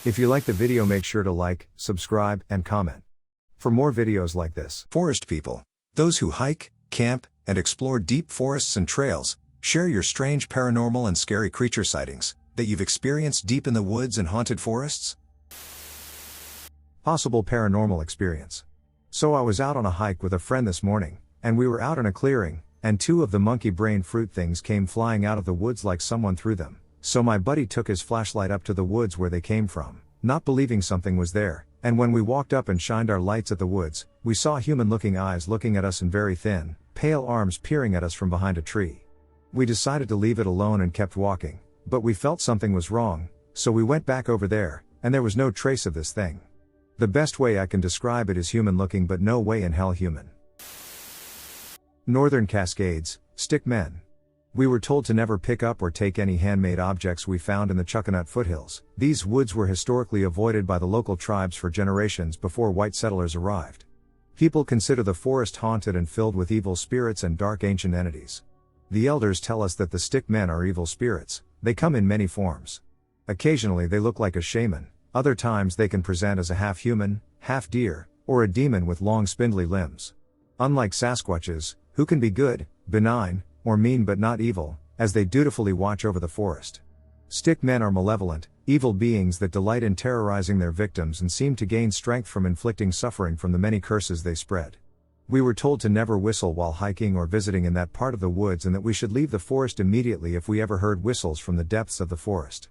If you like the video, make sure to like, subscribe, and comment for more videos like this. Forest people, those who hike, camp, and explore deep forests and trails, share your strange paranormal and scary creature sightings that you've experienced deep in the woods and haunted forests. Possible paranormal experience. So I was out on a hike with a friend this morning, and we were out in a clearing, and two of the monkey brain fruit things came flying out of the woods like someone threw them. So my buddy took his flashlight up to the woods where they came from, not believing something was there, and when we walked up and shined our lights at the woods, we saw human-looking eyes looking at us and very thin, pale arms peering at us from behind a tree. We decided to leave it alone and kept walking, but we felt something was wrong, so we went back over there, and there was no trace of this thing. The best way I can describe it is human-looking, but no way in hell human. Northern Cascades, stick men. We were told to never pick up or take any handmade objects we found in the Chuckanut foothills. These woods were historically avoided by the local tribes for generations before white settlers arrived. People consider the forest haunted and filled with evil spirits and dark ancient entities. The elders tell us that the stick men are evil spirits. They come in many forms. Occasionally they look like a shaman, other times they can present as a half-human, half-deer, or a demon with long spindly limbs. Unlike Sasquatches, who can be good, benign, or mean but not evil, as they dutifully watch over the forest. Stick men are malevolent, evil beings that delight in terrorizing their victims and seem to gain strength from inflicting suffering from the many curses they spread. We were told to never whistle while hiking or visiting in that part of the woods, and that we should leave the forest immediately if we ever heard whistles from the depths of the forest.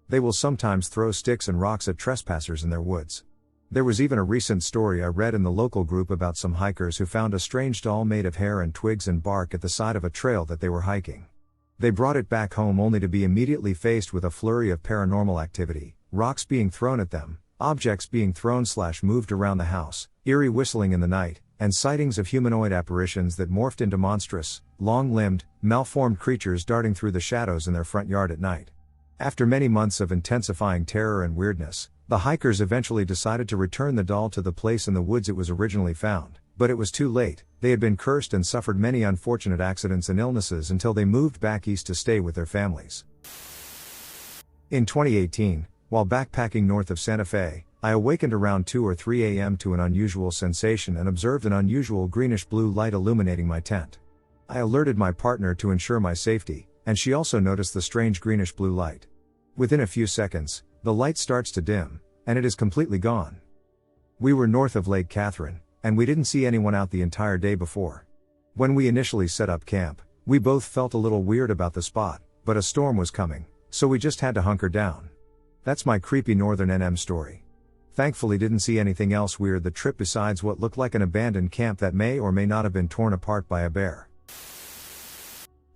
They will sometimes throw sticks and rocks at trespassers in their woods. There was even a recent story I read in the local group about some hikers who found a strange doll made of hair and twigs and bark at the side of a trail that they were hiking. They brought it back home only to be immediately faced with a flurry of paranormal activity, rocks being thrown at them, objects being thrown/moved around the house, eerie whistling in the night, and sightings of humanoid apparitions that morphed into monstrous, long-limbed, malformed creatures darting through the shadows in their front yard at night. After many months of intensifying terror and weirdness, the hikers eventually decided to return the doll to the place in the woods it was originally found, but it was too late. They had been cursed and suffered many unfortunate accidents and illnesses until they moved back east to stay with their families. In 2018, while backpacking north of Santa Fe, I awakened around 2 or 3 a.m. to an unusual sensation and observed an unusual greenish-blue light illuminating my tent. I alerted my partner to ensure my safety, and she also noticed the strange greenish-blue light. Within a few seconds, the light starts to dim, and it is completely gone. We were north of Lake Catherine, and we didn't see anyone out the entire day before. When we initially set up camp, we both felt a little weird about the spot, but a storm was coming, so we just had to hunker down. That's my creepy northern NM story. Thankfully didn't see anything else weird the trip besides what looked like an abandoned camp that may or may not have been torn apart by a bear.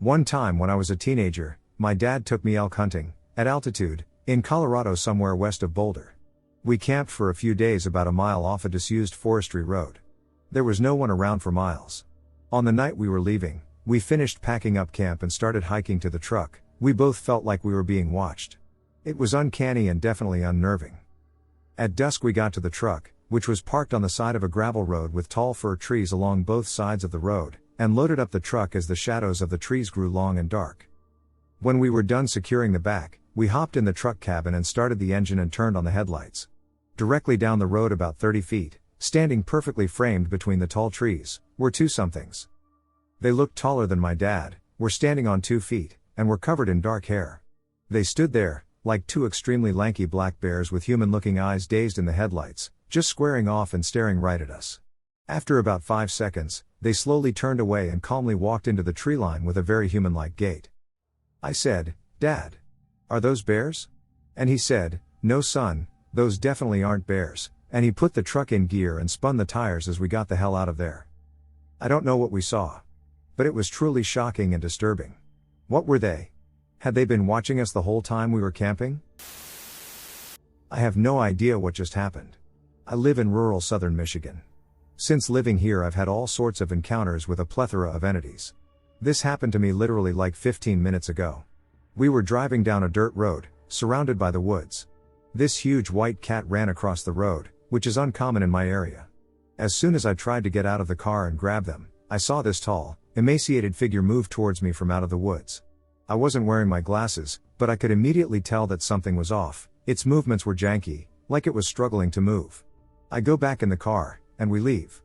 One time when I was a teenager, my dad took me elk hunting, at altitude, in Colorado somewhere west of Boulder. We camped for a few days about a mile off a disused forestry road. There was no one around for miles. On the night we were leaving, we finished packing up camp and started hiking to the truck. We both felt like we were being watched. It was uncanny and definitely unnerving. At dusk we got to the truck, which was parked on the side of a gravel road with tall fir trees along both sides of the road, and loaded up the truck as the shadows of the trees grew long and dark. When we were done securing the back, we hopped in the truck cabin and started the engine and turned on the headlights. Directly down the road about 30 feet, standing perfectly framed between the tall trees, were two somethings. They looked taller than my dad, were standing on 2 feet, and were covered in dark hair. They stood there, like two extremely lanky black bears with human-looking eyes dazed in the headlights, just squaring off and staring right at us. After about 5 seconds, they slowly turned away and calmly walked into the tree line with a very human-like gait. I said, "Dad, are those bears?" And he said, "No son, those definitely aren't bears," and he put the truck in gear and spun the tires as we got the hell out of there. I don't know what we saw, but it was truly shocking and disturbing. What were they? Had they been watching us the whole time we were camping? I have no idea what just happened. I live in rural southern Michigan. Since living here I've had all sorts of encounters with a plethora of entities. This happened to me literally like 15 minutes ago. We were driving down a dirt road, surrounded by the woods. This huge white cat ran across the road, which is uncommon in my area. As soon as I tried to get out of the car and grab them, I saw this tall, emaciated figure move towards me from out of the woods. I wasn't wearing my glasses, but I could immediately tell that something was off. Its movements were janky, like it was struggling to move. I go back in the car, and we leave.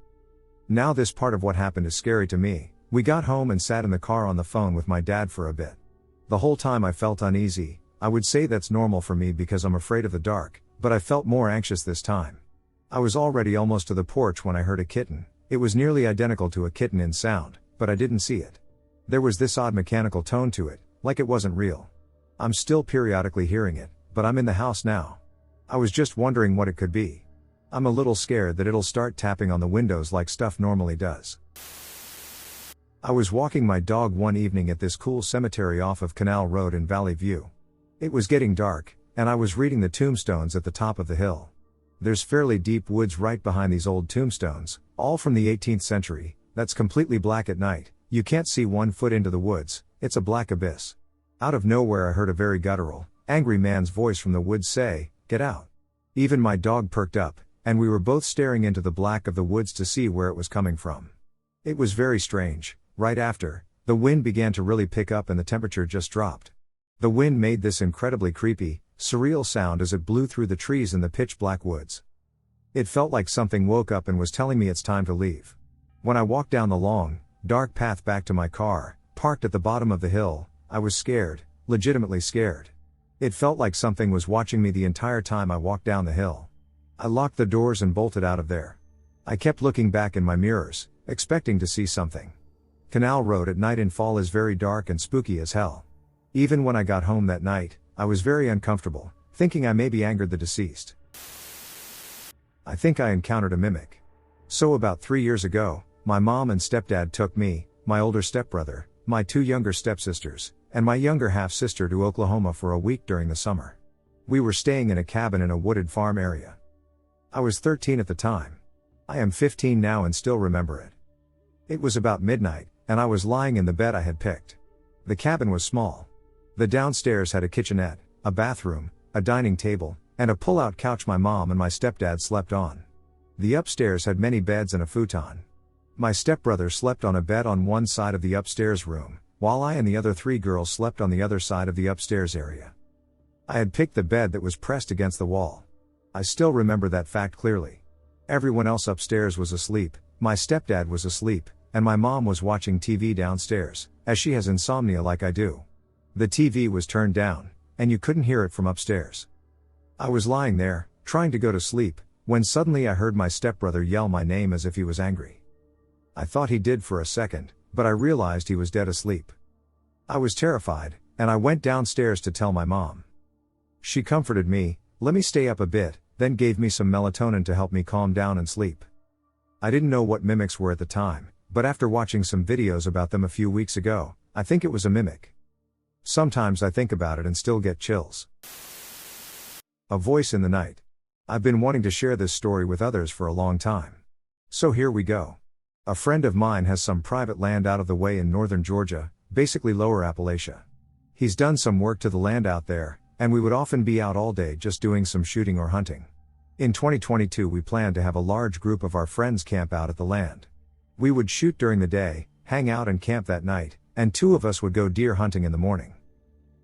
Now this part of what happened is scary to me. We got home and sat in the car on the phone with my dad for a bit. The whole time I felt uneasy. I would say that's normal for me because I'm afraid of the dark, but I felt more anxious this time. I was already almost to the porch when I heard a kitten. It was nearly identical to a kitten in sound, but I didn't see it. There was this odd mechanical tone to it, like it wasn't real. I'm still periodically hearing it, but I'm in the house now. I was just wondering what it could be. I'm a little scared that it'll start tapping on the windows like stuff normally does. I was walking my dog one evening at this cool cemetery off of Canal Road in Valley View. It was getting dark, and I was reading the tombstones at the top of the hill. There's fairly deep woods right behind these old tombstones, all from the 18th century, that's completely black at night. You can't see 1 foot into the woods, it's a black abyss. Out of nowhere I heard a very guttural, angry man's voice from the woods say, "Get out." Even my dog perked up, and we were both staring into the black of the woods to see where it was coming from. It was very strange. Right after, the wind began to really pick up and the temperature just dropped. The wind made this incredibly creepy, surreal sound as it blew through the trees in the pitch black woods. It felt like something woke up and was telling me it's time to leave. When I walked down the long, dark path back to my car, parked at the bottom of the hill, I was scared, legitimately scared. It felt like something was watching me the entire time I walked down the hill. I locked the doors and bolted out of there. I kept looking back in my mirrors, expecting to see something. Canal Road at night in fall is very dark and spooky as hell. Even when I got home that night, I was very uncomfortable, thinking I maybe angered the deceased. I think I encountered a mimic. So about 3 years ago, my mom and stepdad took me, my older stepbrother, my 2 younger stepsisters, and my younger half-sister to Oklahoma for a week during the summer. We were staying in a cabin in a wooded farm area. I was 13 at the time. I am 15 now and still remember it. It was about midnight, and I was lying in the bed I had picked. The cabin was small. The downstairs had a kitchenette, a bathroom, a dining table, and a pull-out couch my mom and my stepdad slept on. The upstairs had many beds and a futon. My stepbrother slept on a bed on one side of the upstairs room, while I and the other 3 girls slept on the other side of the upstairs area. I had picked the bed that was pressed against the wall. I still remember that fact clearly. Everyone else upstairs was asleep, my stepdad was asleep, and my mom was watching TV downstairs, as she has insomnia like I do. The TV was turned down, and you couldn't hear it from upstairs. I was lying there, trying to go to sleep, when suddenly I heard my stepbrother yell my name as if he was angry. I thought he did for a second, but I realized he was dead asleep. I was terrified, and I went downstairs to tell my mom. She comforted me, let me stay up a bit, then gave me some melatonin to help me calm down and sleep. I didn't know what mimics were at the time, but after watching some videos about them a few weeks ago, I think it was a mimic. Sometimes I think about it and still get chills. A voice in the night. I've been wanting to share this story with others for a long time. So here we go. A friend of mine has some private land out of the way in northern Georgia, basically lower Appalachia. He's done some work to the land out there, and we would often be out all day just doing some shooting or hunting. In 2022 we planned to have a large group of our friends camp out at the land. We would shoot during the day, hang out and camp that night, and 2 of us would go deer hunting in the morning.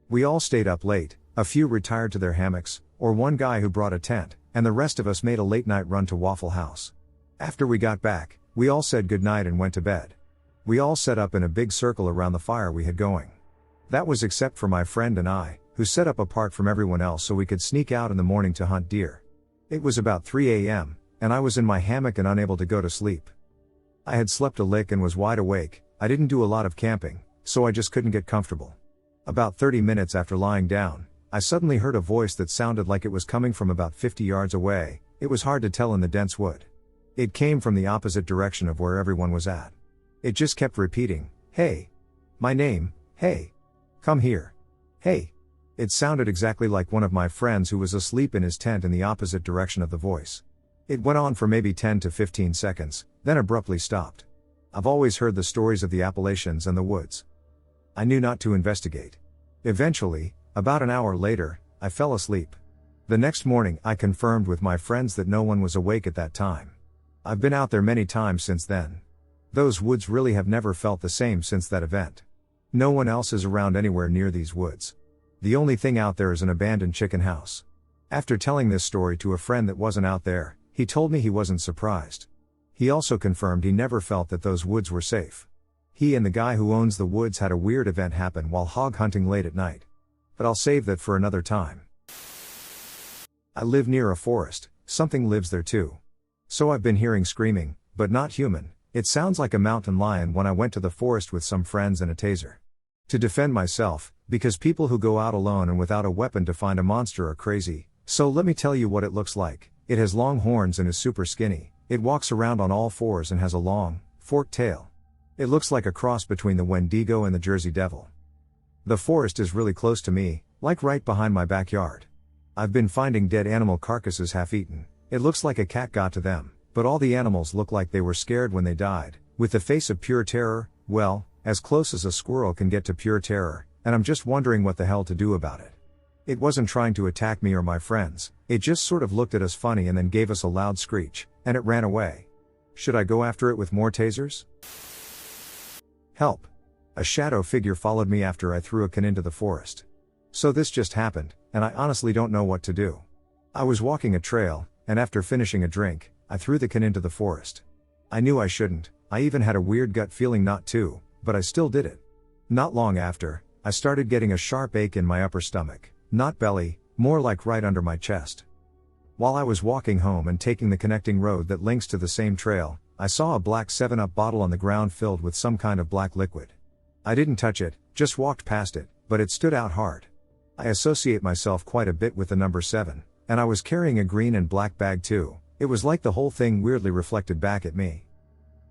We all stayed up late, a few retired to their hammocks, or one guy who brought a tent, and the rest of us made a late night run to Waffle House. After we got back, we all said goodnight and went to bed. We all set up in a big circle around the fire we had going. That was except for my friend and I, who set up apart from everyone else so we could sneak out in the morning to hunt deer. It was about 3 a.m., and I was in my hammock and unable to go to sleep. I had slept a lick and was wide awake. I didn't do a lot of camping, so I just couldn't get comfortable. About 30 minutes after lying down, I suddenly heard a voice that sounded like it was coming from about 50 yards away. It was hard to tell in the dense wood. It came from the opposite direction of where everyone was at. It just kept repeating, "Hey. My name, hey. Come here. Hey." It sounded exactly like one of my friends who was asleep in his tent in the opposite direction of the voice. It went on for maybe 10 to 15 seconds, then abruptly stopped. I've always heard the stories of the Appalachians and the woods. I knew not to investigate. Eventually, about an hour later, I fell asleep. The next morning I confirmed with my friends that no one was awake at that time. I've been out there many times since then. Those woods really have never felt the same since that event. No one else is around anywhere near these woods. The only thing out there is an abandoned chicken house. After telling this story to a friend that wasn't out there, he told me he wasn't surprised. He also confirmed he never felt that those woods were safe. He and the guy who owns the woods had a weird event happen while hog hunting late at night. But I'll save that for another time. I live near a forest, something lives there too. So I've been hearing screaming, but not human. It sounds like a mountain lion when I went to the forest with some friends and a taser. To defend myself, because people who go out alone and without a weapon to find a monster are crazy, so let me tell you what it looks like. It has long horns and is super skinny. It walks around on all fours and has a long, forked tail. It looks like a cross between the Wendigo and the Jersey Devil. The forest is really close to me, like right behind my backyard. I've been finding dead animal carcasses half-eaten. It looks like a cat got to them, but all the animals look like they were scared when they died, with the face of pure terror, well, as close as a squirrel can get to pure terror, and I'm just wondering what the hell to do about it. It wasn't trying to attack me or my friends, it just sort of looked at us funny and then gave us a loud screech, and it ran away. Should I go after it with more tasers? Help! A shadow figure followed me after I threw a can into the forest. So this just happened, and I honestly don't know what to do. I was walking a trail, and after finishing a drink, I threw the can into the forest. I knew I shouldn't, I even had a weird gut feeling not to, but I still did it. Not long after, I started getting a sharp ache in my upper stomach, not belly, more like right under my chest. While I was walking home and taking the connecting road that links to the same trail, I saw a black 7-Up bottle on the ground filled with some kind of black liquid. I didn't touch it, just walked past it, but it stood out hard. I associate myself quite a bit with the number 7, and I was carrying a green and black bag too. It was like the whole thing weirdly reflected back at me.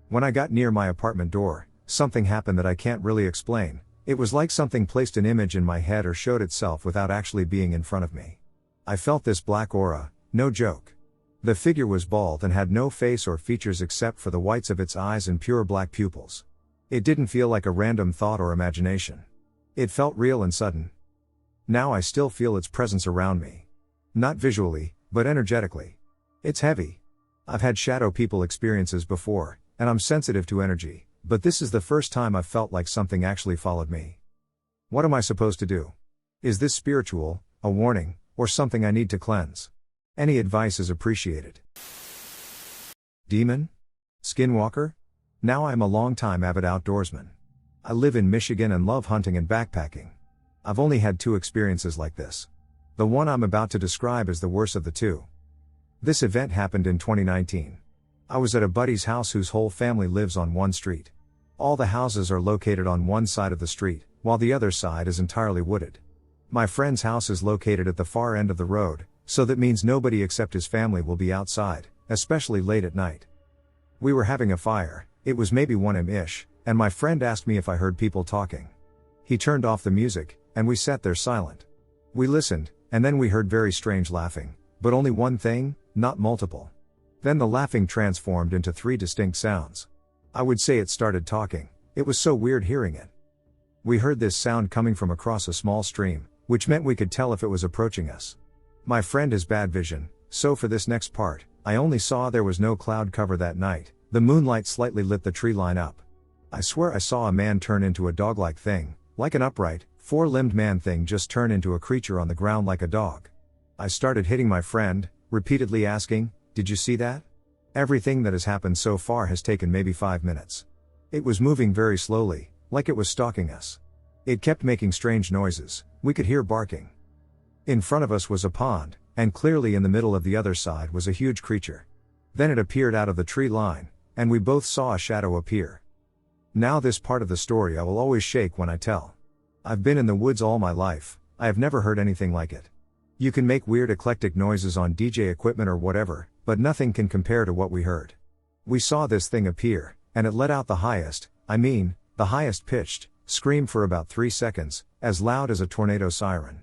When I got near my apartment door, something happened that I can't really explain. It was like something placed an image in my head or showed itself without actually being in front of me. I felt this black aura, no joke. The figure was bald and had no face or features except for the whites of its eyes and pure black pupils. It didn't feel like a random thought or imagination. It felt real and sudden. Now I still feel its presence around me. Not visually, but energetically. It's heavy. I've had shadow people experiences before, and I'm sensitive to energy, but this is the first time I've felt like something actually followed me. What am I supposed to do? Is this spiritual, a warning, or something I need to cleanse? Any advice is appreciated. Demon? Skinwalker? Now I'm a long-time avid outdoorsman. I live in Michigan and love hunting and backpacking. I've only had 2 experiences like this. The one I'm about to describe is the worst of the 2. This event happened in 2019. I was at a buddy's house whose whole family lives on one street. All the houses are located on one side of the street, while the other side is entirely wooded. My friend's house is located at the far end of the road, so that means nobody except his family will be outside, especially late at night. We were having a fire, it was maybe 1 a.m.-ish, and my friend asked me if I heard people talking. He turned off the music, and we sat there silent. We listened, and then we heard very strange laughing, but only one thing, not multiple. Then the laughing transformed into 3 distinct sounds. I would say it started talking, it was so weird hearing it. We heard this sound coming from across a small stream, which meant we could tell if it was approaching us. My friend has bad vision, so for this next part, I only saw there was no cloud cover that night, the moonlight slightly lit the tree line up. I swear I saw a man turn into a dog-like thing, like an upright, 4-limbed man thing just turn into a creature on the ground like a dog. I started hitting my friend, repeatedly asking, "Did you see that?" Everything that has happened so far has taken maybe 5 minutes. It was moving very slowly, like it was stalking us. It kept making strange noises, we could hear barking. In front of us was a pond, and clearly in the middle of the other side was a huge creature. Then it appeared out of the tree line, and we both saw a shadow appear. Now this part of the story I will always shake when I tell. I've been in the woods all my life, I have never heard anything like it. You can make weird eclectic noises on DJ equipment or whatever, but nothing can compare to what we heard. We saw this thing appear, and it let out the highest pitched, scream for about 3 seconds, as loud as a tornado siren.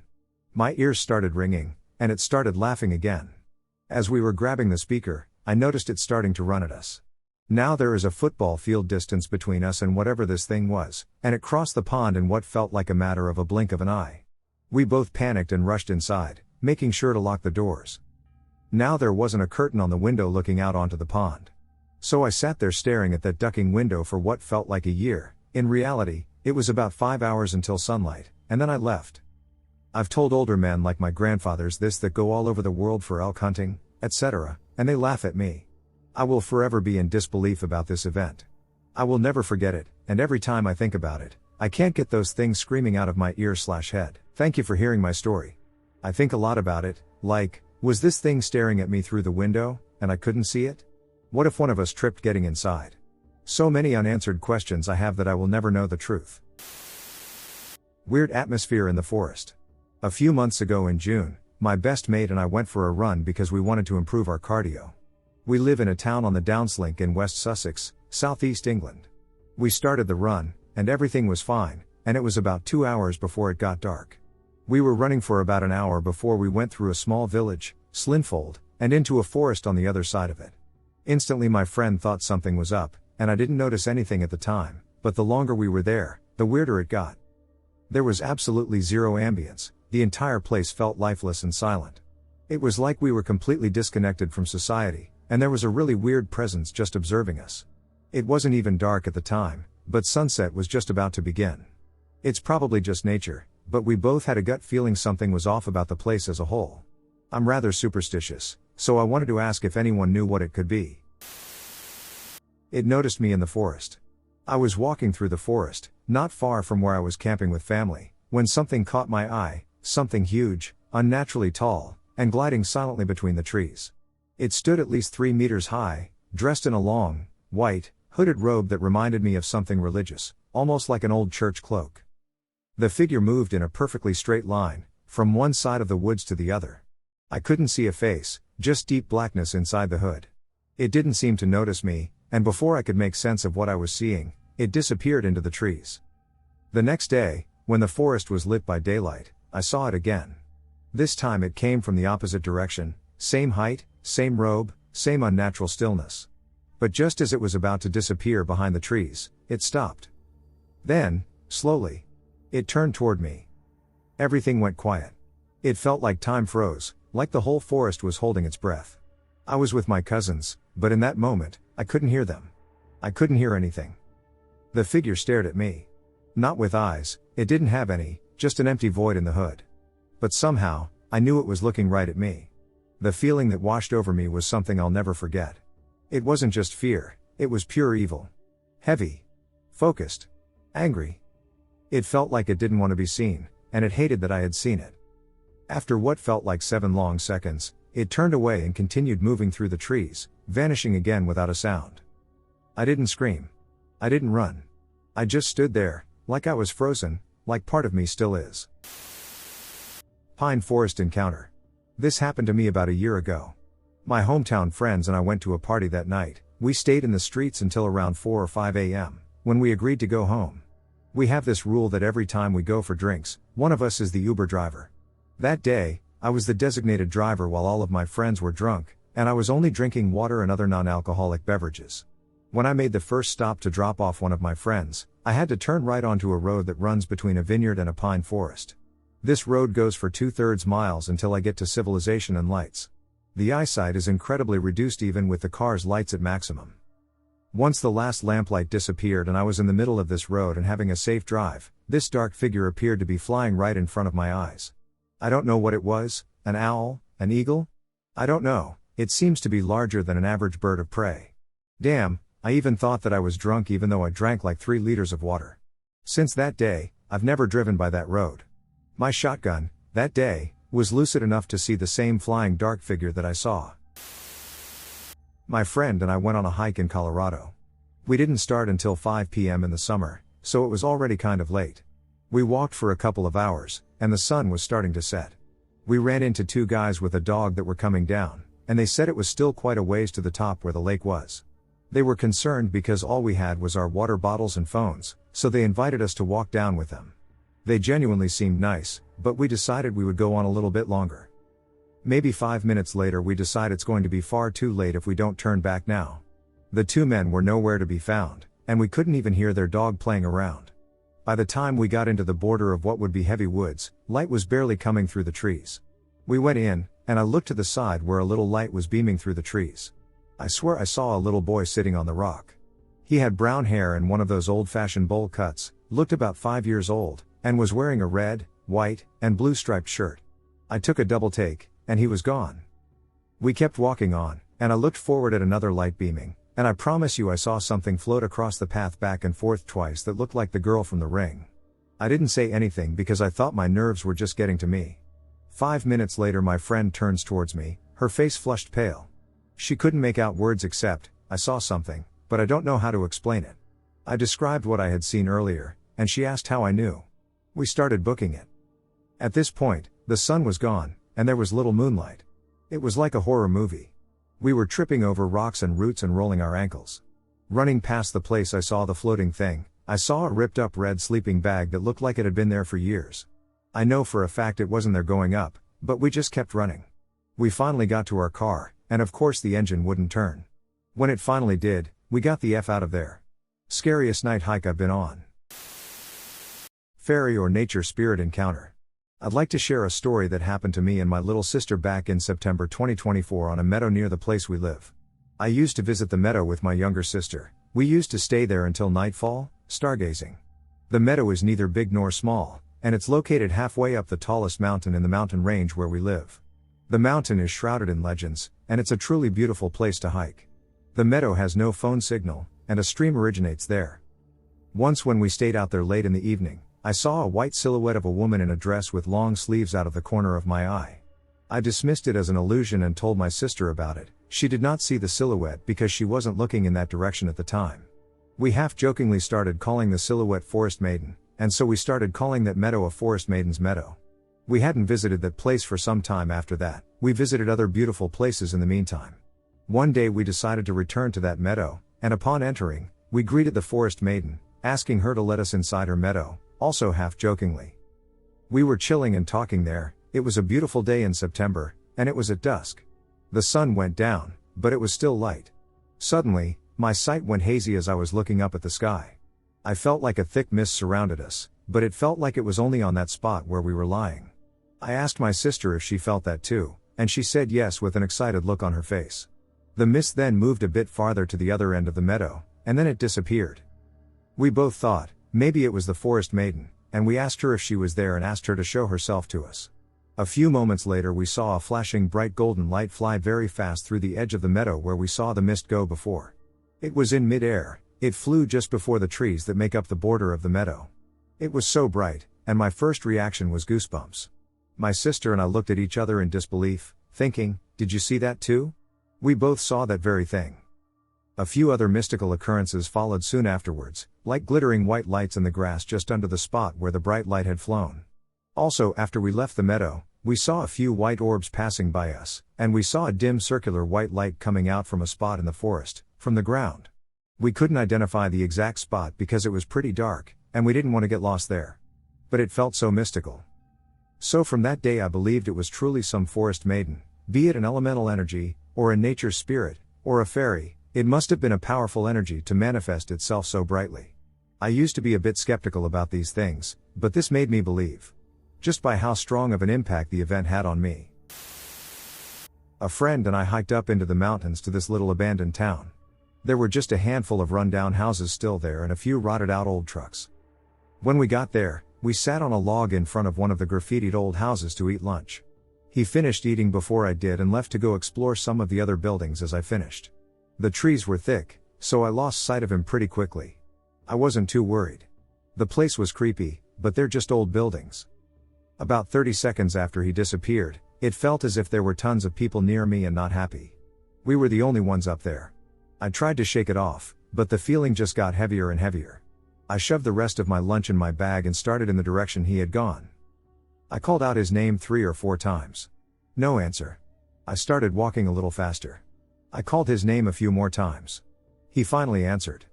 My ears started ringing, and it started laughing again. As we were grabbing the speaker, I noticed it starting to run at us. Now there is a football field distance between us and whatever this thing was, and it crossed the pond in what felt like a matter of a blink of an eye. We both panicked and rushed inside, making sure to lock the doors. Now there wasn't a curtain on the window looking out onto the pond. So I sat there staring at that ducking window for what felt like a year. In reality, it was about 5 hours until sunlight, and then I left. I've told older men like my grandfathers this that go all over the world for elk hunting, etc., and they laugh at me. I will forever be in disbelief about this event. I will never forget it, and every time I think about it, I can't get those things screaming out of my ear/head. Thank you for hearing my story. I think a lot about it, like, was this thing staring at me through the window, and I couldn't see it? What if one of us tripped getting inside? So many unanswered questions I have that I will never know the truth. Weird atmosphere in the forest. A few months ago in June, my best mate and I went for a run because we wanted to improve our cardio. We live in a town on the Downslink in West Sussex, southeast England. We started the run, and everything was fine, and it was about 2 hours before it got dark. We were running for about an hour before we went through a small village, Slinfold, and into a forest on the other side of it. Instantly my friend thought something was up, and I didn't notice anything at the time, but the longer we were there, the weirder it got. There was absolutely zero ambience, the entire place felt lifeless and silent. It was like we were completely disconnected from society, and there was a really weird presence just observing us. It wasn't even dark at the time, but sunset was just about to begin. It's probably just nature, but we both had a gut feeling something was off about the place as a whole. I'm rather superstitious, so I wanted to ask if anyone knew what it could be. It noticed me in the forest. I was walking through the forest, not far from where I was camping with family, when something caught my eye, something huge, unnaturally tall, and gliding silently between the trees. It stood at least 3 meters high, dressed in a long, white, hooded robe that reminded me of something religious, almost like an old church cloak. The figure moved in a perfectly straight line, from one side of the woods to the other. I couldn't see a face, just deep blackness inside the hood. It didn't seem to notice me, and before I could make sense of what I was seeing, it disappeared into the trees. The next day, when the forest was lit by daylight, I saw it again. This time it came from the opposite direction, same height, same robe, same unnatural stillness. But just as it was about to disappear behind the trees, it stopped. Then, slowly, it turned toward me. Everything went quiet. It felt like time froze, like the whole forest was holding its breath. I was with my cousins, but in that moment, I couldn't hear them. I couldn't hear anything. The figure stared at me. Not with eyes, it didn't have any, just an empty void in the hood. But somehow, I knew it was looking right at me. The feeling that washed over me was something I'll never forget. It wasn't just fear, it was pure evil. Heavy. Focused. Angry. It felt like it didn't want to be seen, and it hated that I had seen it. After what felt like 7 long seconds, it turned away and continued moving through the trees, vanishing again without a sound. I didn't scream. I didn't run. I just stood there, like I was frozen, like part of me still is. Pine Forest Encounter. This happened to me about a year ago. My hometown friends and I went to a party that night. We stayed in the streets until around 4 or 5 a.m., when we agreed to go home. We have this rule that every time we go for drinks, one of us is the Uber driver. That day, I was the designated driver while all of my friends were drunk, and I was only drinking water and other non-alcoholic beverages. When I made the first stop to drop off one of my friends, I had to turn right onto a road that runs between a vineyard and a pine forest. This road goes for 2/3 miles until I get to civilization and lights. The eyesight is incredibly reduced even with the car's lights at maximum. Once the last lamplight disappeared and I was in the middle of this road and having a safe drive, this dark figure appeared to be flying right in front of my eyes. I don't know what it was, an owl, an eagle? I don't know, it seems to be larger than an average bird of prey. Damn, I even thought that I was drunk even though I drank like 3 liters of water. Since that day, I've never driven by that road. My shotgun, that day, was lucid enough to see the same flying dark figure that I saw. My friend and I went on a hike in Colorado. We didn't start until 5 p.m. in the summer, so it was already kind of late. We walked for a couple of hours, and the sun was starting to set. We ran into 2 guys with a dog that were coming down, and they said it was still quite a ways to the top where the lake was. They were concerned because all we had was our water bottles and phones, so they invited us to walk down with them. They genuinely seemed nice, but we decided we would go on a little bit longer. Maybe 5 minutes later we decide it's going to be far too late if we don't turn back now. The 2 men were nowhere to be found, and we couldn't even hear their dog playing around. By the time we got into the border of what would be heavy woods, light was barely coming through the trees. We went in, and I looked to the side where a little light was beaming through the trees. I swear I saw a little boy sitting on the rock. He had brown hair and one of those old-fashioned bowl cuts, looked about 5 years old, and was wearing a red, white, and blue striped shirt. I took a double take, and he was gone. We kept walking on, and I looked forward at another light beaming, and I promise you I saw something float across the path back and forth twice that looked like the girl from The Ring. I didn't say anything because I thought my nerves were just getting to me. 5 minutes later my friend turns towards me, her face flushed pale. She couldn't make out words except, "I saw something, but I don't know how to explain it." I described what I had seen earlier, and she asked how I knew. We started booking it. At this point, the sun was gone, and there was little moonlight. It was like a horror movie. We were tripping over rocks and roots and rolling our ankles. Running past the place I saw the floating thing. I saw a ripped up red sleeping bag that looked like it had been there for years. I know for a fact it wasn't there going up, but we just kept running. We finally got to our car, and of course the engine wouldn't turn. When it finally did, we got the F out of there. Scariest night hike I've been on. Fairy or nature spirit encounter. I'd like to share a story that happened to me and my little sister back in September 2024 on a meadow near the place we live. I used to visit the meadow with my younger sister. We used to stay there until nightfall, stargazing. The meadow is neither big nor small, and it's located halfway up the tallest mountain in the mountain range where we live. The mountain is shrouded in legends, and it's a truly beautiful place to hike. The meadow has no phone signal, and a stream originates there. Once when we stayed out there late in the evening, I saw a white silhouette of a woman in a dress with long sleeves out of the corner of my eye. I dismissed it as an illusion and told my sister about it. She did not see the silhouette because she wasn't looking in that direction at the time. We half-jokingly started calling the silhouette Forest Maiden, and so we started calling that meadow a Forest Maiden's Meadow. We hadn't visited that place for some time after that. We visited other beautiful places in the meantime. One day we decided to return to that meadow, and upon entering, we greeted the Forest Maiden, asking her to let us inside her meadow, also half-jokingly. We were chilling and talking there. It was a beautiful day in September, and it was at dusk. The sun went down, but it was still light. Suddenly, my sight went hazy as I was looking up at the sky. I felt like a thick mist surrounded us, but it felt like it was only on that spot where we were lying. I asked my sister if she felt that too, and she said yes with an excited look on her face. The mist then moved a bit farther to the other end of the meadow, and then it disappeared. We both thought, maybe it was the Forest Maiden, and we asked her if she was there and asked her to show herself to us. A few moments later we saw a flashing bright golden light fly very fast through the edge of the meadow where we saw the mist go before. It was in mid-air. It flew just before the trees that make up the border of the meadow. It was so bright, and my first reaction was goosebumps. My sister and I looked at each other in disbelief, thinking, "Did you see that too?" We both saw that very thing. A few other mystical occurrences followed soon afterwards, like glittering white lights in the grass just under the spot where the bright light had flown. Also, after we left the meadow, we saw a few white orbs passing by us, and we saw a dim circular white light coming out from a spot in the forest, from the ground. We couldn't identify the exact spot because it was pretty dark, and we didn't want to get lost there. But it felt so mystical. So from that day I believed it was truly some forest maiden, be it an elemental energy, or a nature spirit, or a fairy. It must have been a powerful energy to manifest itself so brightly. I used to be a bit skeptical about these things, but this made me believe. Just by how strong of an impact the event had on me. A friend and I hiked up into the mountains to this little abandoned town. There were just a handful of run-down houses still there and a few rotted-out old trucks. When we got there, we sat on a log in front of one of the graffitied old houses to eat lunch. He finished eating before I did and left to go explore some of the other buildings as I finished. The trees were thick, so I lost sight of him pretty quickly. I wasn't too worried. The place was creepy, but they're just old buildings. About 30 seconds after he disappeared, it felt as if there were tons of people near me and not happy. We were the only ones up there. I tried to shake it off, but the feeling just got heavier and heavier. I shoved the rest of my lunch in my bag and started in the direction he had gone. I called out his name 3 or 4 times. No answer. I started walking a little faster. I called his name a few more times. He finally answered.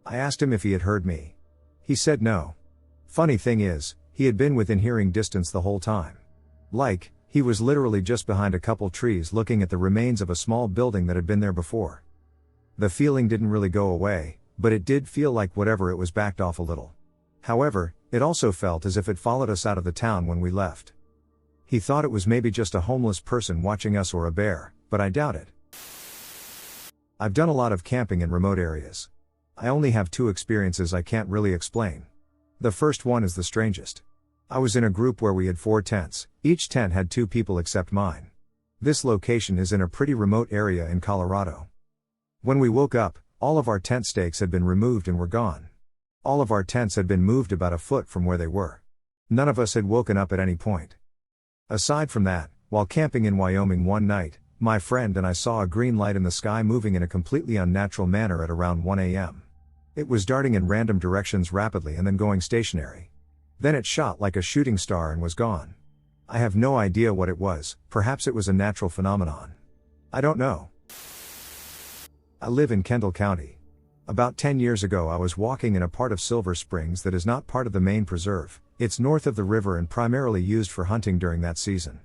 I asked him if he had heard me. He said no. Funny thing is, he had been within hearing distance the whole time. Like, he was literally just behind a couple trees looking at the remains of a small building that had been there before. The feeling didn't really go away, but it did feel like whatever it was backed off a little. However, it also felt as if it followed us out of the town when we left. He thought it was maybe just a homeless person watching us or a bear, but I doubt it. I've done a lot of camping in remote areas. I only have 2 experiences I can't really explain. The first one is the strangest. I was in a group where we had 4 tents, each tent had 2 people except mine. This location is in a pretty remote area in Colorado. When we woke up, all of our tent stakes had been removed and were gone. All of our tents had been moved about a foot from where they were. None of us had woken up at any point. Aside from that, while camping in Wyoming one night, my friend and I saw a green light in the sky moving in a completely unnatural manner at around 1 a.m. It was darting in random directions rapidly and then going stationary. Then it shot like a shooting star and was gone. I have no idea what it was, perhaps it was a natural phenomenon. I don't know. I live in Kendall County. About 10 years ago I was walking in a part of Silver Springs that is not part of the main preserve, it's north of the river and primarily used for hunting during that season.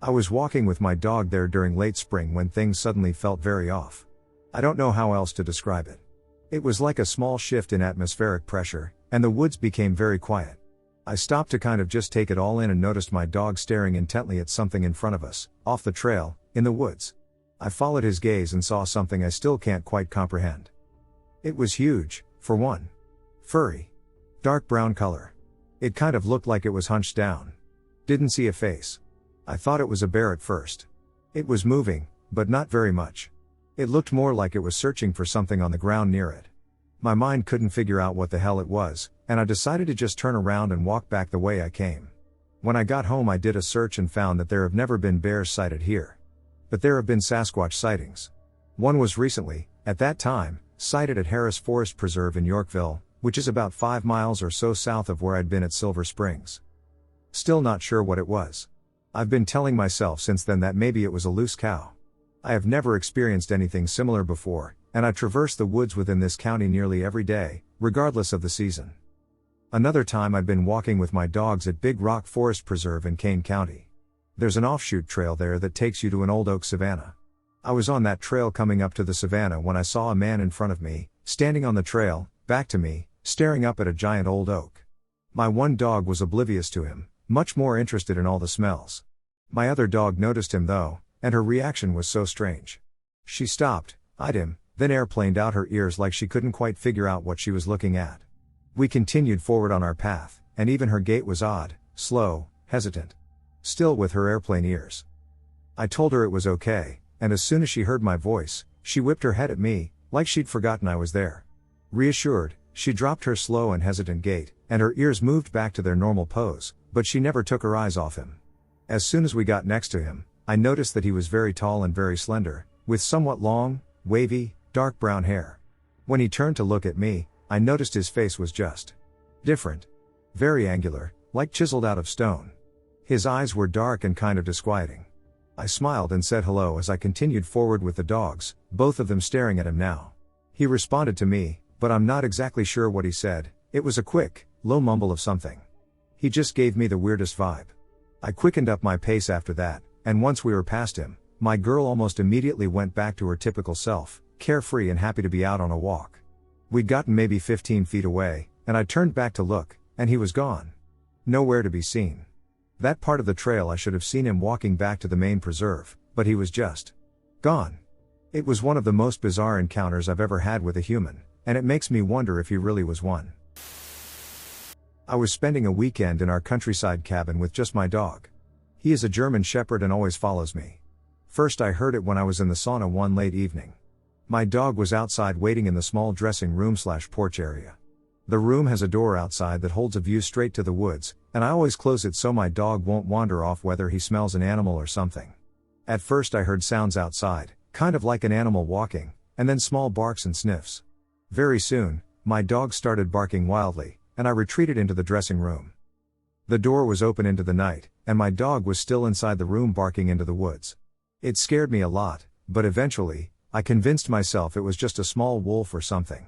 I was walking with my dog there during late spring when things suddenly felt very off. I don't know how else to describe it. It was like a small shift in atmospheric pressure, and the woods became very quiet. I stopped to kind of just take it all in and noticed my dog staring intently at something in front of us, off the trail, in the woods. I followed his gaze and saw something I still can't quite comprehend. It was huge, for one. Furry. Dark brown color. It kind of looked like it was hunched down. Didn't see a face. I thought it was a bear at first. It was moving, but not very much. It looked more like it was searching for something on the ground near it. My mind couldn't figure out what the hell it was, and I decided to just turn around and walk back the way I came. When I got home I did a search and found that there have never been bears sighted here. But there have been Sasquatch sightings. One was recently, at that time, sighted at Harris Forest Preserve in Yorkville, which is about 5 miles or so south of where I'd been at Silver Springs. Still not sure what it was. I've been telling myself since then that maybe it was a loose cow. I have never experienced anything similar before, and I traverse the woods within this county nearly every day, regardless of the season. Another time I'd been walking with my dogs at Big Rock Forest Preserve in Kane County. There's an offshoot trail there that takes you to an old oak savanna. I was on that trail coming up to the savanna when I saw a man in front of me, standing on the trail, back to me, staring up at a giant old oak. My one dog was oblivious to him, much more interested in all the smells. My other dog noticed him though, and her reaction was so strange. She stopped, eyed him, then airplaned out her ears like she couldn't quite figure out what she was looking at. We continued forward on our path, and even her gait was odd, slow, hesitant. Still with her airplane ears. I told her it was okay, and as soon as she heard my voice, she whipped her head at me, like she'd forgotten I was there. Reassured, she dropped her slow and hesitant gait, and her ears moved back to their normal pose, but she never took her eyes off him. As soon as we got next to him, I noticed that he was very tall and very slender, with somewhat long, wavy, dark brown hair. When he turned to look at me, I noticed his face was just different. Very angular, like chiseled out of stone. His eyes were dark and kind of disquieting. I smiled and said hello as I continued forward with the dogs, both of them staring at him now. He responded to me, but I'm not exactly sure what he said. It was a quick, low mumble of something. He just gave me the weirdest vibe. I quickened up my pace after that, and once we were past him, my girl almost immediately went back to her typical self, carefree and happy to be out on a walk. We'd gotten maybe 15 feet away, and I turned back to look, and he was gone. Nowhere to be seen. That part of the trail I should have seen him walking back to the main preserve, but he was just gone. It was one of the most bizarre encounters I've ever had with a human, and it makes me wonder if he really was one. I was spending a weekend in our countryside cabin with just my dog. He is a German Shepherd and always follows me. First I heard it when I was in the sauna one late evening. My dog was outside waiting in the small dressing room/porch area. The room has a door outside that holds a view straight to the woods, and I always close it so my dog won't wander off whether he smells an animal or something. At first I heard sounds outside, kind of like an animal walking, and then small barks and sniffs. Very soon, my dog started barking wildly, and I retreated into the dressing room. The door was open into the night, and my dog was still inside the room barking into the woods. It scared me a lot, but eventually, I convinced myself it was just a small wolf or something.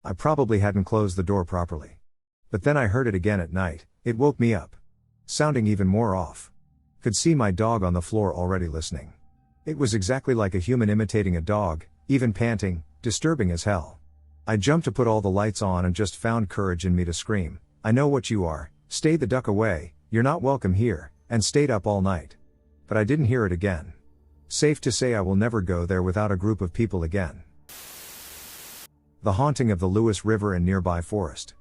I probably hadn't closed the door properly. But then I heard it again at night. It woke me up. Sounding even more off. Could see my dog on the floor already listening. It was exactly like a human imitating a dog, even panting, disturbing as hell. I jumped to put all the lights on and just found courage in me to scream, "I know what you are, stay the duck away, you're not welcome here," and stayed up all night. But I didn't hear it again. Safe to say I will never go there without a group of people again. The haunting of the Lewis River and nearby forest.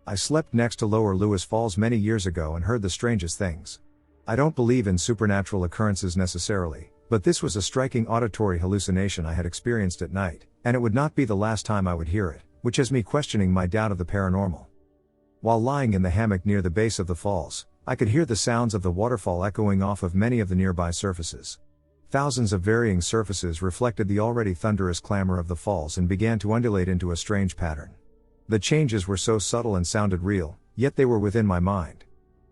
I slept next to Lower Lewis Falls many years ago and heard the strangest things. I don't believe in supernatural occurrences necessarily, but this was a striking auditory hallucination I had experienced at night, and it would not be the last time I would hear it, which has me questioning my doubt of the paranormal. While lying in the hammock near the base of the falls, I could hear the sounds of the waterfall echoing off of many of the nearby surfaces. Thousands of varying surfaces reflected the already thunderous clamor of the falls and began to undulate into a strange pattern. The changes were so subtle and sounded real, yet they were within my mind.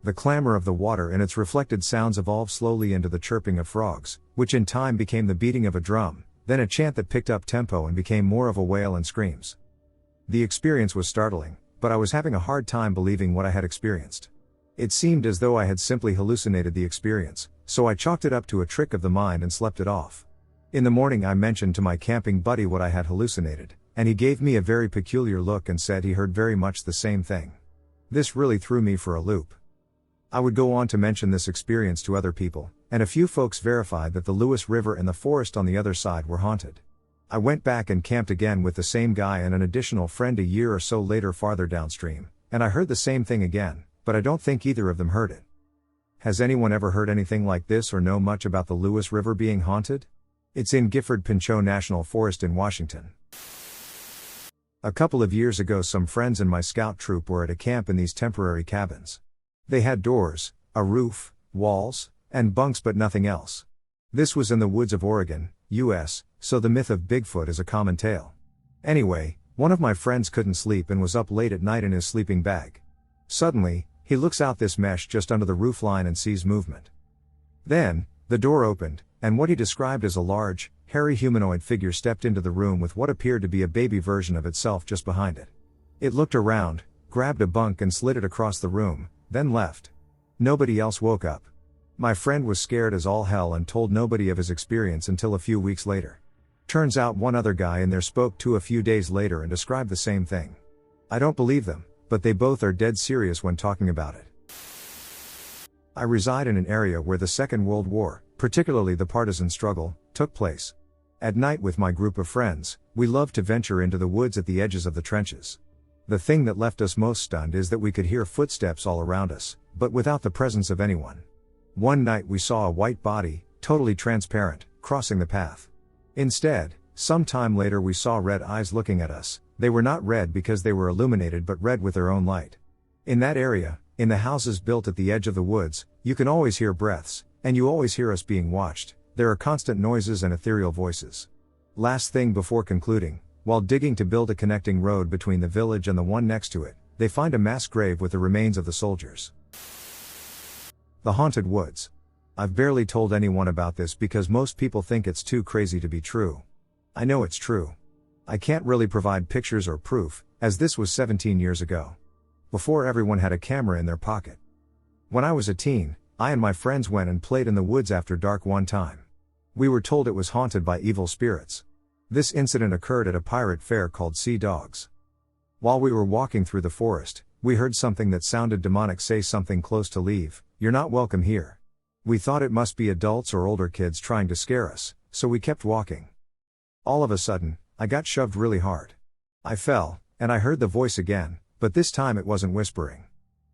The clamor of the water and its reflected sounds evolved slowly into the chirping of frogs, which in time became the beating of a drum, then a chant that picked up tempo and became more of a wail and screams. The experience was startling, but I was having a hard time believing what I had experienced. It seemed as though I had simply hallucinated the experience, so I chalked it up to a trick of the mind and slept it off. In the morning I mentioned to my camping buddy what I had hallucinated, and he gave me a very peculiar look and said he heard very much the same thing. This really threw me for a loop. I would go on to mention this experience to other people, and a few folks verified that the Lewis River and the forest on the other side were haunted. I went back and camped again with the same guy and an additional friend a year or so later farther downstream, and I heard the same thing again, but I don't think either of them heard it. Has anyone ever heard anything like this or know much about the Lewis River being haunted? It's in Gifford-Pinchot National Forest in Washington. A couple of years ago some friends in my scout troop were at a camp in these temporary cabins. They had doors, a roof, walls, and bunks but nothing else. This was in the woods of Oregon, US, so the myth of Bigfoot is a common tale. Anyway, one of my friends couldn't sleep and was up late at night in his sleeping bag. Suddenly, he looks out this mesh just under the roof line and sees movement. Then, the door opened, and what he described as a large, hairy humanoid figure stepped into the room with what appeared to be a baby version of itself just behind it. It looked around, grabbed a bunk and slid it across the room, then left. Nobody else woke up. My friend was scared as all hell and told nobody of his experience until a few weeks later. Turns out one other guy in there spoke to a few days later and described the same thing. I don't believe them, but they both are dead serious when talking about it. I reside in an area where the Second World War, particularly the partisan struggle, took place. At night with my group of friends, we loved to venture into the woods at the edges of the trenches. The thing that left us most stunned is that we could hear footsteps all around us, but without the presence of anyone. One night we saw a white body, totally transparent, crossing the path. Instead, some time later we saw red eyes looking at us. They were not red because they were illuminated but red with their own light. In that area, in the houses built at the edge of the woods, you can always hear breaths, and you always hear us being watched. There are constant noises and ethereal voices. Last thing before concluding, while digging to build a connecting road between the village and the one next to it, they find a mass grave with the remains of the soldiers. The Haunted Woods. I've barely told anyone about this because most people think it's too crazy to be true. I know it's true. I can't really provide pictures or proof, as this was 17 years ago. Before everyone had a camera in their pocket. When I was a teen, I and my friends went and played in the woods after dark one time. We were told it was haunted by evil spirits. This incident occurred at a pirate fair called Sea Dogs. While we were walking through the forest, we heard something that sounded demonic say something close to "Leave, you're not welcome here." We thought it must be adults or older kids trying to scare us, so we kept walking. All of a sudden, I got shoved really hard. I fell, and I heard the voice again, but this time it wasn't whispering.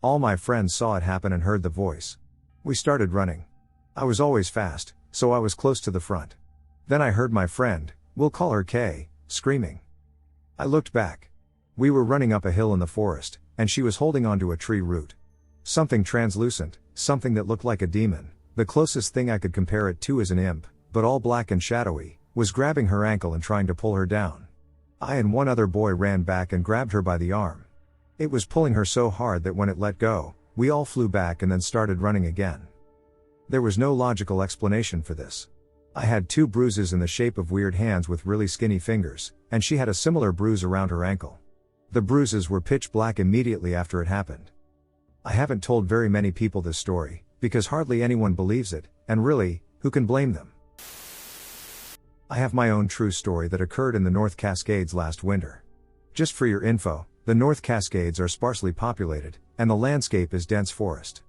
All my friends saw it happen and heard the voice. We started running. I was always fast, so I was close to the front. Then I heard my friend, we'll call her Kay, screaming. I looked back. We were running up a hill in the forest, and she was holding onto a tree root. Something translucent, something that looked like a demon, the closest thing I could compare it to is an imp, but all black and shadowy, was grabbing her ankle and trying to pull her down. I and one other boy ran back and grabbed her by the arm. It was pulling her so hard that when it let go, we all flew back and then started running again. There was no logical explanation for this. I had 2 bruises in the shape of weird hands with really skinny fingers, and she had a similar bruise around her ankle. The bruises were pitch black immediately after it happened. I haven't told very many people this story, because hardly anyone believes it, and really, who can blame them? I have my own true story that occurred in the North Cascades last winter. Just for your info, the North Cascades are sparsely populated, and the landscape is dense forest.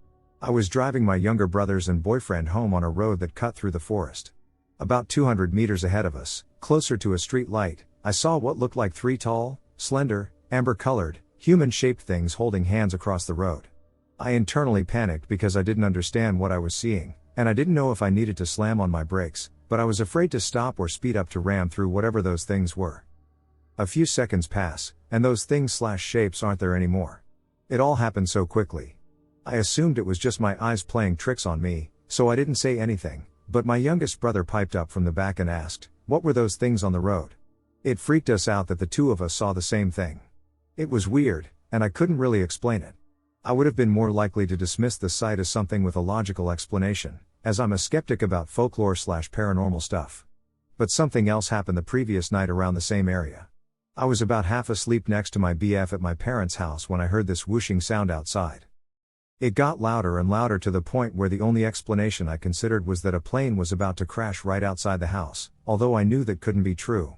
I was driving my younger brothers and boyfriend home on a road that cut through the forest. About 200 meters ahead of us, closer to a street light, I saw what looked like 3 tall, slender, amber-colored, human-shaped things holding hands across the road. I internally panicked because I didn't understand what I was seeing, and I didn't know if I needed to slam on my brakes, but I was afraid to stop or speed up to ram through whatever those things were. A few seconds pass, and those things/shapes aren't there anymore. It all happened so quickly. I assumed it was just my eyes playing tricks on me, so I didn't say anything, but my youngest brother piped up from the back and asked, "What were those things on the road?" It freaked us out that the two of us saw the same thing. It was weird, and I couldn't really explain it. I would have been more likely to dismiss the sight as something with a logical explanation, as I'm a skeptic about folklore/paranormal stuff. But something else happened the previous night around the same area. I was about half asleep next to my BF at my parents' house when I heard this whooshing sound outside. It got louder and louder to the point where the only explanation I considered was that a plane was about to crash right outside the house, although I knew that couldn't be true.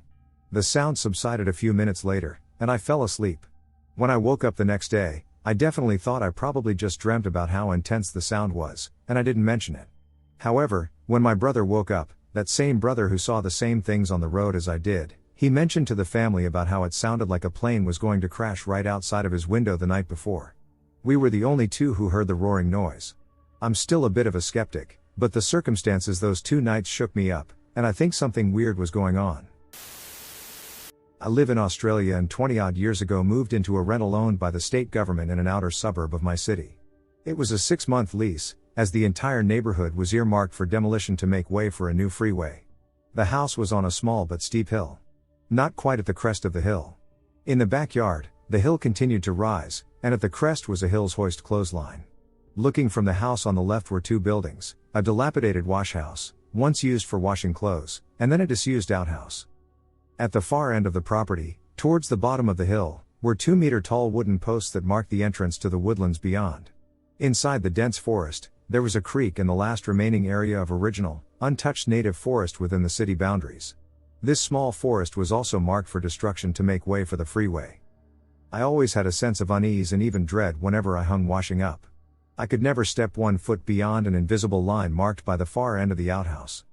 The sound subsided a few minutes later, and I fell asleep. When I woke up the next day, I definitely thought I probably just dreamt about how intense the sound was, and I didn't mention it. However, when my brother woke up, that same brother who saw the same things on the road as I did, he mentioned to the family about how it sounded like a plane was going to crash right outside of his window the night before. We were the only two who heard the roaring noise. I'm still a bit of a skeptic, but the circumstances those 2 nights shook me up, and I think something weird was going on. I live in Australia and 20-odd years ago moved into a rental owned by the state government in an outer suburb of my city. It was a 6-month lease, as the entire neighborhood was earmarked for demolition to make way for a new freeway. The house was on a small but steep hill. Not quite at the crest of the hill. In the backyard, the hill continued to rise, and at the crest was a Hills Hoist clothesline. Looking from the house on the left were 2 buildings, a dilapidated wash house, once used for washing clothes, and then a disused outhouse. At the far end of the property, towards the bottom of the hill, were 2-meter-tall wooden posts that marked the entrance to the woodlands beyond. Inside the dense forest, there was a creek and the last remaining area of original, untouched native forest within the city boundaries. This small forest was also marked for destruction to make way for the freeway. I always had a sense of unease and even dread whenever I hung washing up. I could never step 1 foot beyond an invisible line marked by the far end of the outhouse.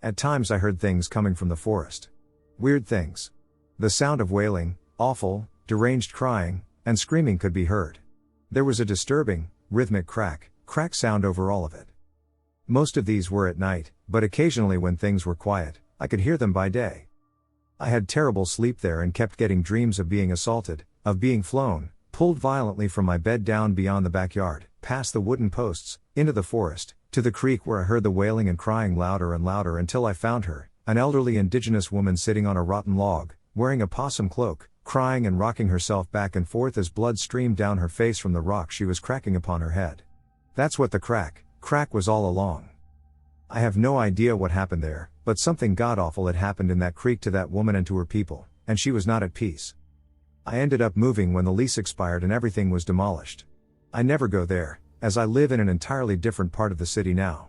At times I heard things coming from the forest. Weird things. The sound of wailing, awful, deranged crying, and screaming could be heard. There was a disturbing, rhythmic crack sound over all of it. Most of these were at night, but occasionally when things were quiet, I could hear them by day. I had terrible sleep there and kept getting dreams of being assaulted, of being flown, pulled violently from my bed down beyond the backyard, past the wooden posts, into the forest, to the creek where I heard the wailing and crying louder and louder until I found her, an elderly indigenous woman sitting on a rotten log, wearing a possum cloak, crying and rocking herself back and forth as blood streamed down her face from the rock she was cracking upon her head. That's what the crack was all along. I have no idea what happened there, but something god-awful had happened in that creek to that woman and to her people, and she was not at peace. I ended up moving when the lease expired and everything was demolished. I never go there, as I live in an entirely different part of the city now.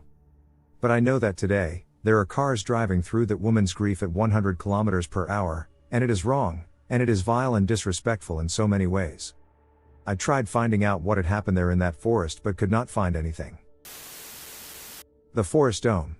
But I know that today, there are cars driving through that woman's grief at 100 kilometers per hour, and it is wrong, and it is vile and disrespectful in so many ways. I tried finding out what had happened there in that forest but could not find anything. The Forest Dome.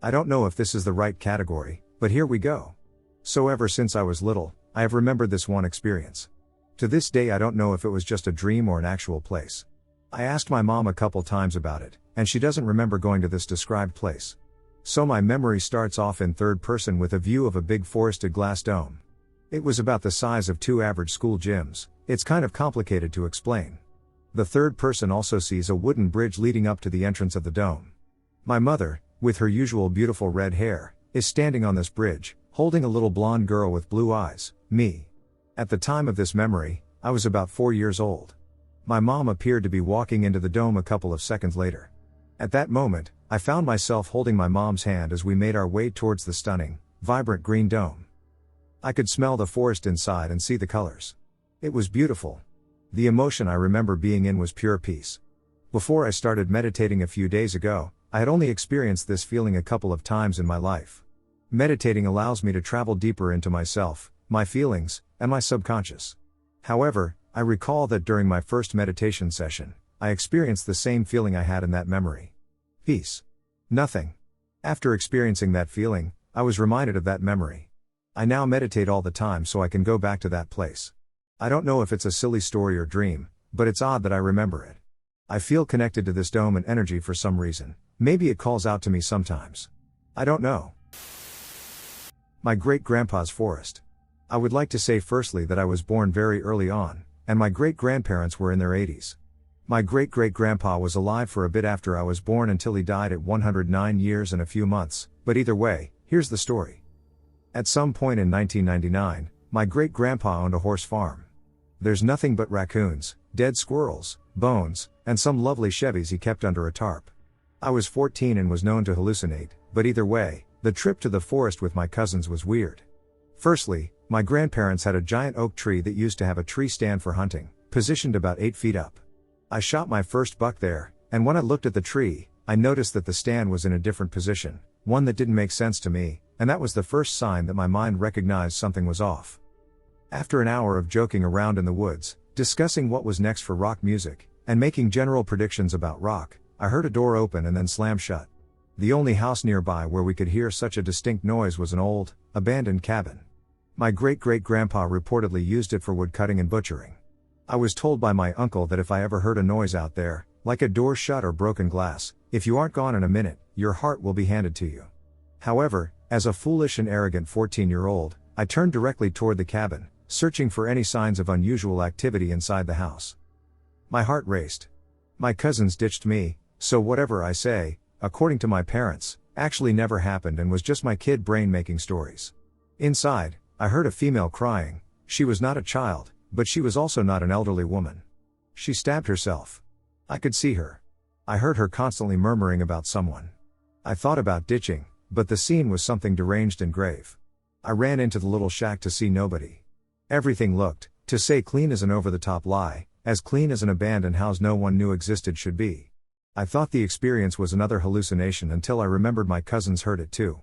I don't know if this is the right category, but here we go. So ever since I was little, I have remembered this one experience. To this day I don't know if it was just a dream or an actual place. I asked my mom a couple times about it, and she doesn't remember going to this described place. So my memory starts off in third person with a view of a big forested glass dome. It was about the size of 2 average school gyms. It's kind of complicated to explain. The third person also sees a wooden bridge leading up to the entrance of the dome. My mother, with her usual beautiful red hair, is standing on this bridge, holding a little blonde girl with blue eyes, me. At the time of this memory, I was about 4 years old. My mom appeared to be walking into the dome a couple of seconds later. At that moment, I found myself holding my mom's hand as we made our way towards the stunning, vibrant green dome. I could smell the forest inside and see the colors. It was beautiful. The emotion I remember being in was pure peace. Before I started meditating a few days ago, I had only experienced this feeling a couple of times in my life. Meditating allows me to travel deeper into myself, my feelings, and my subconscious. However, I recall that during my first meditation session, I experienced the same feeling I had in that memory. Peace. Nothing. After experiencing that feeling, I was reminded of that memory. I now meditate all the time so I can go back to that place. I don't know if it's a silly story or dream, but it's odd that I remember it. I feel connected to this dome and energy for some reason. Maybe it calls out to me sometimes. I don't know. My great-grandpa's forest. I would like to say firstly that I was born very early on, and my great-grandparents were in their 80s. My great-great-grandpa was alive for a bit after I was born until he died at 109 years and a few months, but either way, here's the story. At some point in 1999, my great-grandpa owned a horse farm. There's nothing but raccoons, dead squirrels, bones, and some lovely Chevys he kept under a tarp. I was 14 and was known to hallucinate, but either way, the trip to the forest with my cousins was weird. Firstly, my grandparents had a giant oak tree that used to have a tree stand for hunting, positioned about 8 feet up. I shot my first buck there, and when I looked at the tree, I noticed that the stand was in a different position, one that didn't make sense to me, and that was the first sign that my mind recognized something was off. After an hour of joking around in the woods, discussing what was next for rock music, and making general predictions about rock, I heard a door open and then slam shut. The only house nearby where we could hear such a distinct noise was an old, abandoned cabin. My great-great-grandpa reportedly used it for wood cutting and butchering. I was told by my uncle that if I ever heard a noise out there, like a door shut or broken glass, if you aren't gone in a minute, your heart will be handed to you. However, as a foolish and arrogant 14-year-old, I turned directly toward the cabin, searching for any signs of unusual activity inside the house. My heart raced. My cousins ditched me, so whatever I say, according to my parents, actually never happened and was just my kid brain making stories. Inside, I heard a female crying. She was not a child, but she was also not an elderly woman. She stabbed herself. I could see her. I heard her constantly murmuring about someone. I thought about ditching, but the scene was something deranged and grave. I ran into the little shack to see nobody. Everything looked, to say clean is an over-the-top lie, as clean as an abandoned house no one knew existed should be. I thought the experience was another hallucination until I remembered my cousins heard it too.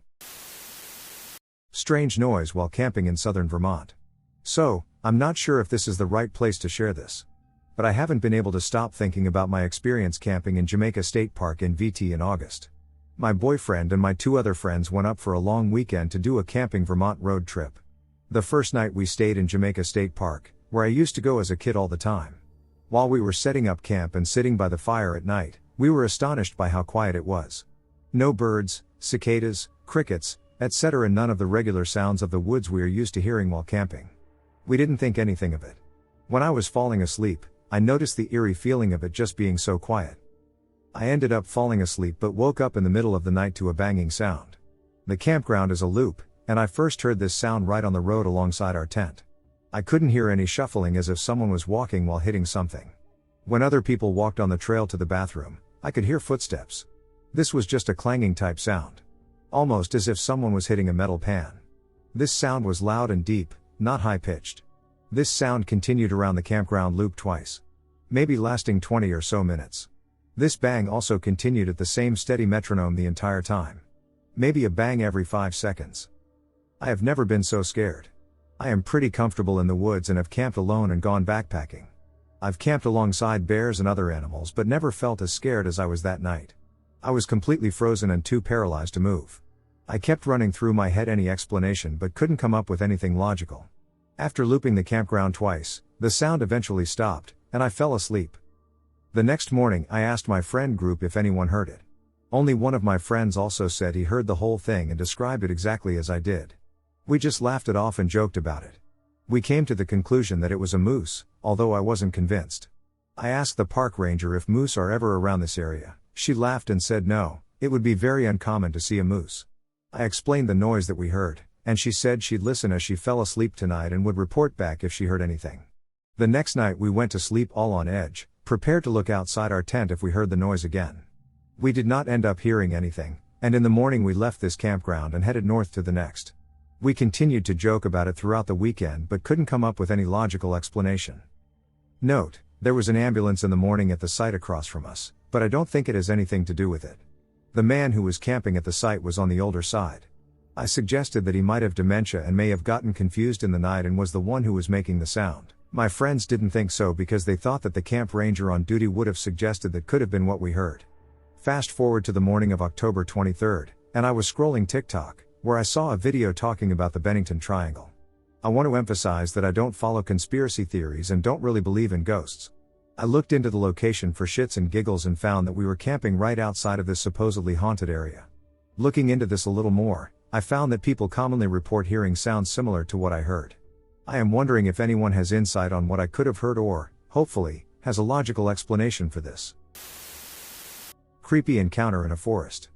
Strange noise while camping in southern Vermont. So, I'm not sure if this is the right place to share this. But I haven't been able to stop thinking about my experience camping in Jamaica State Park in VT in August. My boyfriend and my 2 other friends went up for a long weekend to do a camping Vermont road trip. The first night we stayed in Jamaica State Park, where I used to go as a kid all the time. While we were setting up camp and sitting by the fire at night, we were astonished by how quiet it was. No birds, cicadas, crickets, etc. None of the regular sounds of the woods we are used to hearing while camping. We didn't think anything of it. When I was falling asleep, I noticed the eerie feeling of it just being so quiet. I ended up falling asleep but woke up in the middle of the night to a banging sound. The campground is a loop, and I first heard this sound right on the road alongside our tent. I couldn't hear any shuffling as if someone was walking while hitting something. When other people walked on the trail to the bathroom, I could hear footsteps. This was just a clanging type sound. Almost as if someone was hitting a metal pan. This sound was loud and deep, not high-pitched. This sound continued around the campground loop twice. Maybe lasting 20 or so minutes. This bang also continued at the same steady metronome the entire time. Maybe a bang every 5 seconds. I have never been so scared. I am pretty comfortable in the woods and have camped alone and gone backpacking. I've camped alongside bears and other animals but never felt as scared as I was that night. I was completely frozen and too paralyzed to move. I kept running through my head any explanation but couldn't come up with anything logical. After looping the campground twice, the sound eventually stopped, and I fell asleep. The next morning I asked my friend group if anyone heard it. Only one of my friends also said he heard the whole thing and described it exactly as I did. We just laughed it off and joked about it. We came to the conclusion that it was a moose, although I wasn't convinced. I asked the park ranger if moose are ever around this area. She laughed and said no, it would be very uncommon to see a moose. I explained the noise that we heard, and she said she'd listen as she fell asleep tonight and would report back if she heard anything. The next night we went to sleep all on edge, prepared to look outside our tent if we heard the noise again. We did not end up hearing anything, and in the morning we left this campground and headed north to the next. We continued to joke about it throughout the weekend but couldn't come up with any logical explanation. Note, there was an ambulance in the morning at the site across from us, but I don't think it has anything to do with it. The man who was camping at the site was on the older side. I suggested that he might have dementia and may have gotten confused in the night and was the one who was making the sound. My friends didn't think so because they thought that the camp ranger on duty would have suggested that could have been what we heard. Fast forward to the morning of October 23rd, and I was scrolling TikTok, where I saw a video talking about the Bennington Triangle. I want to emphasize that I don't follow conspiracy theories and don't really believe in ghosts. I looked into the location for shits and giggles and found that we were camping right outside of this supposedly haunted area. Looking into this a little more, I found that people commonly report hearing sounds similar to what I heard. I am wondering if anyone has insight on what I could have heard or, hopefully, has a logical explanation for this. Creepy encounter in a forest.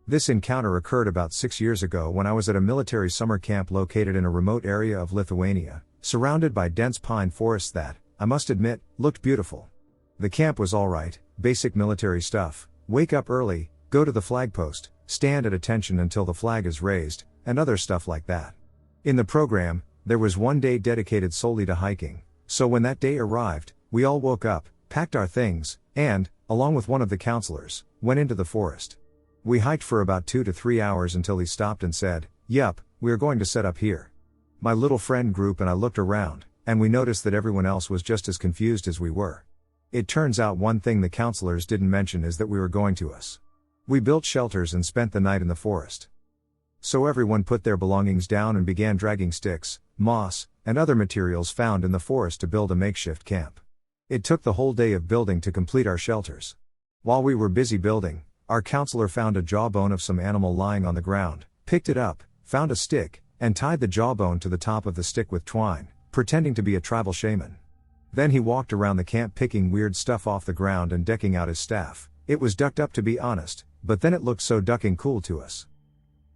This encounter occurred about 6 years ago when I was at a military summer camp located in a remote area of Lithuania, surrounded by dense pine forests that, I must admit, looked beautiful. The camp was alright, basic military stuff: wake up early, go to the flag post, stand at attention until the flag is raised, and other stuff like that. In the program, there was one day dedicated solely to hiking, so when that day arrived, we all woke up, packed our things, and, along with one of the counselors, went into the forest. We hiked for about 2 to 3 hours until he stopped and said, "Yup, we are going to set up here." My little friend group and I looked around, and we noticed that everyone else was just as confused as we were. It turns out one thing the counselors didn't mention is that we were going to us. We built shelters and spent the night in the forest. So everyone put their belongings down and began dragging sticks, moss, and other materials found in the forest to build a makeshift camp. It took the whole day of building to complete our shelters. While we were busy building, our counselor found a jawbone of some animal lying on the ground, picked it up, found a stick, and tied the jawbone to the top of the stick with twine, pretending to be a tribal shaman. Then he walked around the camp picking weird stuff off the ground and decking out his staff. It was ducked up, to be honest, but then it looked so ducking cool to us.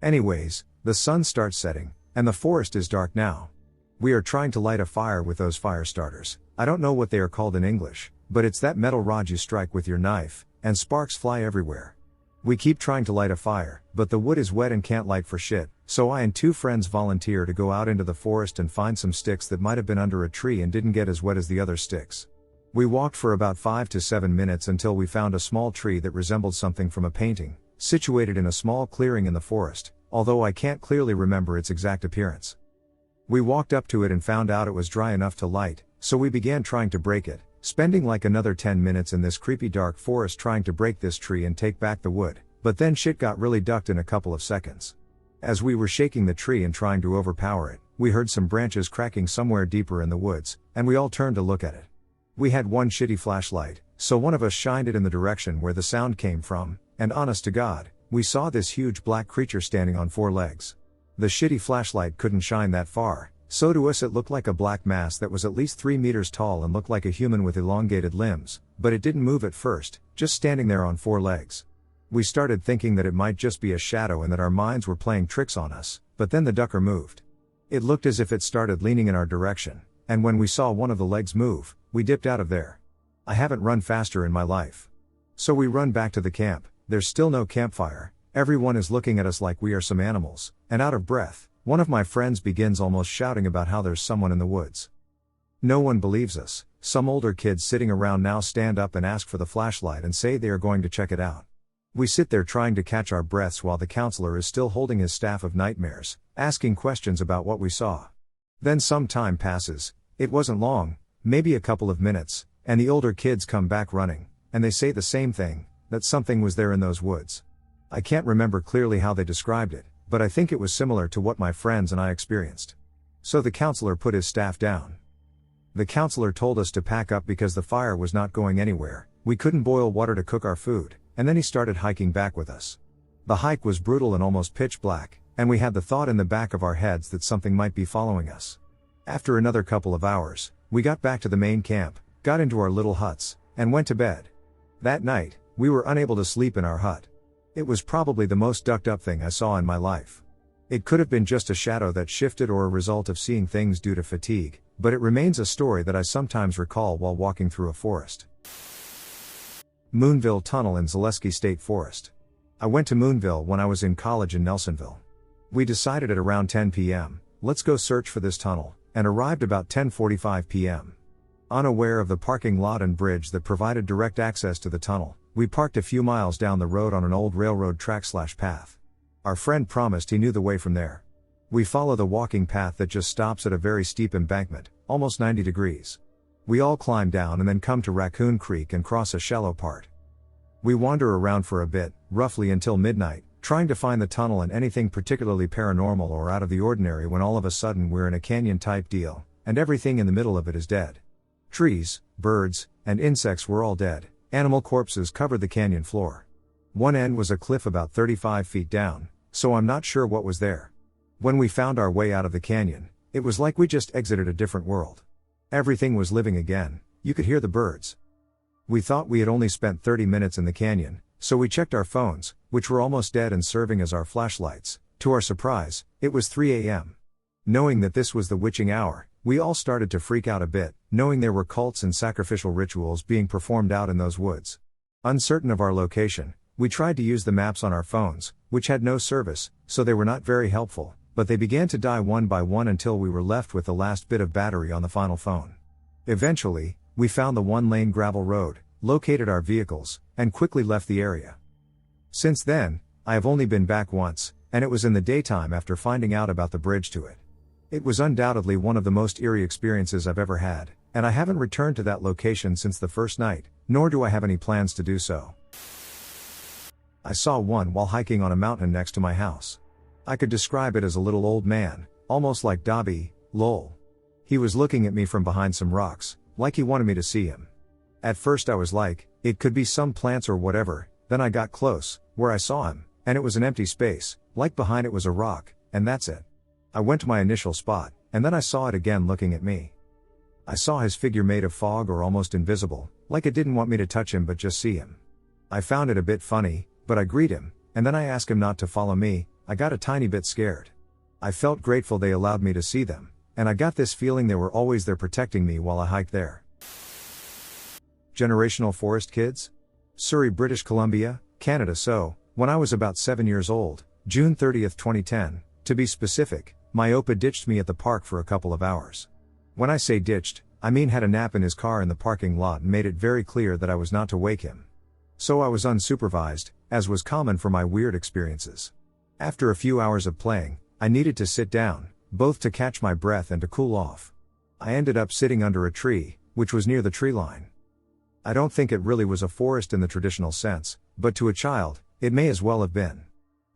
Anyways, the sun starts setting, and the forest is dark now. We are trying to light a fire with those fire starters. I don't know what they are called in English, but it's that metal rod you strike with your knife, and sparks fly everywhere. We keep trying to light a fire, but the wood is wet and can't light for shit, so I and 2 friends volunteer to go out into the forest and find some sticks that might have been under a tree and didn't get as wet as the other sticks. We walked for about 5 to 7 minutes until we found a small tree that resembled something from a painting, situated in a small clearing in the forest, although I can't clearly remember its exact appearance. We walked up to it and found out it was dry enough to light, so we began trying to break it, spending like another 10 minutes in this creepy dark forest trying to break this tree and take back the wood, but then shit got really ducked in a couple of seconds. As we were shaking the tree and trying to overpower it, we heard some branches cracking somewhere deeper in the woods, and we all turned to look at it. We had one shitty flashlight, so one of us shined it in the direction where the sound came from, and honest to God, we saw this huge black creature standing on 4 legs. The shitty flashlight couldn't shine that far, so to us it looked like a black mass that was at least 3 meters tall and looked like a human with elongated limbs, but it didn't move at first, just standing there on 4 legs. We started thinking that it might just be a shadow and that our minds were playing tricks on us, but then the ducker moved. It looked as if it started leaning in our direction, and when we saw one of the legs move, we dipped out of there. I haven't run faster in my life. So we run back to the camp. There's still no campfire, everyone is looking at us like we are some animals, and out of breath. One of my friends begins almost shouting about how there's someone in the woods. No one believes us. Some older kids sitting around now stand up and ask for the flashlight and say they are going to check it out. We sit there trying to catch our breaths while the counselor is still holding his staff of nightmares, asking questions about what we saw. Then some time passes, it wasn't long, maybe a couple of minutes, and the older kids come back running, and they say the same thing, that something was there in those woods. I can't remember clearly how they described it, but I think it was similar to what my friends and I experienced. So the counselor put his staff down. The counselor told us to pack up because the fire was not going anywhere, we couldn't boil water to cook our food, and then he started hiking back with us. The hike was brutal and almost pitch black, and we had the thought in the back of our heads that something might be following us. After another couple of hours, we got back to the main camp, got into our little huts, and went to bed. That night, we were unable to sleep in our hut. It was probably the most ducked up thing I saw in my life. It could have been just a shadow that shifted or a result of seeing things due to fatigue, but it remains a story that I sometimes recall while walking through a forest. Moonville Tunnel in Zaleski State Forest. I went to Moonville when I was in college in Nelsonville. We decided at around 10 p.m., let's go search for this tunnel, and arrived about 10:45 p.m. Unaware of the parking lot and bridge that provided direct access to the tunnel, we parked a few miles down the road on an old railroad track/path. Our friend promised he knew the way from there. We follow the walking path that just stops at a very steep embankment, almost 90 degrees. We all climb down and then come to Raccoon Creek and cross a shallow part. We wander around for a bit, roughly until midnight, trying to find the tunnel and anything particularly paranormal or out of the ordinary when all of a sudden we're in a canyon type deal, and everything in the middle of it is dead. Trees, birds, and insects were all dead. Animal corpses covered the canyon floor. One end was a cliff about 35 feet down, so I'm not sure what was there. When we found our way out of the canyon, it was like we just exited a different world. Everything was living again, you could hear the birds. We thought we had only spent 30 minutes in the canyon, so we checked our phones, which were almost dead and serving as our flashlights. To our surprise, it was 3 a.m. Knowing that this was the witching hour, we all started to freak out a bit, knowing there were cults and sacrificial rituals being performed out in those woods. Uncertain of our location, we tried to use the maps on our phones, which had no service, so they were not very helpful, but they began to die one by one until we were left with the last bit of battery on the final phone. Eventually, we found the one-lane gravel road, located our vehicles, and quickly left the area. Since then, I have only been back once, and it was in the daytime after finding out about the bridge to it. It was undoubtedly one of the most eerie experiences I've ever had, and I haven't returned to that location since the first night, nor do I have any plans to do so. I saw one while hiking on a mountain next to my house. I could describe it as a little old man, almost like Dobby, lol. He was looking at me from behind some rocks, like he wanted me to see him. At first I was like, it could be some plants or whatever, then I got close, where I saw him, and it was an empty space, like behind it was a rock, and that's it. I went to my initial spot, and then I saw it again looking at me. I saw his figure made of fog or almost invisible, like it didn't want me to touch him but just see him. I found it a bit funny, but I greet him, and then I ask him not to follow me. I got a tiny bit scared. I felt grateful they allowed me to see them, and I got this feeling they were always there protecting me while I hiked there. Generational forest kids? Surrey, British Columbia, Canada. So, when I was about 7 years old, June 30th, 2010, to be specific, my Opa ditched me at the park for a couple of hours. When I say ditched, I mean had a nap in his car in the parking lot and made it very clear that I was not to wake him. So I was unsupervised, as was common for my weird experiences. After a few hours of playing, I needed to sit down, both to catch my breath and to cool off. I ended up sitting under a tree, which was near the tree line. I don't think it really was a forest in the traditional sense, but to a child, it may as well have been.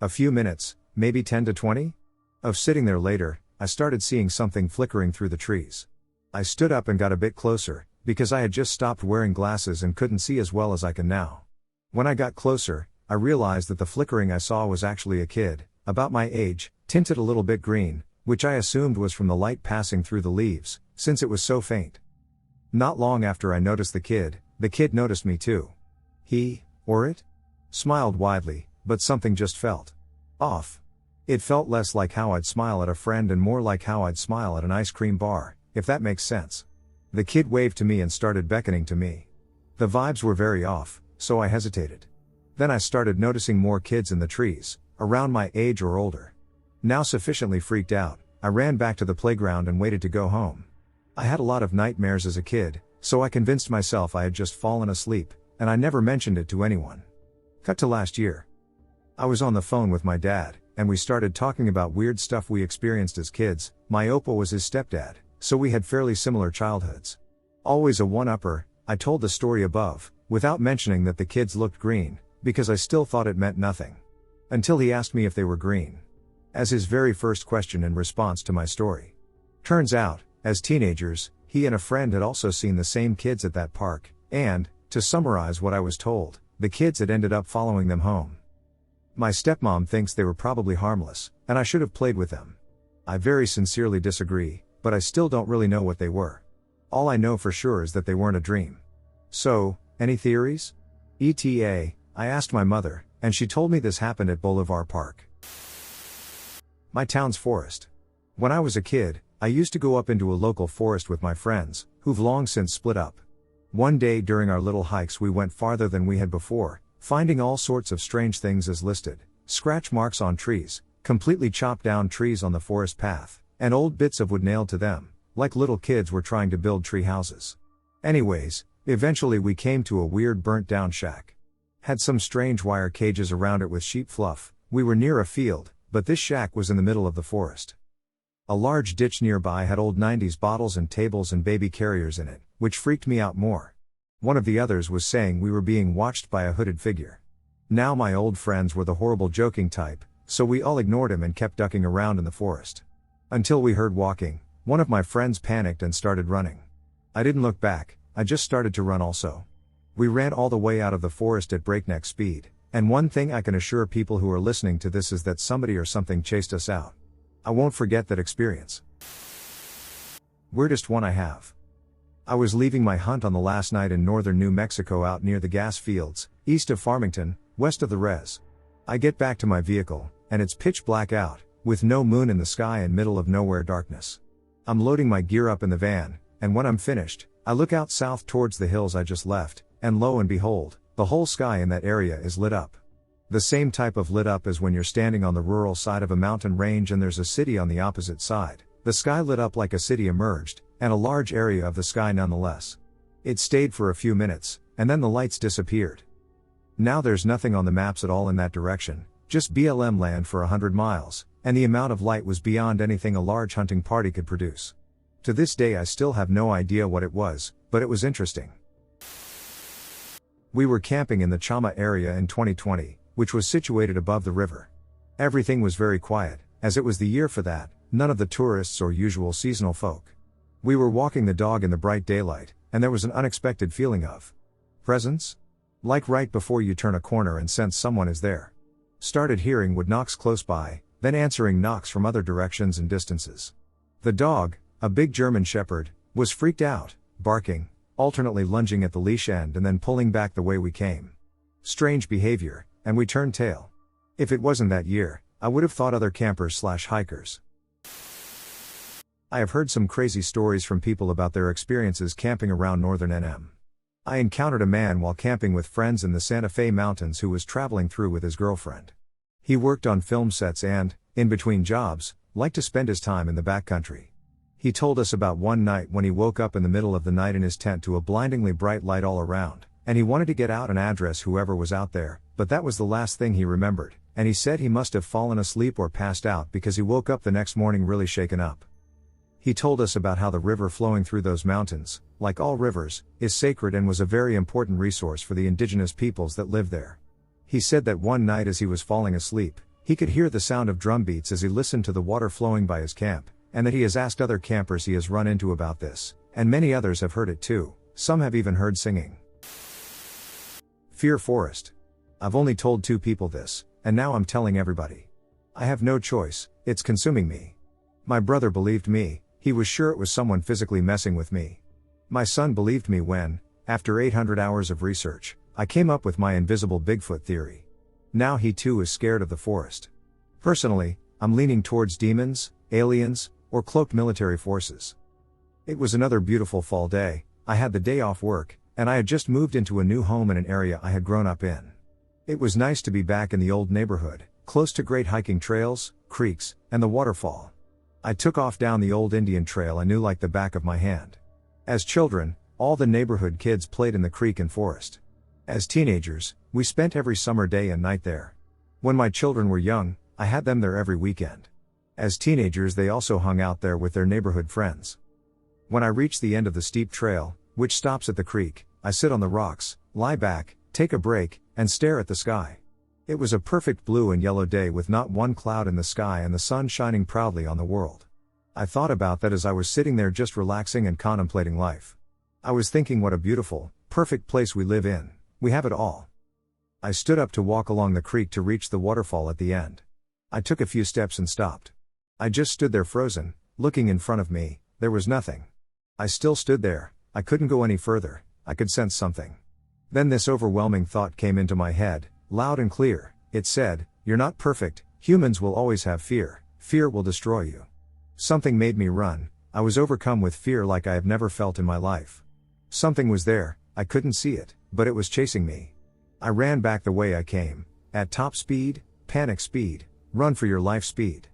A few minutes, maybe 10 to 20? Of sitting there later, I started seeing something flickering through the trees. I stood up and got a bit closer, because I had just stopped wearing glasses and couldn't see as well as I can now. When I got closer, I realized that the flickering I saw was actually a kid, about my age, tinted a little bit green, which I assumed was from the light passing through the leaves, since it was so faint. Not long after I noticed the kid noticed me too. He, or it, smiled widely, but something just felt off. It felt less like how I'd smile at a friend and more like how I'd smile at an ice cream bar, if that makes sense. The kid waved to me and started beckoning to me. The vibes were very off, so I hesitated. Then I started noticing more kids in the trees, around my age or older. Now sufficiently freaked out, I ran back to the playground and waited to go home. I had a lot of nightmares as a kid, so I convinced myself I had just fallen asleep, and I never mentioned it to anyone. Cut to last year. I was on the phone with my dad, and we started talking about weird stuff we experienced as kids. My Opa was his stepdad, so we had fairly similar childhoods. Always a one-upper, I told the story above, without mentioning that the kids looked green, because I still thought it meant nothing. Until he asked me if they were green. As his very first question in response to my story. Turns out, as teenagers, he and a friend had also seen the same kids at that park, and, to summarize what I was told, the kids had ended up following them home. My stepmom thinks they were probably harmless, and I should have played with them. I very sincerely disagree, but I still don't really know what they were. All I know for sure is that they weren't a dream. So, any theories? ETA, I asked my mother, and she told me this happened at Boulevard Park. My town's forest. When I was a kid, I used to go up into a local forest with my friends, who've long since split up. One day during our little hikes we went farther than we had before, finding all sorts of strange things as listed: scratch marks on trees, completely chopped down trees on the forest path, and old bits of wood nailed to them, like little kids were trying to build tree houses. Anyways, eventually we came to a weird burnt down shack. Had some strange wire cages around it with sheep fluff. We were near a field, but this shack was in the middle of the forest. A large ditch nearby had old 90s bottles and tables and baby carriers in it, which freaked me out more. One of the others was saying we were being watched by a hooded figure. Now my old friends were the horrible joking type, so we all ignored him and kept ducking around in the forest. Until we heard walking, one of my friends panicked and started running. I didn't look back, I just started to run also. We ran all the way out of the forest at breakneck speed, and one thing I can assure people who are listening to this is that somebody or something chased us out. I won't forget that experience. Weirdest one I have. I was leaving my hunt on the last night in northern New Mexico out near the gas fields, east of Farmington, west of the res. I get back to my vehicle, and it's pitch black out, with no moon in the sky and middle of nowhere darkness. I'm loading my gear up in the van, and when I'm finished, I look out south towards the hills I just left, and lo and behold, the whole sky in that area is lit up. The same type of lit up as when you're standing on the rural side of a mountain range and there's a city on the opposite side. The sky lit up like a city emerged, and a large area of the sky nonetheless. It stayed for a few minutes, and then the lights disappeared. Now there's nothing on the maps at all in that direction, just BLM land for 100 miles, and the amount of light was beyond anything a large hunting party could produce. To this day I still have no idea what it was, but it was interesting. We were camping in the Chama area in 2020, which was situated above the river. Everything was very quiet, as it was the year for that, none of the tourists or usual seasonal folk. We were walking the dog in the bright daylight, and there was an unexpected feeling of presence? Like right before you turn a corner and sense someone is there. Started hearing wood knocks close by, then answering knocks from other directions and distances. The dog, a big German shepherd, was freaked out, barking, alternately lunging at the leash end and then pulling back the way we came. Strange behavior, and we turned tail. If it wasn't that year, I would have thought other campers/hikers. I have heard some crazy stories from people about their experiences camping around northern NM. I encountered a man while camping with friends in the Santa Fe Mountains who was traveling through with his girlfriend. He worked on film sets and, in between jobs, liked to spend his time in the backcountry. He told us about one night when he woke up in the middle of the night in his tent to a blindingly bright light all around, and he wanted to get out and address whoever was out there, but that was the last thing he remembered, and he said he must have fallen asleep or passed out because he woke up the next morning really shaken up. He told us about how the river flowing through those mountains, like all rivers, is sacred and was a very important resource for the indigenous peoples that live there. He said that one night as he was falling asleep, he could hear the sound of drum beats as he listened to the water flowing by his camp, and that he has asked other campers he has run into about this, and many others have heard it too, some have even heard singing. Fear Forest. I've only told 2 people this, and now I'm telling everybody. I have no choice, it's consuming me. My brother believed me, he was sure it was someone physically messing with me. My son believed me when, after 800 hours of research, I came up with my invisible Bigfoot theory. Now he too is scared of the forest. Personally, I'm leaning towards demons, aliens, or cloaked military forces. It was another beautiful fall day, I had the day off work, and I had just moved into a new home in an area I had grown up in. It was nice to be back in the old neighborhood, close to great hiking trails, creeks, and the waterfall. I took off down the old Indian trail I knew like the back of my hand. As children, all the neighborhood kids played in the creek and forest. As teenagers, we spent every summer day and night there. When my children were young, I had them there every weekend. As teenagers they also hung out there with their neighborhood friends. When I reach the end of the steep trail, which stops at the creek, I sit on the rocks, lie back, take a break, and stare at the sky. It was a perfect blue and yellow day with not one cloud in the sky and the sun shining proudly on the world. I thought about that as I was sitting there just relaxing and contemplating life. I was thinking what a beautiful, perfect place we live in, we have it all. I stood up to walk along the creek to reach the waterfall at the end. I took a few steps and stopped. I just stood there frozen, looking in front of me, there was nothing. I still stood there, I couldn't go any further, I could sense something. Then this overwhelming thought came into my head, loud and clear, it said, "You're not perfect, humans will always have fear, fear will destroy you." Something made me run, I was overcome with fear like I have never felt in my life. Something was there, I couldn't see it, but it was chasing me. I ran back the way I came, at top speed, panic speed, run for your life speed.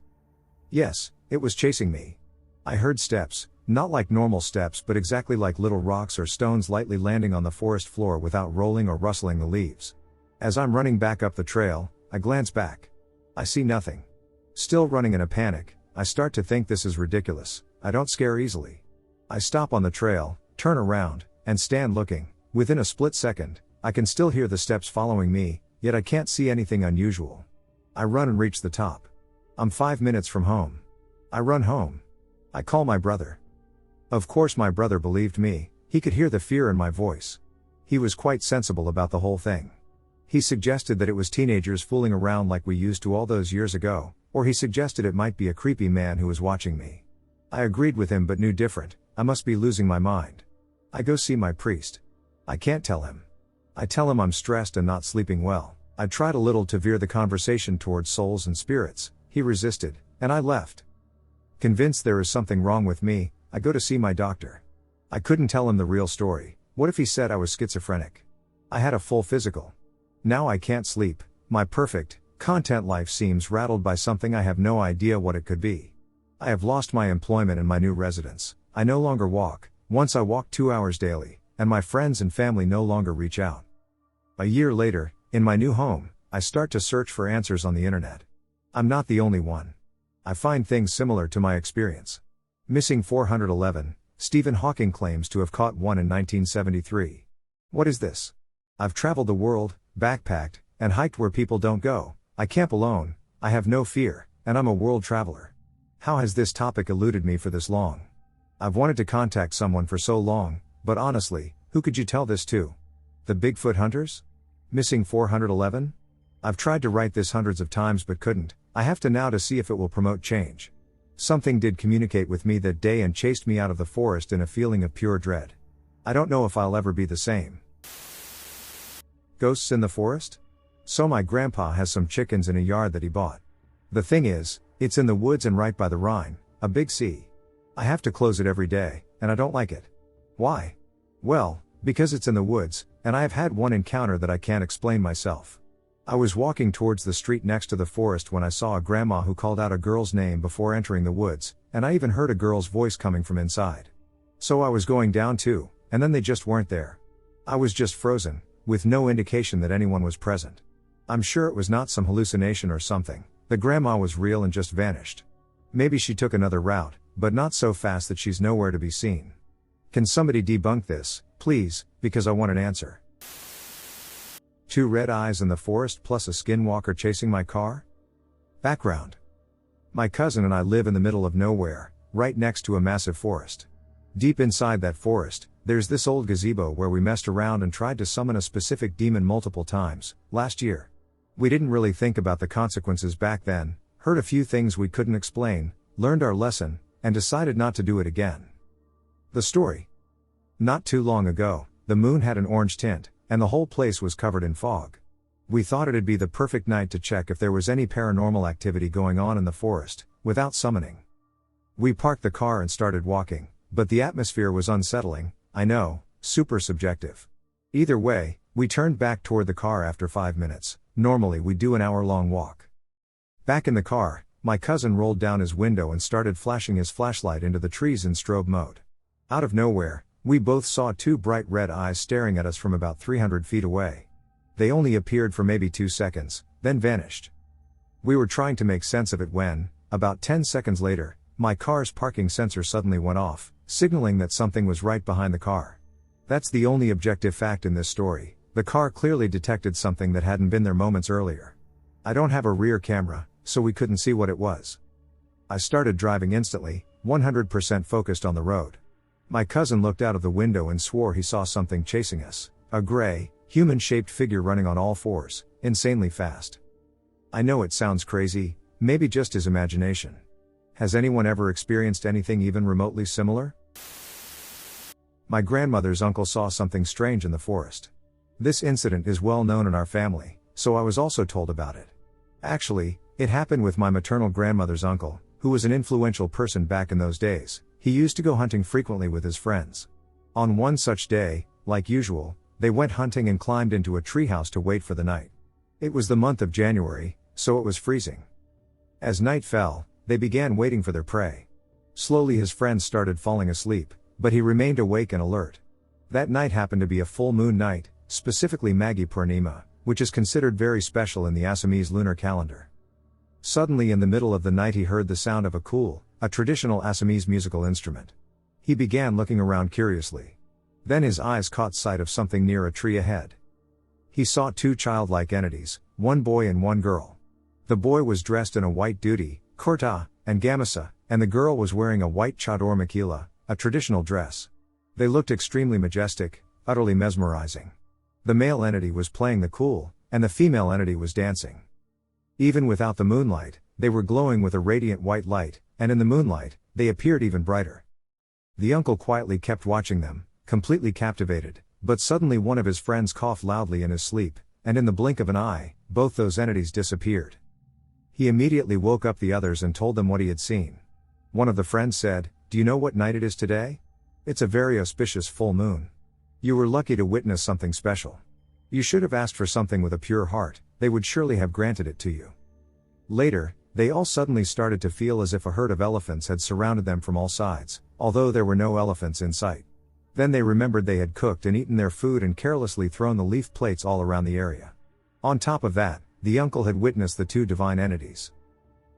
Yes, it was chasing me. I heard steps, not like normal steps but exactly like little rocks or stones lightly landing on the forest floor without rolling or rustling the leaves. As I'm running back up the trail, I glance back. I see nothing. Still running in a panic, I start to think this is ridiculous, I don't scare easily. I stop on the trail, turn around, and stand looking. Within a split second, I can still hear the steps following me, yet I can't see anything unusual. I run and reach the top. I'm 5 minutes from home. I run home. I call my brother. Of course my brother believed me, he could hear the fear in my voice. He was quite sensible about the whole thing. He suggested that it was teenagers fooling around like we used to all those years ago, or he suggested it might be a creepy man who was watching me. I agreed with him but knew different, I must be losing my mind. I go see my priest. I can't tell him. I tell him I'm stressed and not sleeping well. I tried a little to veer the conversation towards souls and spirits, he resisted, and I left. Convinced there is something wrong with me, I go to see my doctor. I couldn't tell him the real story. What if he said I was schizophrenic? I had a full physical. Now I can't sleep, my perfect, content life seems rattled by something I have no idea what it could be. I have lost my employment and my new residence. I no longer walk, once I walked 2 hours daily, and my friends and family no longer reach out. A year later, in my new home, I start to search for answers on the internet. I'm not the only one. I find things similar to my experience. Missing 411, Stephen Hawking claims to have caught one in 1973. What is this? I've traveled the world, backpacked, and hiked where people don't go. I camp alone, I have no fear, and I'm a world traveler. How has this topic eluded me for this long? I've wanted to contact someone for so long, but honestly, who could you tell this to? The Bigfoot hunters? Missing 411? I've tried to write this hundreds of times but couldn't. I have to now to see if it will promote change. Something did communicate with me that day and chased me out of the forest in a feeling of pure dread. I don't know if I'll ever be the same. Ghosts in the forest? So my grandpa has some chickens in a yard that he bought. The thing is, it's in the woods and right by the Rhine, a big sea. I have to close it every day, and I don't like it. Why? Well, because it's in the woods, and I have had one encounter that I can't explain myself. I was walking towards the street next to the forest when I saw a grandma who called out a girl's name before entering the woods, and I even heard a girl's voice coming from inside. So I was going down too, and then they just weren't there. I was just frozen, with no indication that anyone was present. I'm sure it was not some hallucination or something. The grandma was real and just vanished. Maybe she took another route, but not so fast that she's nowhere to be seen. Can somebody debunk this, please, because I want an answer. 2 red eyes in the forest plus a skinwalker chasing my car? Background. My cousin and I live in the middle of nowhere, right next to a massive forest. Deep inside that forest, there's this old gazebo where we messed around and tried to summon a specific demon multiple times, last year. We didn't really think about the consequences back then, heard a few things we couldn't explain, learned our lesson, and decided not to do it again. The story. Not too long ago, the moon had an orange tint, and the whole place was covered in fog. We thought it'd be the perfect night to check if there was any paranormal activity going on in the forest, without summoning. We parked the car and started walking, but the atmosphere was unsettling, I know, super subjective. Either way, we turned back toward the car after 5 minutes. Normally we do an hour-long walk. Back in the car, my cousin rolled down his window and started flashing his flashlight into the trees in strobe mode. Out of nowhere, we both saw 2 bright red eyes staring at us from about 300 feet away. They only appeared for maybe 2 seconds, then vanished. We were trying to make sense of it when, about 10 seconds later, my car's parking sensor suddenly went off, signaling that something was right behind the car. That's the only objective fact in this story. The car clearly detected something that hadn't been there moments earlier. I don't have a rear camera, so we couldn't see what it was. I started driving instantly, 100% focused on the road. My cousin looked out of the window and swore he saw something chasing us, a gray, human-shaped figure running on all fours, insanely fast. I know it sounds crazy, maybe just his imagination. Has anyone ever experienced anything even remotely similar? My grandmother's uncle saw something strange in the forest. This incident is well known in our family, so I was also told about it. Actually, it happened with my maternal grandmother's uncle, who was an influential person back in those days. He used to go hunting frequently with his friends. On one such day, like usual, they went hunting and climbed into a treehouse to wait for the night. It was the month of January, so it was freezing. As night fell, they began waiting for their prey. Slowly his friends started falling asleep, but he remained awake and alert. That night happened to be a full moon night, specifically Magi Purnima, which is considered very special in the Assamese lunar calendar. Suddenly in the middle of the night he heard the sound of a kul, a traditional Assamese musical instrument. He began looking around curiously. Then his eyes caught sight of something near a tree ahead. He saw two childlike entities, one boy and one girl. The boy was dressed in a white dhoti, kurta, and gamasa, and the girl was wearing a white chador makila, a traditional dress. They looked extremely majestic, utterly mesmerizing. The male entity was playing the cool, and the female entity was dancing. Even without the moonlight, they were glowing with a radiant white light, and in the moonlight, they appeared even brighter. The uncle quietly kept watching them, completely captivated, but suddenly one of his friends coughed loudly in his sleep, and in the blink of an eye, both those entities disappeared. He immediately woke up the others and told them what he had seen. One of the friends said, "Do you know what night it is today? It's a very auspicious full moon. You were lucky to witness something special. You should have asked for something with a pure heart, they would surely have granted it to you." Later, they all suddenly started to feel as if a herd of elephants had surrounded them from all sides, although there were no elephants in sight. Then they remembered they had cooked and eaten their food and carelessly thrown the leaf plates all around the area. On top of that, the uncle had witnessed the two divine entities.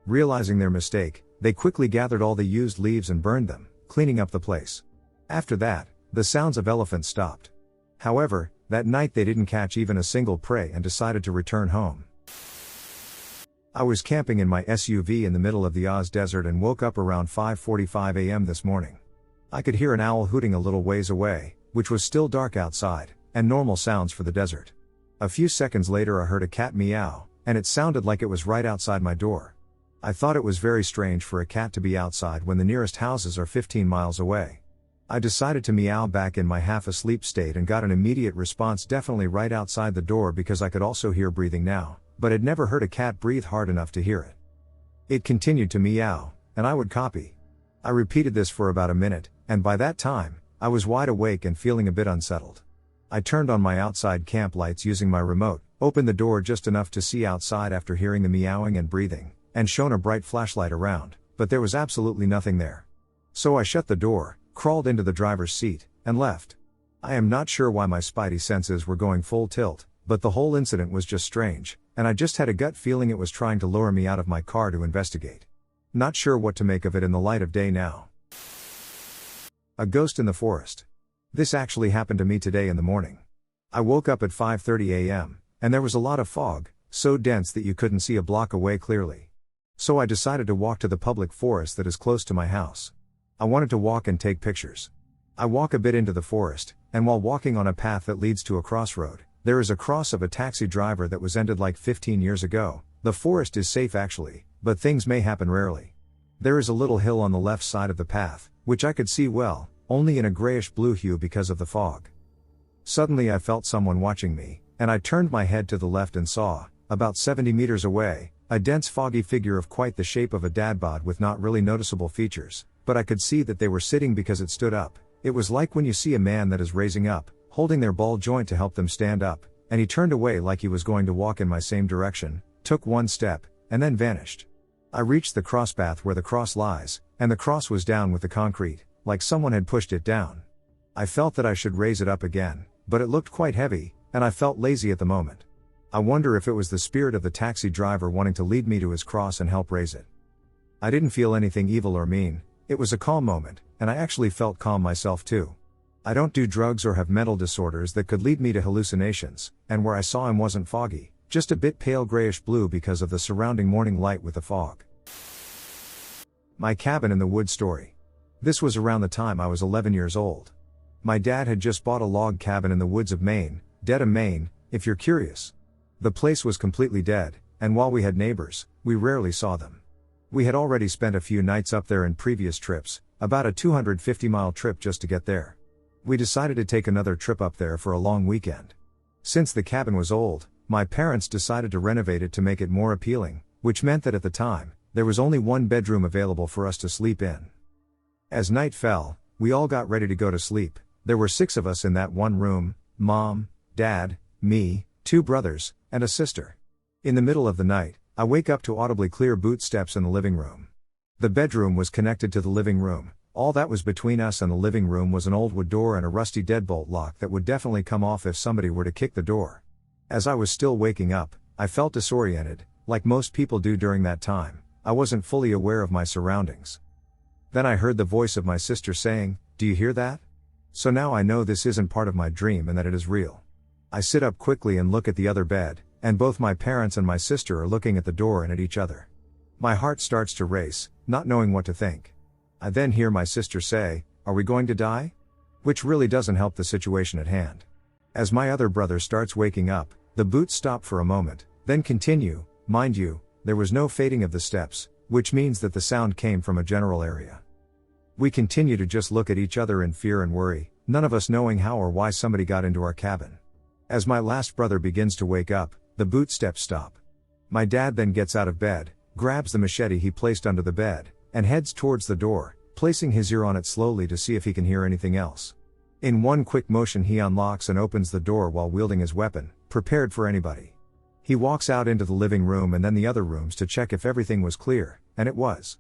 Realizing their mistake, they quickly gathered all the used leaves and burned them, cleaning up the place. After that, the sounds of elephants stopped. However, that night they didn't catch even a single prey and decided to return home. I was camping in my SUV in the middle of the Oz Desert and woke up around 5:45 a.m. this morning. I could hear an owl hooting a little ways away, which was still dark outside, and normal sounds for the desert. A few seconds later I heard a cat meow, and it sounded like it was right outside my door. I thought it was very strange for a cat to be outside when the nearest houses are 15 miles away. I decided to meow back in my half-asleep state and got an immediate response definitely right outside the door because I could also hear breathing now, but had never heard a cat breathe hard enough to hear it. It continued to meow, and I would copy. I repeated this for about a minute, and by that time, I was wide awake and feeling a bit unsettled. I turned on my outside camp lights using my remote, opened the door just enough to see outside after hearing the meowing and breathing, and shone a bright flashlight around, but there was absolutely nothing there. So I shut the door, crawled into the driver's seat, and left. I am not sure why my spidey senses were going full tilt, but the whole incident was just strange, and I just had a gut feeling it was trying to lure me out of my car to investigate. Not sure what to make of it in the light of day now. A ghost in the forest. This actually happened to me today in the morning. I woke up at 5:30 a.m., and there was a lot of fog, so dense that you couldn't see a block away clearly. So I decided to walk to the public forest that is close to my house. I wanted to walk and take pictures. I walk a bit into the forest, and while walking on a path that leads to a crossroad, there is a cross of a taxi driver that was ended like 15 years ago. The forest is safe actually, but things may happen rarely. There is a little hill on the left side of the path, which I could see well, only in a grayish-blue hue because of the fog. Suddenly I felt someone watching me, and I turned my head to the left and saw, about 70 meters away, a dense foggy figure of quite the shape of a dad bod with not really noticeable features, but I could see that they were sitting because it stood up. It was like when you see a man that is raising up, holding their ball joint to help them stand up, and he turned away like he was going to walk in my same direction, took one step, and then vanished. I reached the crosspath where the cross lies, and the cross was down with the concrete, like someone had pushed it down. I felt that I should raise it up again, but it looked quite heavy, and I felt lazy at the moment. I wonder if it was the spirit of the taxi driver wanting to lead me to his cross and help raise it. I didn't feel anything evil or mean, it was a calm moment, and I actually felt calm myself too. I don't do drugs or have mental disorders that could lead me to hallucinations, and where I saw him wasn't foggy, just a bit pale grayish blue because of the surrounding morning light with the fog. My cabin in the woods story. This was around the time I was 11 years old. My dad had just bought a log cabin in the woods of Maine, Dedham, Maine, if you're curious. The place was completely dead, and while we had neighbors, we rarely saw them. We had already spent a few nights up there in previous trips, about a 250-mile trip just to get there. We decided to take another trip up there for a long weekend. Since the cabin was old, my parents decided to renovate it to make it more appealing, which meant that at the time, there was only one bedroom available for us to sleep in. As night fell, we all got ready to go to sleep. There were 6 of us in that one room: Mom, Dad, me, 2 brothers, and a sister. In the middle of the night, I wake up to audibly clear footsteps in the living room. The bedroom was connected to the living room. All that was between us and the living room was an old wood door and a rusty deadbolt lock that would definitely come off if somebody were to kick the door. As I was still waking up, I felt disoriented, like most people do during that time. I wasn't fully aware of my surroundings. Then I heard the voice of my sister saying, "Do you hear that?" So now I know this isn't part of my dream and that it is real. I sit up quickly and look at the other bed, and both my parents and my sister are looking at the door and at each other. My heart starts to race, not knowing what to think. I then hear my sister say, "Are we going to die?" Which really doesn't help the situation at hand. As my other brother starts waking up, the boots stop for a moment, then continue. Mind you, there was no fading of the steps, which means that the sound came from a general area. We continue to just look at each other in fear and worry, none of us knowing how or why somebody got into our cabin. As my last brother begins to wake up, the boot steps stop. My dad then gets out of bed, grabs the machete he placed under the bed, and heads towards the door, placing his ear on it slowly to see if he can hear anything else. In one quick motion he unlocks and opens the door while wielding his weapon, prepared for anybody. He walks out into the living room and then the other rooms to check if everything was clear, and it was.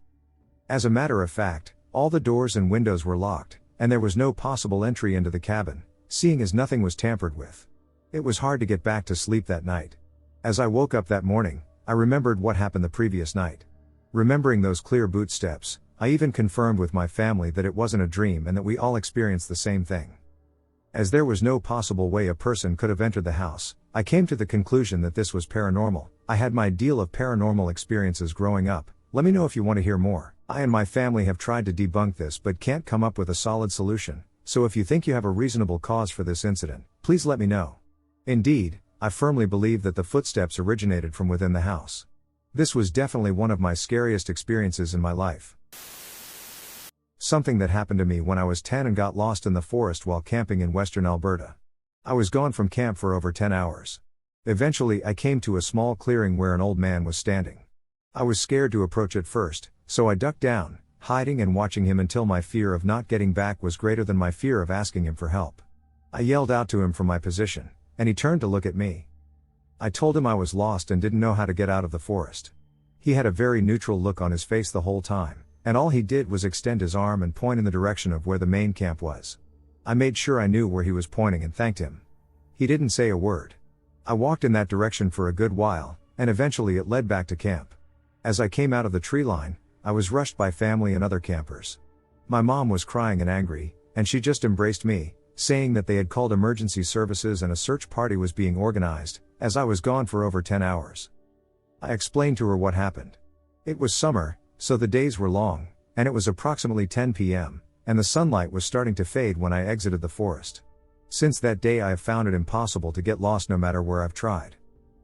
As a matter of fact, all the doors and windows were locked, and there was no possible entry into the cabin, seeing as nothing was tampered with. It was hard to get back to sleep that night. As I woke up that morning, I remembered what happened the previous night. Remembering those clear boot steps, I even confirmed with my family that it wasn't a dream and that we all experienced the same thing. As there was no possible way a person could have entered the house, I came to the conclusion that this was paranormal. I had my deal of paranormal experiences growing up. Let me know if you want to hear more. I and my family have tried to debunk this but can't come up with a solid solution, so if you think you have a reasonable cause for this incident, please let me know. Indeed, I firmly believe that the footsteps originated from within the house. This was definitely one of my scariest experiences in my life. Something that happened to me when I was 10 and got lost in the forest while camping in western Alberta. I was gone from camp for over 10 hours. Eventually I came to a small clearing where an old man was standing. I was scared to approach at first, so I ducked down, hiding and watching him until my fear of not getting back was greater than my fear of asking him for help. I yelled out to him from my position, and he turned to look at me. I told him I was lost and didn't know how to get out of the forest. He had a very neutral look on his face the whole time, and all he did was extend his arm and point in the direction of where the main camp was. I made sure I knew where he was pointing and thanked him. He didn't say a word. I walked in that direction for a good while, and eventually it led back to camp. As I came out of the tree line, I was rushed by family and other campers. My mom was crying and angry, and she just embraced me, saying that they had called emergency services and a search party was being organized, as I was gone for over 10 hours. I explained to her what happened. It was summer, so the days were long, and it was approximately 10 p.m., and the sunlight was starting to fade when I exited the forest. Since that day I have found it impossible to get lost no matter where I've tried.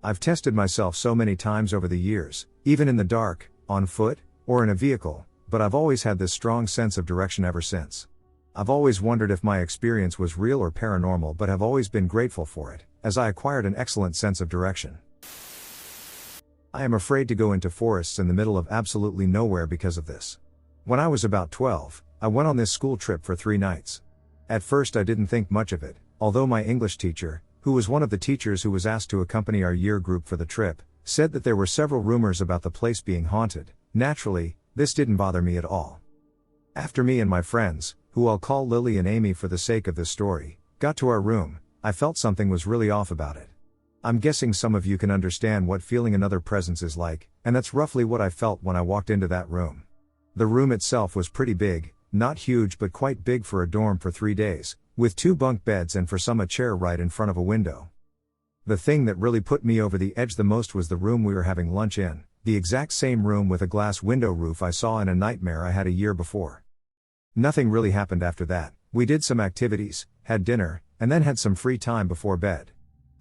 I've tested myself so many times over the years, even in the dark, on foot, or in a vehicle, but I've always had this strong sense of direction ever since. I've always wondered if my experience was real or paranormal, but have always been grateful for it, as I acquired an excellent sense of direction. I am afraid to go into forests in the middle of absolutely nowhere because of this. When I was about 12, I went on this school trip for 3 nights. At first I didn't think much of it, although my English teacher, who was one of the teachers who was asked to accompany our year group for the trip, said that there were several rumors about the place being haunted. Naturally, this didn't bother me at all. After me and my friends, who I'll call Lily and Amy for the sake of this story, got to our room, I felt something was really off about it. I'm guessing some of you can understand what feeling another presence is like, and that's roughly what I felt when I walked into that room. The room itself was pretty big, not huge but quite big for a dorm for 3 days, with 2 bunk beds and for some a chair right in front of a window. The thing that really put me over the edge the most was the room we were having lunch in, the exact same room with a glass window roof I saw in a nightmare I had a year before. Nothing really happened after that. We did some activities, had dinner, and then had some free time before bed.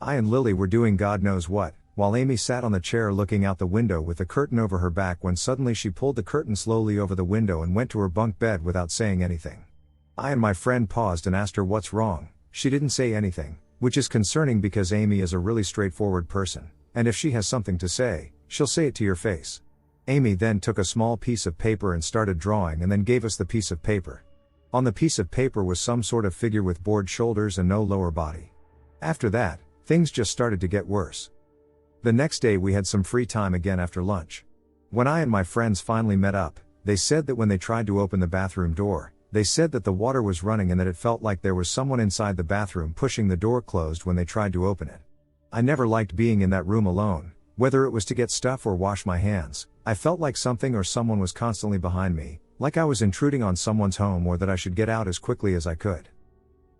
I and Lily were doing God knows what, while Amy sat on the chair looking out the window with the curtain over her back when suddenly she pulled the curtain slowly over the window and went to her bunk bed without saying anything. I and my friend paused and asked her what's wrong. She didn't say anything, which is concerning because Amy is a really straightforward person, and if she has something to say, she'll say it to your face. Amy then took a small piece of paper and started drawing and then gave us the piece of paper. On the piece of paper was some sort of figure with bored shoulders and no lower body. After that, things just started to get worse. The next day we had some free time again after lunch. When I and my friends finally met up, they said that when they tried to open the bathroom door, they said that the water was running and that it felt like there was someone inside the bathroom pushing the door closed when they tried to open it. I never liked being in that room alone, whether it was to get stuff or wash my hands. I felt like something or someone was constantly behind me, like I was intruding on someone's home or that I should get out as quickly as I could.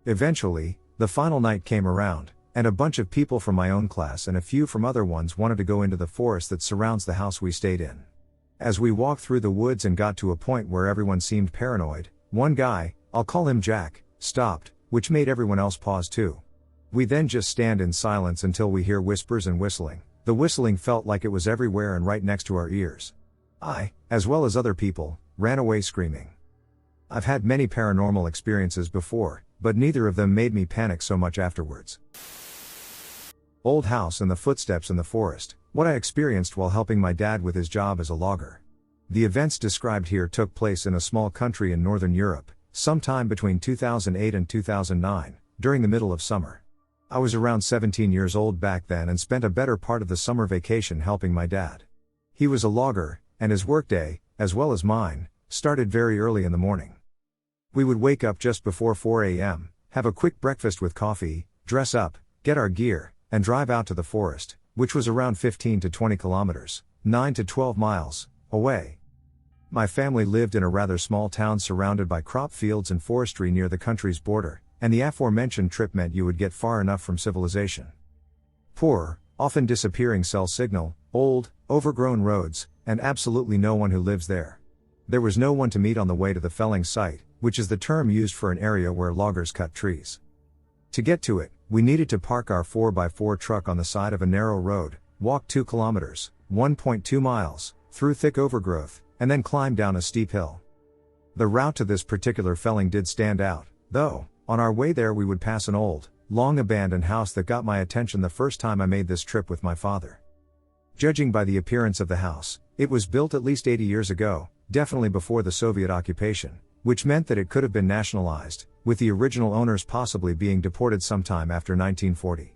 Eventually, the final night came around, and a bunch of people from my own class and a few from other ones wanted to go into the forest that surrounds the house we stayed in. As we walked through the woods and got to a point where everyone seemed paranoid, one guy, I'll call him Jack, stopped, which made everyone else pause too. We then just stand in silence until we hear whispers and whistling. The whistling felt like it was everywhere and right next to our ears. I, as well as other people, ran away screaming. I've had many paranormal experiences before, but neither of them made me panic so much afterwards. Old house and the footsteps in the forest, what I experienced while helping my dad with his job as a logger. The events described here took place in a small country in northern Europe, sometime between 2008 and 2009, during the middle of summer. I was around 17 years old back then and spent a better part of the summer vacation helping my dad. He was a logger, and his workday, as well as mine, started very early in the morning. We would wake up just before 4 a.m., have a quick breakfast with coffee, dress up, get our gear, and drive out to the forest, which was around 15 to 20 kilometers, 9 to 12 miles, away. My family lived in a rather small town surrounded by crop fields and forestry near the country's border, and the aforementioned trip meant you would get far enough from civilization. Poor, often disappearing cell signal, old, overgrown roads, and absolutely no one who lives there. There was no one to meet on the way to the felling site, which is the term used for an area where loggers cut trees. To get to it, we needed to park our 4x4 truck on the side of a narrow road, walk 2 kilometers, 1.2 miles, through thick overgrowth, and then climb down a steep hill. The route to this particular felling did stand out, though. On our way there we would pass an old, long abandoned house that got my attention the first time I made this trip with my father. Judging by the appearance of the house, it was built at least 80 years ago, definitely before the Soviet occupation, which meant that it could have been nationalized, with the original owners possibly being deported sometime after 1940.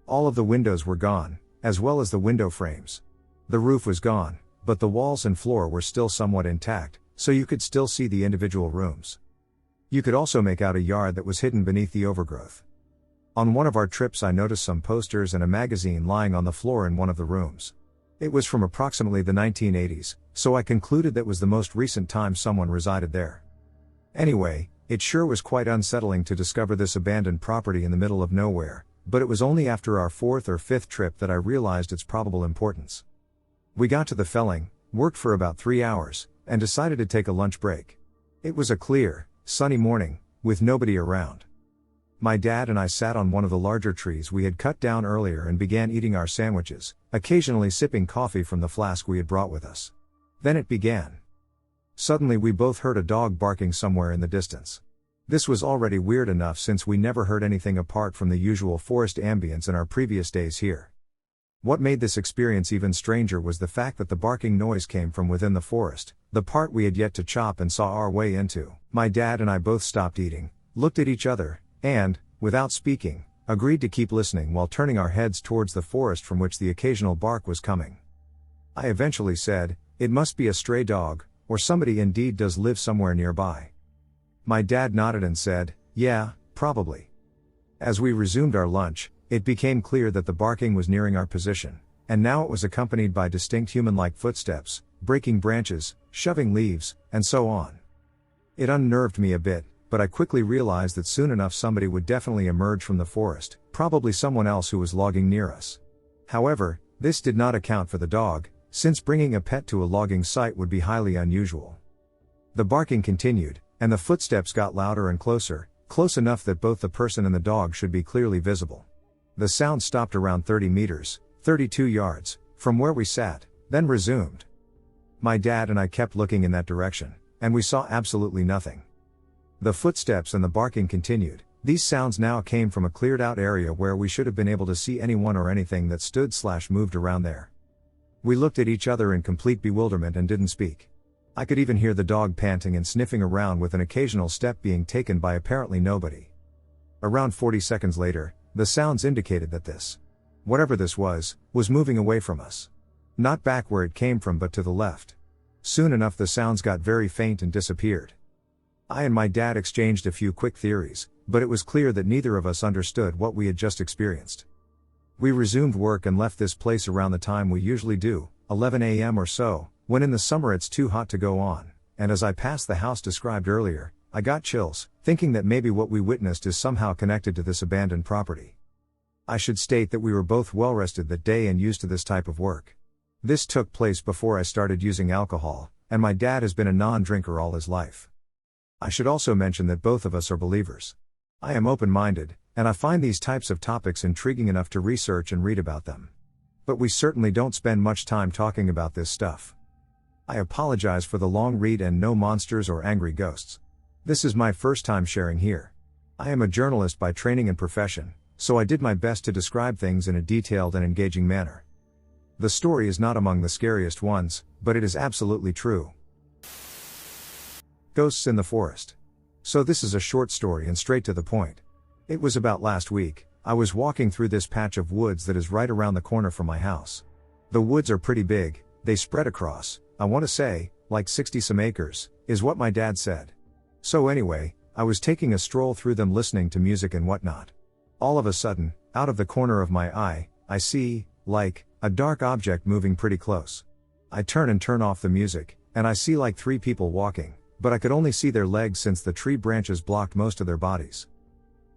All of the windows were gone, as well as the window frames. The roof was gone, but the walls and floor were still somewhat intact, so you could still see the individual rooms. You could also make out a yard that was hidden beneath the overgrowth. On one of our trips I noticed some posters and a magazine lying on the floor in one of the rooms. It was from approximately the 1980s, so I concluded that was the most recent time someone resided there. Anyway, it sure was quite unsettling to discover this abandoned property in the middle of nowhere, but it was only after our 4th or 5th trip that I realized its probable importance. We got to the felling, worked for about 3 hours, and decided to take a lunch break. It was a clear, sunny morning, with nobody around. My dad and I sat on one of the larger trees we had cut down earlier and began eating our sandwiches, occasionally sipping coffee from the flask we had brought with us. Then it began. Suddenly we both heard a dog barking somewhere in the distance. This was already weird enough since we never heard anything apart from the usual forest ambience in our previous days here. What made this experience even stranger was the fact that the barking noise came from within the forest, the part we had yet to chop and saw our way into. My dad and I both stopped eating, looked at each other, and, without speaking, agreed to keep listening while turning our heads towards the forest from which the occasional bark was coming. I eventually said, "It must be a stray dog, or somebody indeed does live somewhere nearby." My dad nodded and said, "Yeah, probably." As we resumed our lunch, it became clear that the barking was nearing our position, and now it was accompanied by distinct human-like footsteps, breaking branches, shoving leaves, and so on. It unnerved me a bit, but I quickly realized that soon enough somebody would definitely emerge from the forest, probably someone else who was logging near us. However, this did not account for the dog, since bringing a pet to a logging site would be highly unusual. The barking continued, and the footsteps got louder and closer, close enough that both the person and the dog should be clearly visible. The sound stopped around 30 meters, 32 yards, from where we sat, then resumed. My dad and I kept looking in that direction, and we saw absolutely nothing. The footsteps and the barking continued. These sounds now came from a cleared out area where we should have been able to see anyone or anything that stood/moved around there. We looked at each other in complete bewilderment and didn't speak. I could even hear the dog panting and sniffing around with an occasional step being taken by apparently nobody. Around 40 seconds later, the sounds indicated that this, whatever this was moving away from us. Not back where it came from but to the left. Soon enough the sounds got very faint and disappeared. I and my dad exchanged a few quick theories, but it was clear that neither of us understood what we had just experienced. We resumed work and left this place around the time we usually do, 11 a.m. or so, when in the summer it's too hot to go on, and as I passed the house described earlier, I got chills, thinking that maybe what we witnessed is somehow connected to this abandoned property. I should state that we were both well rested that day and used to this type of work. This took place before I started using alcohol, and my dad has been a non-drinker all his life. I should also mention that both of us are believers. I am open-minded, and I find these types of topics intriguing enough to research and read about them. But we certainly don't spend much time talking about this stuff. I apologize for the long read and no monsters or angry ghosts. This is my first time sharing here. I am a journalist by training and profession, so I did my best to describe things in a detailed and engaging manner. The story is not among the scariest ones, but it is absolutely true. Ghosts in the forest. So this is a short story and straight to the point. It was about last week. I was walking through this patch of woods that is right around the corner from my house. The woods are pretty big, they spread across, I want to say, like 60 some acres, is what my dad said. So anyway, I was taking a stroll through them listening to music and whatnot. All of a sudden, out of the corner of my eye, I see, like, a dark object moving pretty close. I turn off the music, and I see like 3 people walking, but I could only see their legs since the tree branches blocked most of their bodies.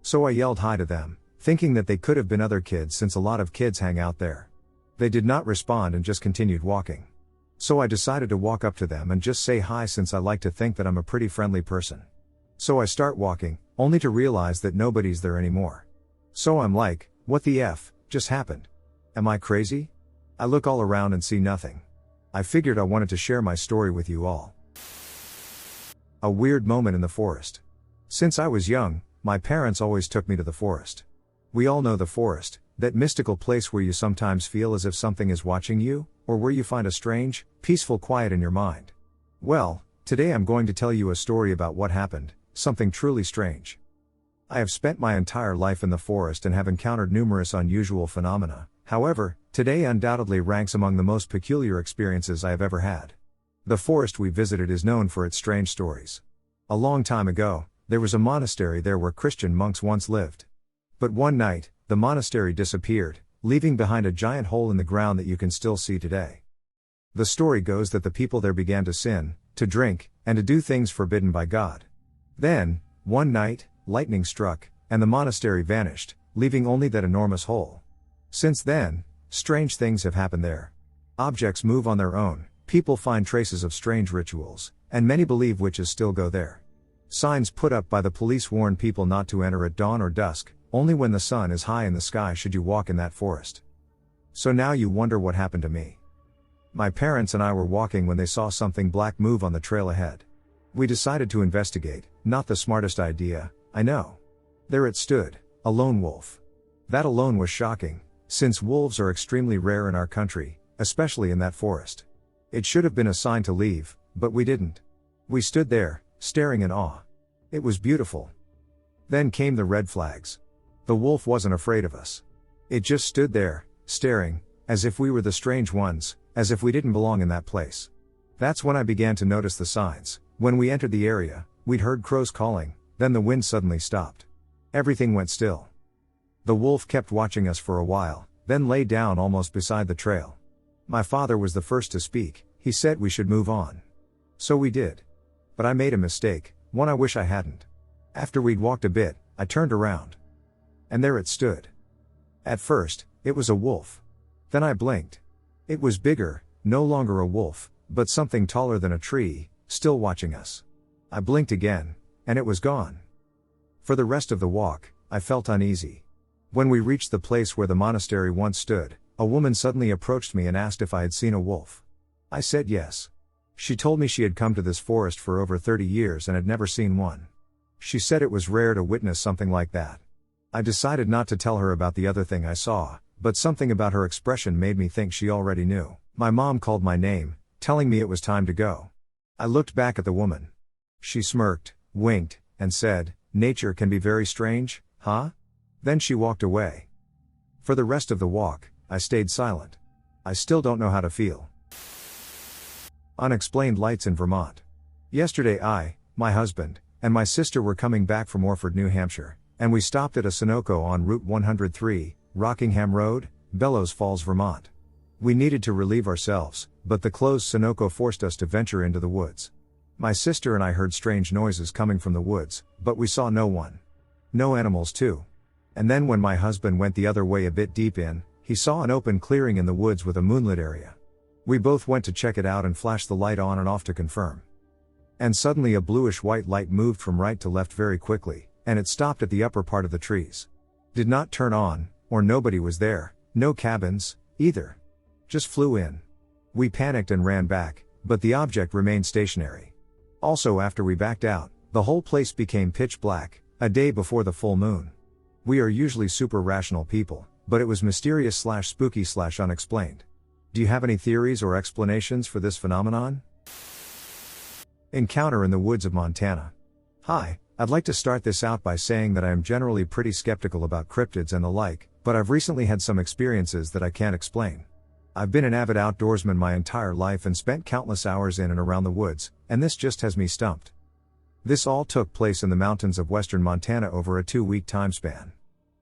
So I yelled hi to them, thinking that they could have been other kids since a lot of kids hang out there. They did not respond and just continued walking. So I decided to walk up to them and just say hi since I like to think that I'm a pretty friendly person. So I start walking, only to realize that nobody's there anymore. So I'm like, what the F just happened? Am I crazy? I look all around and see nothing. I figured I wanted to share my story with you all. A weird moment in the forest. Since I was young, my parents always took me to the forest. We all know the forest, that mystical place where you sometimes feel as if something is watching you, or where you find a strange, peaceful quiet in your mind. Well, today I'm going to tell you a story about what happened, something truly strange. I have spent my entire life in the forest and have encountered numerous unusual phenomena. However, today undoubtedly ranks among the most peculiar experiences I have ever had. The forest we visited is known for its strange stories. A long time ago, there was a monastery there where Christian monks once lived. But one night, the monastery disappeared, leaving behind a giant hole in the ground that you can still see today. The story goes that the people there began to sin, to drink, and to do things forbidden by God. Then, one night, lightning struck, and the monastery vanished, leaving only that enormous hole. Since then, strange things have happened there. Objects move on their own, people find traces of strange rituals, and many believe witches still go there. Signs put up by the police warn people not to enter at dawn or dusk, only when the sun is high in the sky should you walk in that forest. So now you wonder what happened to me. My parents and I were walking when they saw something black move on the trail ahead. We decided to investigate, not the smartest idea, I know. There it stood, a lone wolf. That alone was shocking, since wolves are extremely rare in our country, especially in that forest. It should have been a sign to leave, but we didn't. We stood there, staring in awe. It was beautiful. Then came the red flags. The wolf wasn't afraid of us. It just stood there, staring, as if we were the strange ones, as if we didn't belong in that place. That's when I began to notice the signs. When we entered the area, we'd heard crows calling, then the wind suddenly stopped. Everything went still. The wolf kept watching us for a while, then lay down almost beside the trail. My father was the first to speak. He said we should move on. So we did. But I made a mistake, one I wish I hadn't. After we'd walked a bit, I turned around. And there it stood. At first, it was a wolf. Then I blinked. It was bigger, no longer a wolf, but something taller than a tree, still watching us. I blinked again, and it was gone. For the rest of the walk, I felt uneasy. When we reached the place where the monastery once stood, a woman suddenly approached me and asked if I had seen a wolf. I said yes. She told me she had come to this forest for over 30 years and had never seen one. She said it was rare to witness something like that. I decided not to tell her about the other thing I saw, but something about her expression made me think she already knew. My mom called my name, telling me it was time to go. I looked back at the woman. She smirked, winked, and said, "Nature can be very strange, huh?" Then she walked away. For the rest of the walk, I stayed silent. I still don't know how to feel. Unexplained lights in Vermont. Yesterday my husband, and my sister were coming back from Orford, New Hampshire, and we stopped at a Sunoco on Route 103, Rockingham Road, Bellows Falls, Vermont. We needed to relieve ourselves, but the closed Sunoco forced us to venture into the woods. My sister and I heard strange noises coming from the woods, but we saw no one. No animals too. And then when my husband went the other way a bit deep in, he saw an open clearing in the woods with a moonlit area. We both went to check it out and flashed the light on and off to confirm. And suddenly a bluish-white light moved from right to left very quickly, and it stopped at the upper part of the trees. Did not turn on, or nobody was there, no cabins, either. Just flew in. We panicked and ran back, but the object remained stationary. Also, after we backed out, the whole place became pitch black, a day before the full moon. We are usually super rational people, but it was mysterious/spooky/unexplained. Do you have any theories or explanations for this phenomenon? Encounter in the woods of Montana. Hi, I'd like to start this out by saying that I am generally pretty skeptical about cryptids and the like, but I've recently had some experiences that I can't explain. I've been an avid outdoorsman my entire life and spent countless hours in and around the woods, and this just has me stumped. This all took place in the mountains of western Montana over a 2-week time span.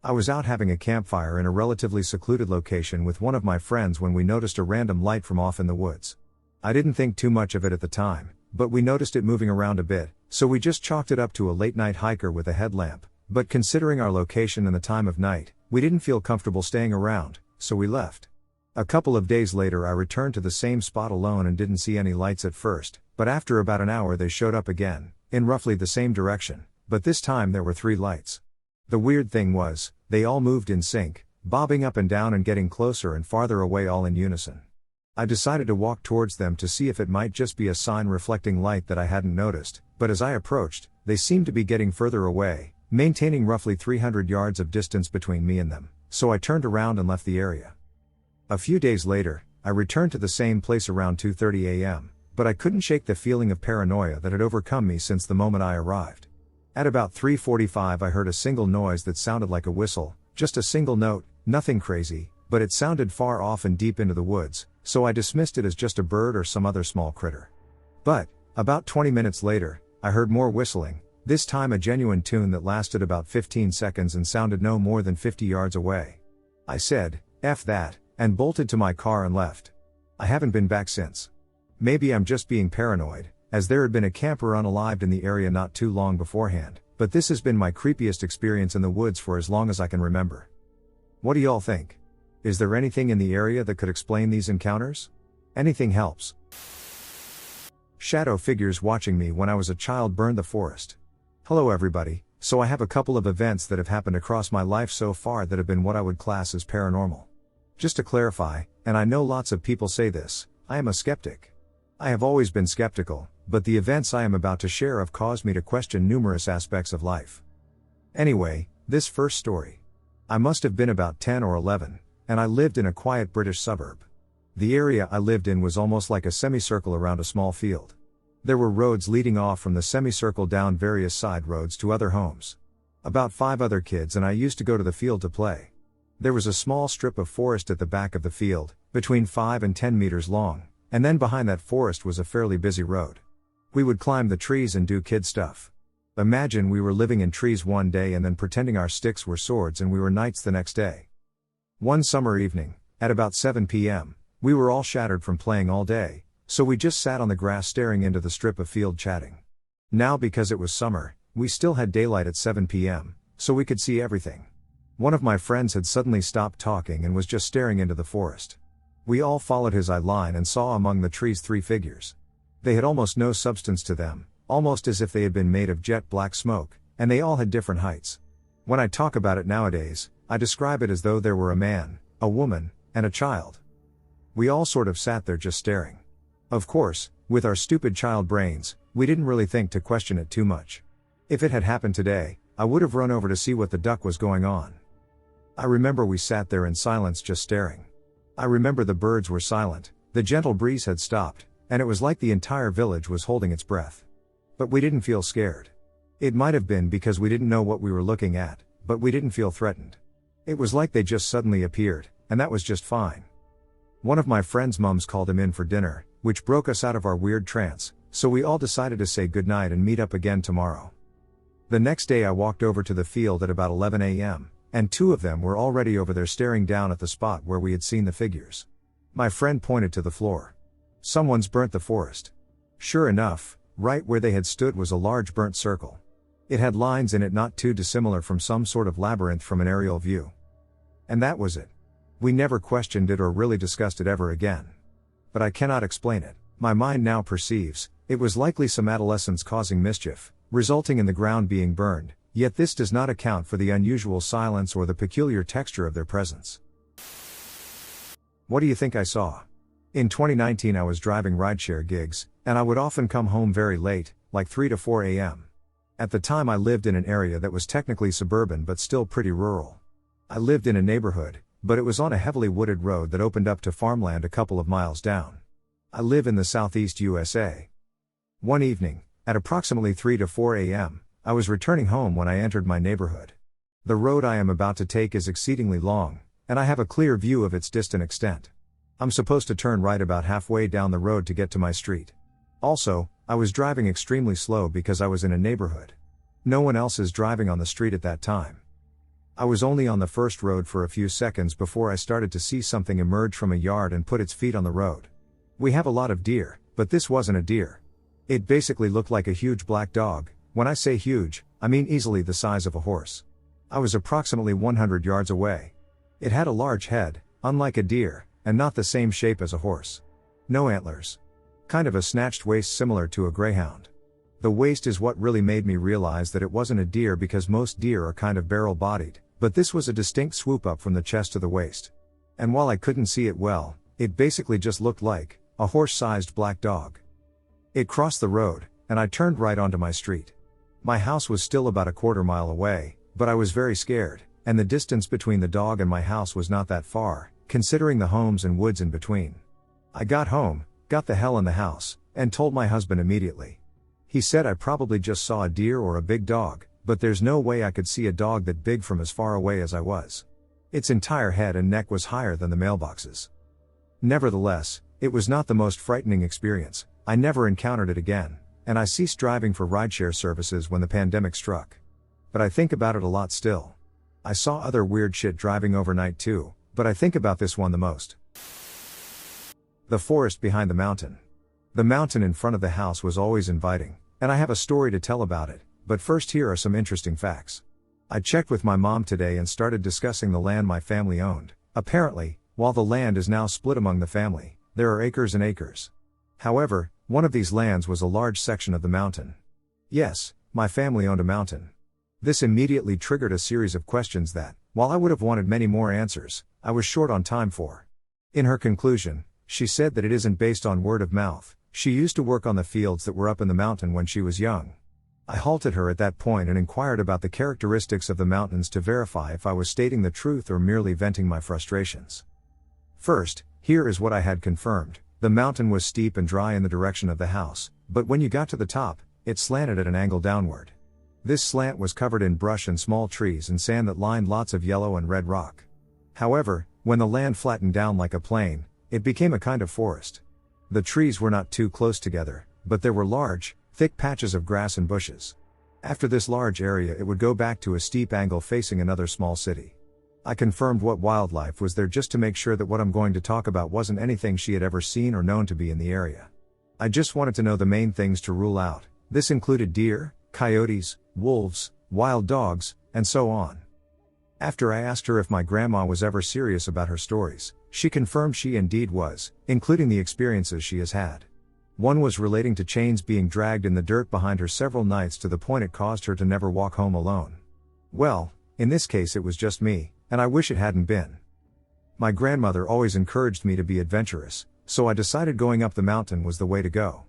I was out having a campfire in a relatively secluded location with one of my friends when we noticed a random light from off in the woods. I didn't think too much of it at the time, but we noticed it moving around a bit, so we just chalked it up to a late-night hiker with a headlamp, but considering our location and the time of night, we didn't feel comfortable staying around, so we left. A couple of days later I returned to the same spot alone and didn't see any lights at first, but after about an hour they showed up again, in roughly the same direction, but this time there were 3 lights. The weird thing was, they all moved in sync, bobbing up and down and getting closer and farther away all in unison. I decided to walk towards them to see if it might just be a sign reflecting light that I hadn't noticed, but as I approached, they seemed to be getting further away, maintaining roughly 300 yards of distance between me and them, so I turned around and left the area. A few days later, I returned to the same place around 2:30 a.m., but I couldn't shake the feeling of paranoia that had overcome me since the moment I arrived. At about 3:45 I heard a single noise that sounded like a whistle, just a single note, nothing crazy, but it sounded far off and deep into the woods, so I dismissed it as just a bird or some other small critter. But, about 20 minutes later, I heard more whistling, this time a genuine tune that lasted about 15 seconds and sounded no more than 50 yards away. I said, "F that," and bolted to my car and left. I haven't been back since. Maybe I'm just being paranoid, as there had been a camper unalived in the area not too long beforehand, but this has been my creepiest experience in the woods for as long as I can remember. What do y'all think? Is there anything in the area that could explain these encounters? Anything helps. Shadow figures watching me when I was a child burned the forest. Hello everybody, so I have a couple of events that have happened across my life so far that have been what I would class as paranormal. Just to clarify, and I know lots of people say this, I am a skeptic. I have always been skeptical, but the events I am about to share have caused me to question numerous aspects of life. Anyway, this first story. I must have been about 10 or 11, and I lived in a quiet British suburb. The area I lived in was almost like a semicircle around a small field. There were roads leading off from the semicircle down various side roads to other homes. About 5 other kids and I used to go to the field to play. There was a small strip of forest at the back of the field, between 5 and 10 meters long, and then behind that forest was a fairly busy road. We would climb the trees and do kid stuff. Imagine we were living in trees one day and then pretending our sticks were swords and we were knights the next day. One summer evening, at about 7 p.m., we were all shattered from playing all day, so we just sat on the grass staring into the strip of field chatting. Now because it was summer, we still had daylight at 7 p.m., so we could see everything. One of my friends had suddenly stopped talking and was just staring into the forest. We all followed his eye line and saw among the trees 3 figures. They had almost no substance to them, almost as if they had been made of jet black smoke, and they all had different heights. When I talk about it nowadays, I describe it as though there were a man, a woman, and a child. We all sort of sat there just staring. Of course, with our stupid child brains, we didn't really think to question it too much. If it had happened today, I would have run over to see what the duck was going on. I remember we sat there in silence just staring. I remember the birds were silent, the gentle breeze had stopped, and it was like the entire village was holding its breath. But we didn't feel scared. It might have been because we didn't know what we were looking at, but we didn't feel threatened. It was like they just suddenly appeared, and that was just fine. One of my friend's mums called him in for dinner, which broke us out of our weird trance, so we all decided to say goodnight and meet up again tomorrow. The next day I walked over to the field at about 11 a.m., and 2 of them were already over there staring down at the spot where we had seen the figures. My friend pointed to the floor. Someone's burnt the forest. Sure enough, right where they had stood was a large burnt circle. It had lines in it not too dissimilar from some sort of labyrinth from an aerial view. And that was it. We never questioned it or really discussed it ever again. But I cannot explain it. My mind now perceives, it was likely some adolescents causing mischief, resulting in the ground being burned, yet this does not account for the unusual silence or the peculiar texture of their presence. What do you think I saw? In 2019 I was driving rideshare gigs, and I would often come home very late, like 3 to 4 a.m. At the time I lived in an area that was technically suburban but still pretty rural. I lived in a neighborhood, but it was on a heavily wooded road that opened up to farmland a couple of miles down. I live in the southeast USA. One evening, at approximately 3 to 4 a.m., I was returning home when I entered my neighborhood. The road I am about to take is exceedingly long, and I have a clear view of its distant extent. I'm supposed to turn right about halfway down the road to get to my street. Also, I was driving extremely slow because I was in a neighborhood. No one else is driving on the street at that time. I was only on the first road for a few seconds before I started to see something emerge from a yard and put its feet on the road. We have a lot of deer, but this wasn't a deer. It basically looked like a huge black dog. When I say huge, I mean easily the size of a horse. I was approximately 100 yards away. It had a large head, unlike a deer, and not the same shape as a horse. No antlers. Kind of a snatched waist similar to a greyhound. The waist is what really made me realize that it wasn't a deer because most deer are kind of barrel-bodied, but this was a distinct swoop up from the chest to the waist. And while I couldn't see it well, it basically just looked like a horse-sized black dog. It crossed the road, and I turned right onto my street. My house was still about a quarter mile away, but I was very scared, and the distance between the dog and my house was not that far, considering the homes and woods in between. I got home, got the hell in the house, and told my husband immediately. He said I probably just saw a deer or a big dog, but there's no way I could see a dog that big from as far away as I was. Its entire head and neck was higher than the mailboxes. Nevertheless, it was not the most frightening experience. I never encountered it again, and I ceased driving for rideshare services when the pandemic struck. But I think about it a lot still. I saw other weird shit driving overnight too, but I think about this one the most. The forest behind the mountain. The mountain in front of the house was always inviting, and I have a story to tell about it, but first here are some interesting facts. I checked with my mom today and started discussing the land my family owned. Apparently, while the land is now split among the family, there are acres and acres. However, one of these lands was a large section of the mountain. Yes, my family owned a mountain. This immediately triggered a series of questions that, while I would have wanted many more answers, I was short on time for. In her conclusion, she said that it isn't based on word of mouth. She used to work on the fields that were up in the mountain when she was young. I halted her at that point and inquired about the characteristics of the mountains to verify if I was stating the truth or merely venting my frustrations. First, here is what I had confirmed. The mountain was steep and dry in the direction of the house, but when you got to the top, it slanted at an angle downward. This slant was covered in brush and small trees and sand that lined lots of yellow and red rock. However, when the land flattened down like a plain, it became a kind of forest. The trees were not too close together, but there were large, thick patches of grass and bushes. After this large area it would go back to a steep angle facing another small city. I confirmed what wildlife was there just to make sure that what I'm going to talk about wasn't anything she had ever seen or known to be in the area. I just wanted to know the main things to rule out. This included deer, coyotes, wolves, wild dogs, and so on. After I asked her if my grandma was ever serious about her stories, she confirmed she indeed was, including the experiences she has had. One was relating to chains being dragged in the dirt behind her several nights to the point it caused her to never walk home alone. Well, in this case it was just me, and I wish it hadn't been. My grandmother always encouraged me to be adventurous, so I decided going up the mountain was the way to go.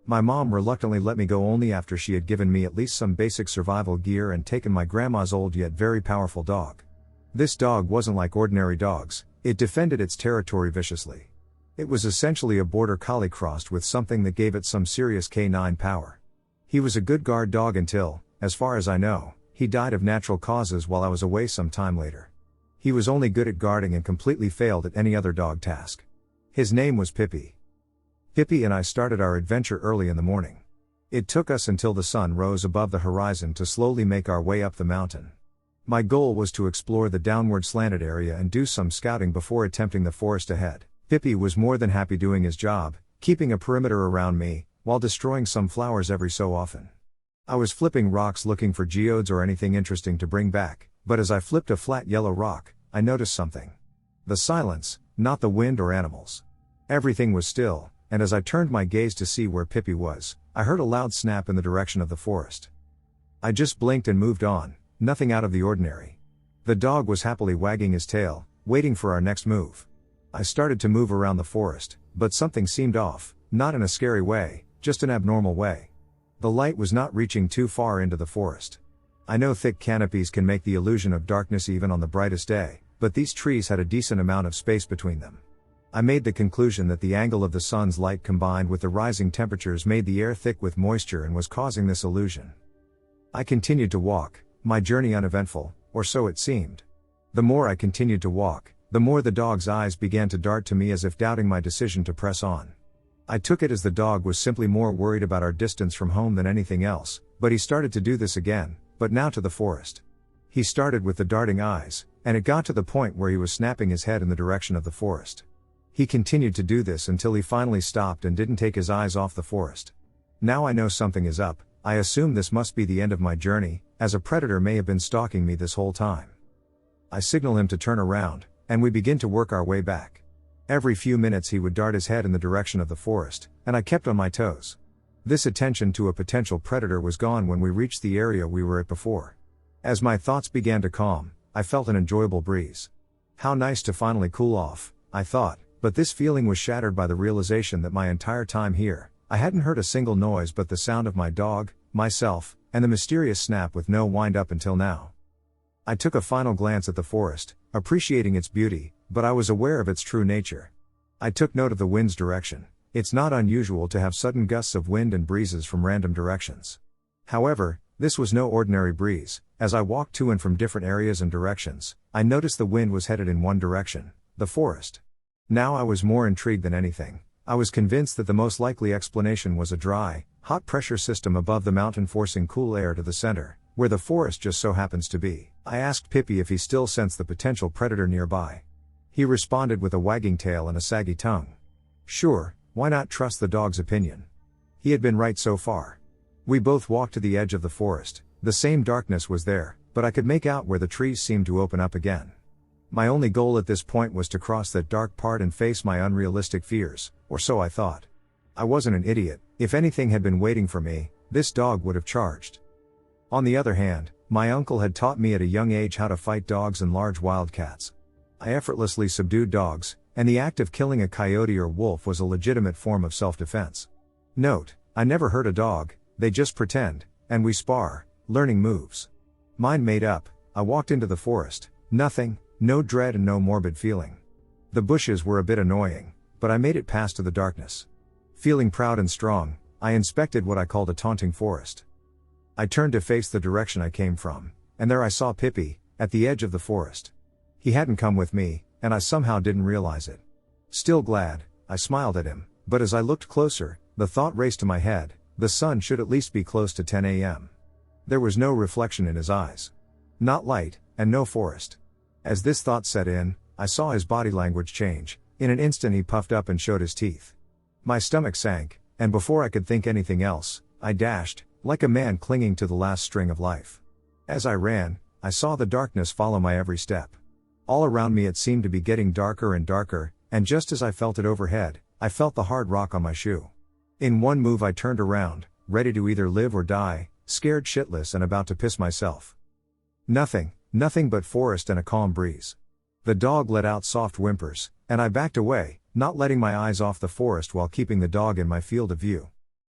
My mom reluctantly let me go only after she had given me at least some basic survival gear and taken my grandma's old yet very powerful dog. This dog wasn't like ordinary dogs, it defended its territory viciously. It was essentially a border collie crossed with something that gave it some serious canine power. He was a good guard dog until, as far as I know, he died of natural causes while I was away some time later. He was only good at guarding and completely failed at any other dog task. His name was Pippi. Pippi and I started our adventure early in the morning. It took us until the sun rose above the horizon to slowly make our way up the mountain. My goal was to explore the downward slanted area and do some scouting before attempting the forest ahead. Pippi was more than happy doing his job, keeping a perimeter around me, while destroying some flowers every so often. I was flipping rocks looking for geodes or anything interesting to bring back, but as I flipped a flat yellow rock, I noticed something. The silence, not the wind or animals. Everything was still, and as I turned my gaze to see where Pippi was, I heard a loud snap in the direction of the forest. I just blinked and moved on, nothing out of the ordinary. The dog was happily wagging his tail, waiting for our next move. I started to move around the forest, but something seemed off, not in a scary way, just an abnormal way. The light was not reaching too far into the forest. I know thick canopies can make the illusion of darkness even on the brightest day, but these trees had a decent amount of space between them. I made the conclusion that the angle of the sun's light combined with the rising temperatures made the air thick with moisture and was causing this illusion. I continued to walk, my journey uneventful, or so it seemed. The more I continued to walk, the more the dog's eyes began to dart to me as if doubting my decision to press on. I took it as the dog was simply more worried about our distance from home than anything else, but he started to do this again, but now to the forest. He started with the darting eyes, and it got to the point where he was snapping his head in the direction of the forest. He continued to do this until he finally stopped and didn't take his eyes off the forest. Now I know something is up. I assume this must be the end of my journey, as a predator may have been stalking me this whole time. I signal him to turn around, and we begin to work our way back. Every few minutes he would dart his head in the direction of the forest, and I kept on my toes. This attention to a potential predator was gone when we reached the area we were at before. As my thoughts began to calm, I felt an enjoyable breeze. How nice to finally cool off, I thought, but this feeling was shattered by the realization that my entire time here, I hadn't heard a single noise but the sound of my dog, myself, and the mysterious snap with no wind up until now. I took a final glance at the forest, appreciating its beauty, but I was aware of its true nature. I took note of the wind's direction. It's not unusual to have sudden gusts of wind and breezes from random directions. However, this was no ordinary breeze. As I walked to and from different areas and directions, I noticed the wind was headed in one direction, the forest. Now I was more intrigued than anything. I was convinced that the most likely explanation was a dry, hot pressure system above the mountain forcing cool air to the center, where the forest just so happens to be. I asked Pippi if he still sensed the potential predator nearby. He responded with a wagging tail and a saggy tongue. Sure, why not trust the dog's opinion? He had been right so far. We both walked to the edge of the forest. The same darkness was there, but I could make out where the trees seemed to open up again. My only goal at this point was to cross that dark part and face my unrealistic fears, or so I thought. I wasn't an idiot. If anything had been waiting for me, this dog would have charged. On the other hand, my uncle had taught me at a young age how to fight dogs and large wildcats. I effortlessly subdued dogs, and the act of killing a coyote or wolf was a legitimate form of self-defense. Note, I never hurt a dog, they just pretend, and we spar, learning moves. Mind made up, I walked into the forest, nothing, no dread and no morbid feeling. The bushes were a bit annoying, but I made it past to the darkness. Feeling proud and strong, I inspected what I called a taunting forest. I turned to face the direction I came from, and there I saw Pippi, at the edge of the forest. He hadn't come with me, and I somehow didn't realize it. Still glad, I smiled at him, but as I looked closer, the thought raced to my head, the sun should at least be close to 10 a.m. There was no reflection in his eyes. Not light, and no forest. As this thought set in, I saw his body language change. In an instant he puffed up and showed his teeth. My stomach sank, and before I could think anything else, I dashed, like a man clinging to the last string of life. As I ran, I saw the darkness follow my every step. All around me it seemed to be getting darker and darker, and just as I felt it overhead, I felt the hard rock on my shoe. In one move I turned around, ready to either live or die, scared shitless and about to piss myself. Nothing but forest and a calm breeze. The dog let out soft whimpers, and I backed away, not letting my eyes off the forest while keeping the dog in my field of view.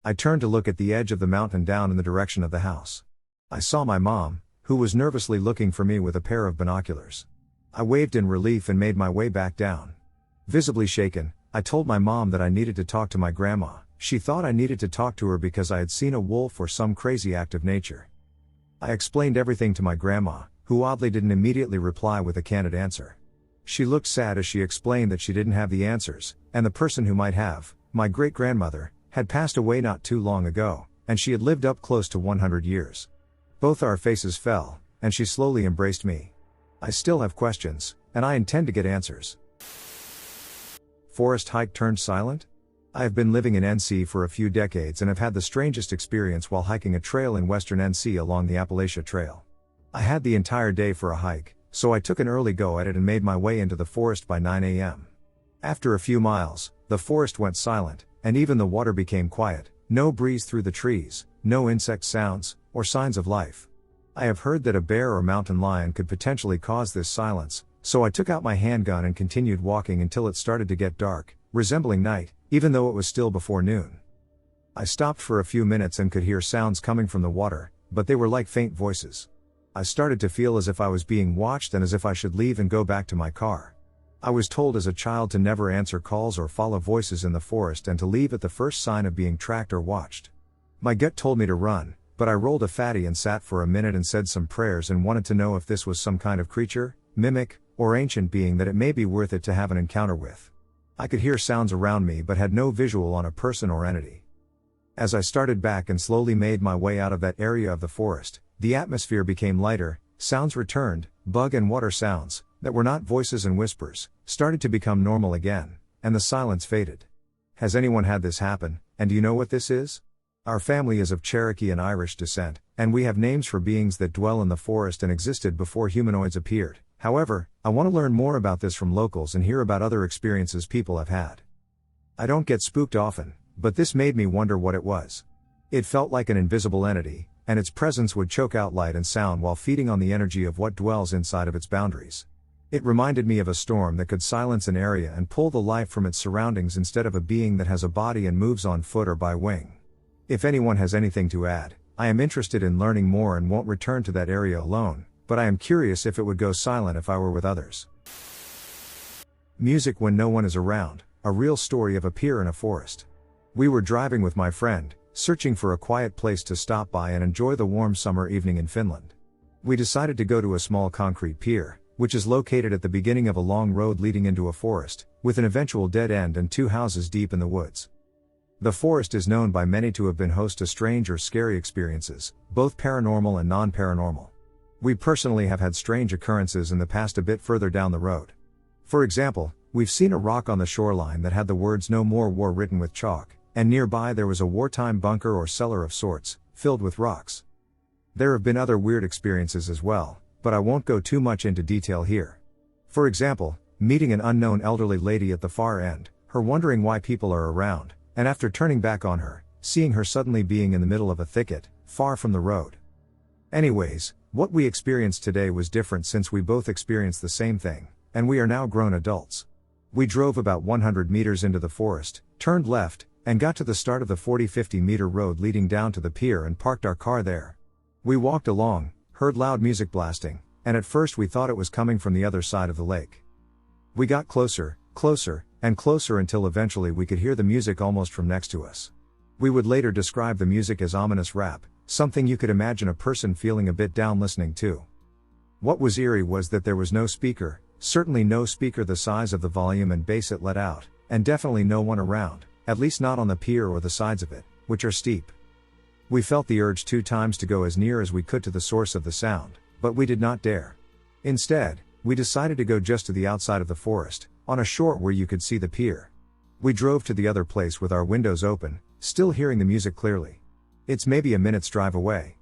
I turned to look at the edge of the mountain down in the direction of the house. I saw my mom, who was nervously looking for me with a pair of binoculars. I waved in relief and made my way back down. Visibly shaken, I told my mom that I needed to talk to my grandma. She thought I needed to talk to her because I had seen a wolf or some crazy act of nature. I explained everything to my grandma, who oddly didn't immediately reply with a candid answer. She looked sad as she explained that she didn't have the answers, and the person who might have, my great-grandmother, had passed away not too long ago, and she had lived up close to 100 years. Both our faces fell, and she slowly embraced me. I still have questions, and I intend to get answers. Forest hike turned silent? I have been living in NC for a few decades and have had the strangest experience while hiking a trail in western NC along the Appalachia Trail. I had the entire day for a hike, so I took an early go at it and made my way into the forest by 9 a.m. After a few miles, the forest went silent, and even the water became quiet, no breeze through the trees, no insect sounds, or signs of life. I have heard that a bear or mountain lion could potentially cause this silence, so I took out my handgun and continued walking until it started to get dark, resembling night, even though it was still before noon. I stopped for a few minutes and could hear sounds coming from the water, but they were like faint voices. I started to feel as if I was being watched and as if I should leave and go back to my car. I was told as a child to never answer calls or follow voices in the forest and to leave at the first sign of being tracked or watched. My gut told me to run, but I rolled a fatty and sat for a minute and said some prayers and wanted to know if this was some kind of creature, mimic, or ancient being that it may be worth it to have an encounter with. I could hear sounds around me but had no visual on a person or entity. As I started back and slowly made my way out of that area of the forest, the atmosphere became lighter, sounds returned, bug and water sounds, that were not voices and whispers, started to become normal again, and the silence faded. Has anyone had this happen, and do you know what this is? Our family is of Cherokee and Irish descent, and we have names for beings that dwell in the forest and existed before humanoids appeared. However, I want to learn more about this from locals and hear about other experiences people have had. I don't get spooked often, but this made me wonder what it was. It felt like an invisible entity, and its presence would choke out light and sound while feeding on the energy of what dwells inside of its boundaries. It reminded me of a storm that could silence an area and pull the life from its surroundings instead of a being that has a body and moves on foot or by wing. If anyone has anything to add, I am interested in learning more and won't return to that area alone, but I am curious if it would go silent if I were with others. Music when no one is around, a real story of a pier in a forest. We were driving with my friend, searching for a quiet place to stop by and enjoy the warm summer evening in Finland. We decided to go to a small concrete pier, which is located at the beginning of a long road leading into a forest, with an eventual dead end and 2 houses deep in the woods. The forest is known by many to have been host to strange or scary experiences, both paranormal and non-paranormal. We personally have had strange occurrences in the past a bit further down the road. For example, we've seen a rock on the shoreline that had the words "No More War" written with chalk, and nearby there was a wartime bunker or cellar of sorts, filled with rocks. There have been other weird experiences as well, but I won't go too much into detail here. For example, meeting an unknown elderly lady at the far end, her wondering why people are around, and after turning back on her, seeing her suddenly being in the middle of a thicket, far from the road. Anyways, what we experienced today was different since we both experienced the same thing, and we are now grown adults. We drove about 100 meters into the forest, turned left, and got to the start of the 40-50 meter road leading down to the pier and parked our car there. We walked along, heard loud music blasting, and at first we thought it was coming from the other side of the lake. We got closer, and closer until eventually we could hear the music almost from next to us. We would later describe the music as ominous rap, something you could imagine a person feeling a bit down listening to. What was eerie was that there was no speaker, certainly no speaker the size of the volume and bass it let out, and definitely no one around, at least not on the pier or the sides of it, which are steep. We felt the urge 2 times to go as near as we could to the source of the sound, but we did not dare. Instead, we decided to go just to the outside of the forest, on a shore where you could see the pier. We drove to the other place with our windows open, still hearing the music clearly. It's maybe a minute's drive away.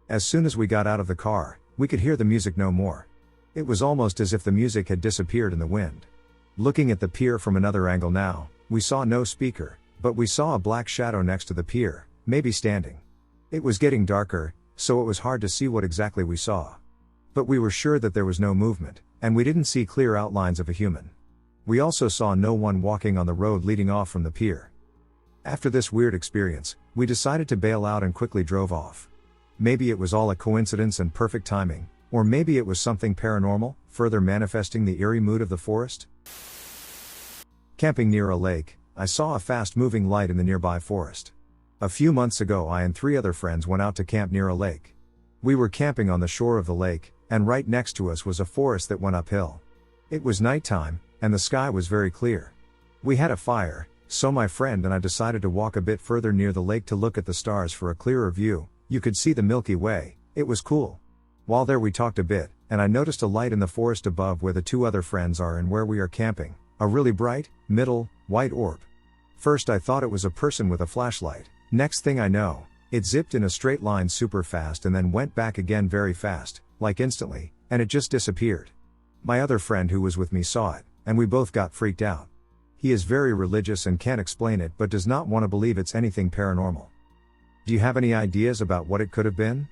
As soon as we got out of the car, we could hear the music no more. It was almost as if the music had disappeared in the wind. Looking at the pier from another angle now, we saw no speaker, but we saw a black shadow next to the pier, maybe standing. It was getting darker, so it was hard to see what exactly we saw. But we were sure that there was no movement, and we didn't see clear outlines of a human. We also saw no one walking on the road leading off from the pier. After this weird experience, we decided to bail out and quickly drove off. Maybe it was all a coincidence and perfect timing, or maybe it was something paranormal, further manifesting the eerie mood of the forest. Camping near a lake, I saw a fast-moving light in the nearby forest. A few months ago I and 3 other friends went out to camp near a lake. We were camping on the shore of the lake, and right next to us was a forest that went uphill. It was nighttime, and the sky was very clear. We had a fire, so my friend and I decided to walk a bit further near the lake to look at the stars for a clearer view. You could see the Milky Way, it was cool. While there we talked a bit, and I noticed a light in the forest above where the 2 other friends are and where we are camping, a really bright, middle, white orb. First I thought it was a person with a flashlight. Next thing I know, it zipped in a straight line super fast and then went back again very fast, like instantly, and it just disappeared. My other friend who was with me saw it, and we both got freaked out. He is very religious and can't explain it but does not want to believe it's anything paranormal. Do you have any ideas about what it could have been?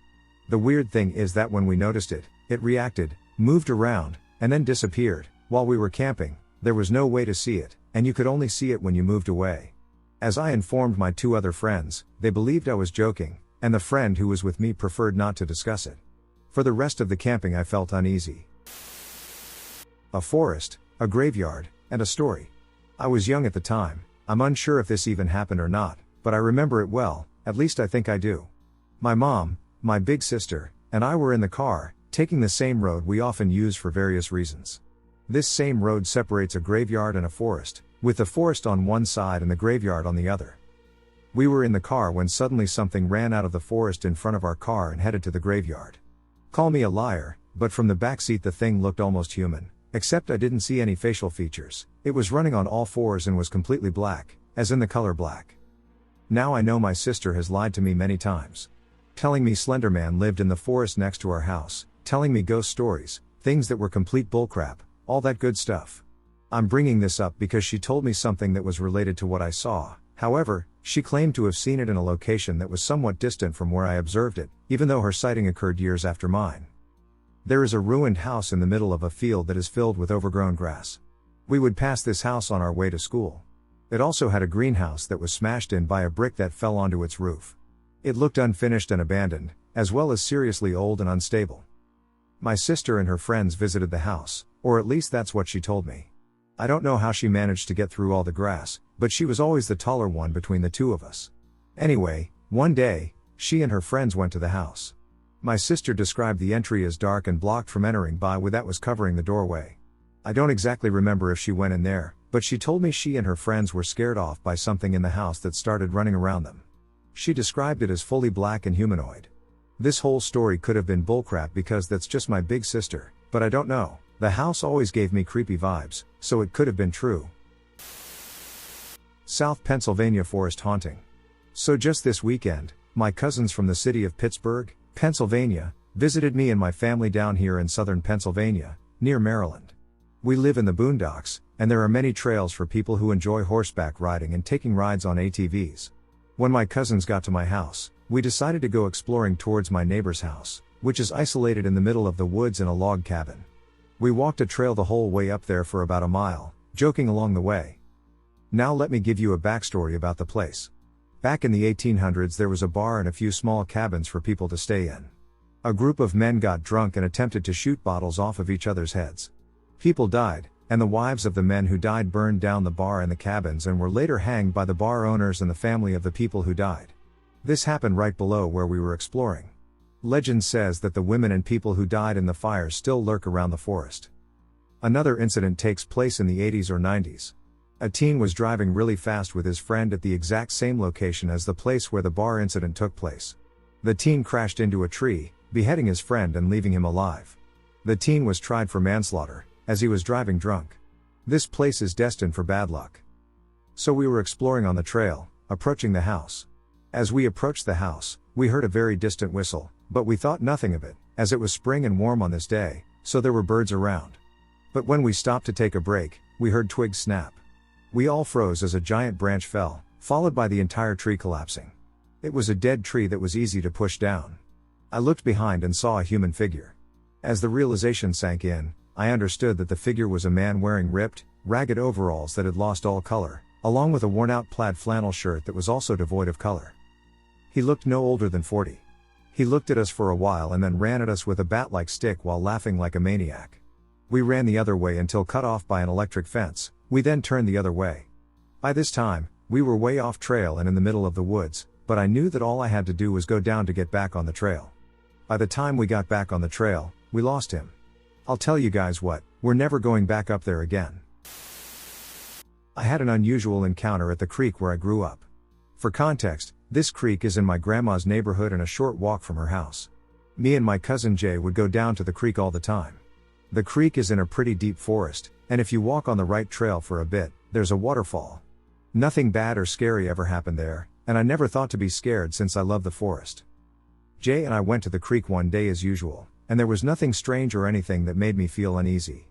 The weird thing is that when we noticed it, it reacted, moved around, and then disappeared. While we were camping, there was no way to see it, and you could only see it when you moved away. As I informed my two other friends, they believed I was joking, and the friend who was with me preferred not to discuss it. For the rest of the camping I felt uneasy. A forest, a graveyard, and a story. I was young at the time, I'm unsure if this even happened or not, but I remember it well, at least I think I do. My mom, my big sister, and I were in the car, taking the same road we often use for various reasons. This same road separates a graveyard and a forest, with the forest on one side and the graveyard on the other. We were in the car when suddenly something ran out of the forest in front of our car and headed to the graveyard. Call me a liar, but from the back seat the thing looked almost human, except I didn't see any facial features. It was running on all fours and was completely black, as in the color black. Now I know my sister has lied to me many times. Telling me Slender Man lived in the forest next to our house, telling me ghost stories, things that were complete bullcrap, all that good stuff. I'm bringing this up because she told me something that was related to what I saw. However, she claimed to have seen it in a location that was somewhat distant from where I observed it, even though her sighting occurred years after mine. There is a ruined house in the middle of a field that is filled with overgrown grass. We would pass this house on our way to school. It also had a greenhouse that was smashed in by a brick that fell onto its roof. It looked unfinished and abandoned, as well as seriously old and unstable. My sister and her friends visited the house, or at least that's what she told me. I don't know how she managed to get through all the grass, but she was always the taller one between the two of us. Anyway, one day, she and her friends went to the house. My sister described the entry as dark and blocked from entering by wood that was covering the doorway. I don't exactly remember if she went in there, but she told me she and her friends were scared off by something in the house that started running around them. She described it as fully black and humanoid. This whole story could have been bullcrap because that's just my big sister, but I don't know. The house always gave me creepy vibes, so it could have been true. South Pennsylvania forest haunting. So just this weekend, my cousins from the city of Pittsburgh, Pennsylvania, visited me and my family down here in southern Pennsylvania, near Maryland. We live in the boondocks, and there are many trails for people who enjoy horseback riding and taking rides on ATVs. When my cousins got to my house, we decided to go exploring towards my neighbor's house, which is isolated in the middle of the woods in a log cabin. We walked a trail the whole way up there for about a mile, joking along the way. Now let me give you a backstory about the place. Back in the 1800s there was a bar and a few small cabins for people to stay in. A group of men got drunk and attempted to shoot bottles off of each other's heads. People died, and the wives of the men who died burned down the bar and the cabins and were later hanged by the bar owners and the family of the people who died. This happened right below where we were exploring. Legend says that the women and people who died in the fires still lurk around the forest. Another incident takes place in the 80s or 90s. A teen was driving really fast with his friend at the exact same location as the place where the bar incident took place. The teen crashed into a tree, beheading his friend and leaving him alive. The teen was tried for manslaughter, as he was driving drunk. This place is destined for bad luck. So we were exploring on the trail, approaching the house. As we approached the house, we heard a very distant whistle, but we thought nothing of it, as it was spring and warm on this day, so there were birds around. But when we stopped to take a break, we heard twigs snap. We all froze as a giant branch fell, followed by the entire tree collapsing. It was a dead tree that was easy to push down. I looked behind and saw a human figure. As the realization sank in, I understood that the figure was a man wearing ripped, ragged overalls that had lost all color, along with a worn-out plaid flannel shirt that was also devoid of color. He looked no older than 40. He looked at us for a while and then ran at us with a bat-like stick while laughing like a maniac. We ran the other way until cut off by an electric fence. We then turned the other way. By this time, we were way off trail and in the middle of the woods, but I knew that all I had to do was go down to get back on the trail. By the time we got back on the trail, we lost him. I'll tell you guys what, we're never going back up there again. I had an unusual encounter at the creek where I grew up. For context, this creek is in my grandma's neighborhood and a short walk from her house. Me and my cousin Jay would go down to the creek all the time. The creek is in a pretty deep forest, and if you walk on the right trail for a bit, there's a waterfall. Nothing bad or scary ever happened there, and I never thought to be scared since I love the forest. Jay and I went to the creek one day as usual, and there was nothing strange or anything that made me feel uneasy.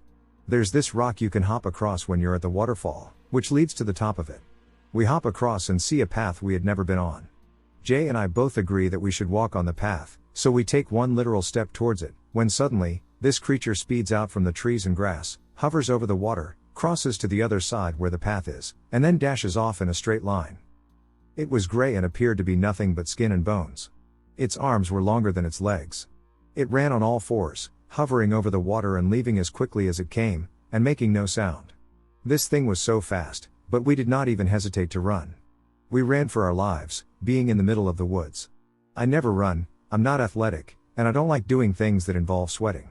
There's this rock you can hop across when you're at the waterfall, which leads to the top of it. We hop across and see a path we had never been on. Jay and I both agree that we should walk on the path, so we take one literal step towards it, when suddenly, this creature speeds out from the trees and grass, hovers over the water, crosses to the other side where the path is, and then dashes off in a straight line. It was gray and appeared to be nothing but skin and bones. Its arms were longer than its legs. It ran on all fours, hovering over the water and leaving as quickly as it came, and making no sound. This thing was so fast, but we did not even hesitate to run. We ran for our lives, being in the middle of the woods. I never run, I'm not athletic, and I don't like doing things that involve sweating.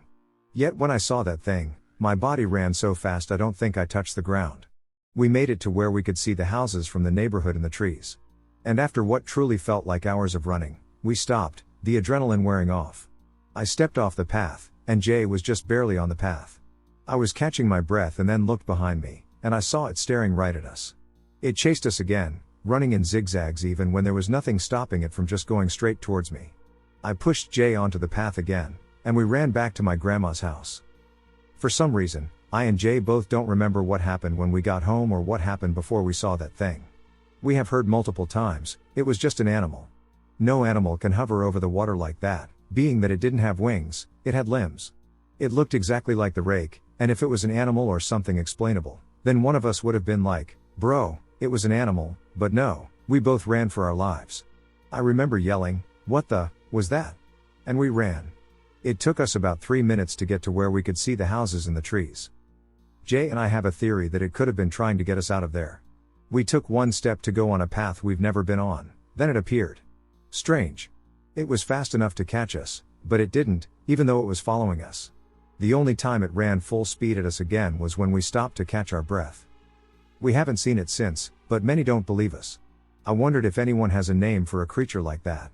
Yet when I saw that thing, my body ran so fast I don't think I touched the ground. We made it to where we could see the houses from the neighborhood and the trees. And after what truly felt like hours of running, we stopped, the adrenaline wearing off. I stepped off the path, and Jay was just barely on the path. I was catching my breath and then looked behind me, and I saw it staring right at us. It chased us again, running in zigzags even when there was nothing stopping it from just going straight towards me. I pushed Jay onto the path again, and we ran back to my grandma's house. For some reason, I and Jay both don't remember what happened when we got home or what happened before we saw that thing. We have heard multiple times, it was just an animal. No animal can hover over the water like that, being that it didn't have wings, it had limbs. It looked exactly like the rake, and if it was an animal or something explainable, then one of us would have been like, bro, it was an animal, but no, we both ran for our lives. I remember yelling, what the, was that? And we ran. It took us about 3 minutes to get to where we could see the houses and the trees. Jay and I have a theory that it could have been trying to get us out of there. We took one step to go on a path we've never been on, then it appeared. Strange. It was fast enough to catch us, but it didn't, even though it was following us. The only time it ran full speed at us again was when we stopped to catch our breath. We haven't seen it since, but many don't believe us. I wondered if anyone has a name for a creature like that.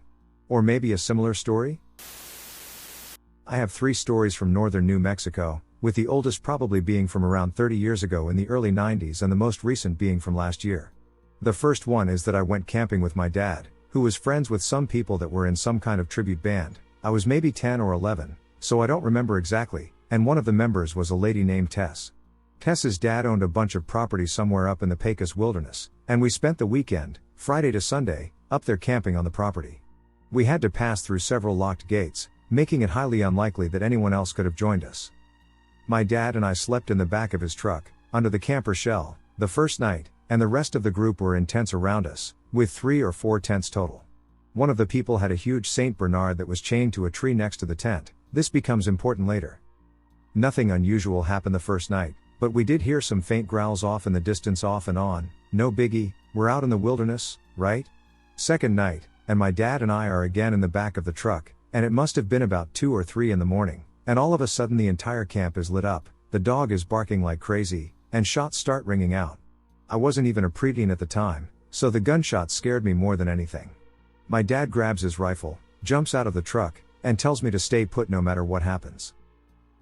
Or maybe a similar story? I have 3 stories from northern New Mexico, with the oldest probably being from around 30 years ago in the early 90s and the most recent being from last year. The first one is that I went camping with my dad, who was friends with some people that were in some kind of tribute band. I was maybe 10 or 11, so I don't remember exactly, and one of the members was a lady named Tess. Tess's dad owned a bunch of property somewhere up in the Pecos wilderness, and we spent the weekend, Friday to Sunday, up there camping on the property. We had to pass through several locked gates, making it highly unlikely that anyone else could have joined us. My dad and I slept in the back of his truck, under the camper shell, the first night, and the rest of the group were in tents around us, with 3 or 4 tents total. One of the people had a huge Saint Bernard that was chained to a tree next to the tent. This becomes important later. Nothing unusual happened the first night, but we did hear some faint growls off in the distance off and on. No biggie, we're out in the wilderness, right? Second night, and my dad and I are again in the back of the truck, and it must have been about 2 or 3 in the morning, and all of a sudden the entire camp is lit up, the dog is barking like crazy, and shots start ringing out. I wasn't even a preteen at the time, so the gunshots scared me more than anything. My dad grabs his rifle, jumps out of the truck, and tells me to stay put no matter what happens.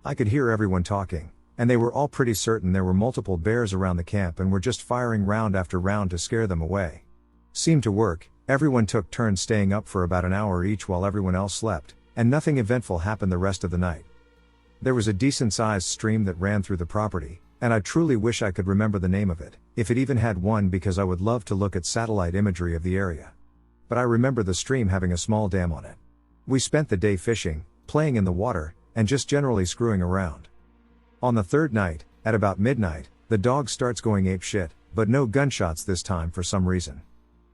I could hear everyone talking, and they were all pretty certain there were multiple bears around the camp and were just firing round after round to scare them away. Seemed to work, everyone took turns staying up for about an hour each while everyone else slept, and nothing eventful happened the rest of the night. There was a decent-sized stream that ran through the property, and I truly wish I could remember the name of it, if it even had one, because I would love to look at satellite imagery of the area. But I remember the stream having a small dam on it. We spent the day fishing, playing in the water, and just generally screwing around. On the third night, at about midnight, the dog starts going apeshit, but no gunshots this time for some reason.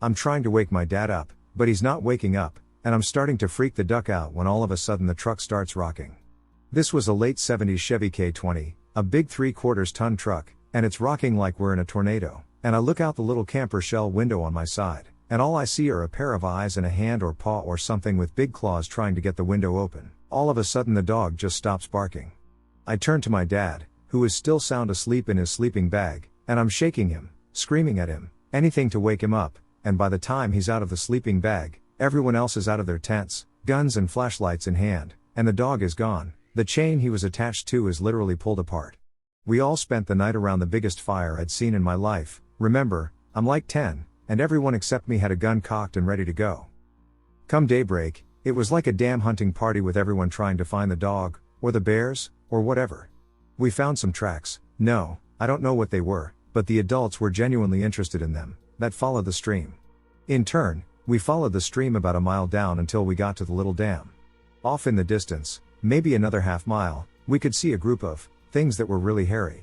I'm trying to wake my dad up, but he's not waking up, and I'm starting to freak the duck out when all of a sudden the truck starts rocking. This was a late 70s Chevy K20, a big 3/4 ton truck, and it's rocking like we're in a tornado, and I look out the little camper shell window on my side, and all I see are a pair of eyes and a hand or paw or something with big claws trying to get the window open. All of a sudden the dog just stops barking. I turn to my dad, who is still sound asleep in his sleeping bag, and I'm shaking him, screaming at him, anything to wake him up, and by the time he's out of the sleeping bag, everyone else is out of their tents, guns and flashlights in hand, and the dog is gone. The chain he was attached to is literally pulled apart. We all spent the night around the biggest fire I'd seen in my life. Remember, I'm like 10, and everyone except me had a gun cocked and ready to go. Come daybreak, it was like a damn hunting party with everyone trying to find the dog, or the bears, or whatever. We found some tracks, no, I don't know what they were, but the adults were genuinely interested in them, that followed the stream. In turn, we followed the stream about a mile down until we got to the little dam. Off in the distance, maybe another half mile, we could see a group of things that were really hairy.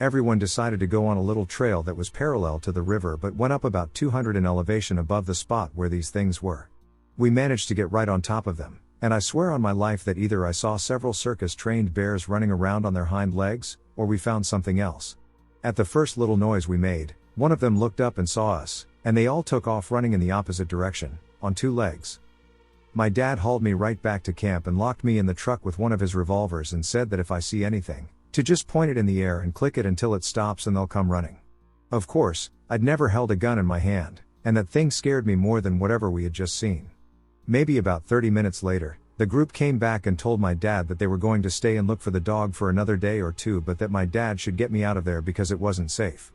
Everyone decided to go on a little trail that was parallel to the river but went up about 200 in elevation above the spot where these things were. We managed to get right on top of them, and I swear on my life that either I saw several circus-trained bears running around on their hind legs, or we found something else. At the first little noise we made, one of them looked up and saw us, and they all took off running in the opposite direction, on 2 legs. My dad hauled me right back to camp and locked me in the truck with one of his revolvers and said that if I see anything, to just point it in the air and click it until it stops and they'll come running. Of course, I'd never held a gun in my hand, and that thing scared me more than whatever we had just seen. Maybe about 30 minutes later, the group came back and told my dad that they were going to stay and look for the dog for another day or 2 but that my dad should get me out of there because it wasn't safe.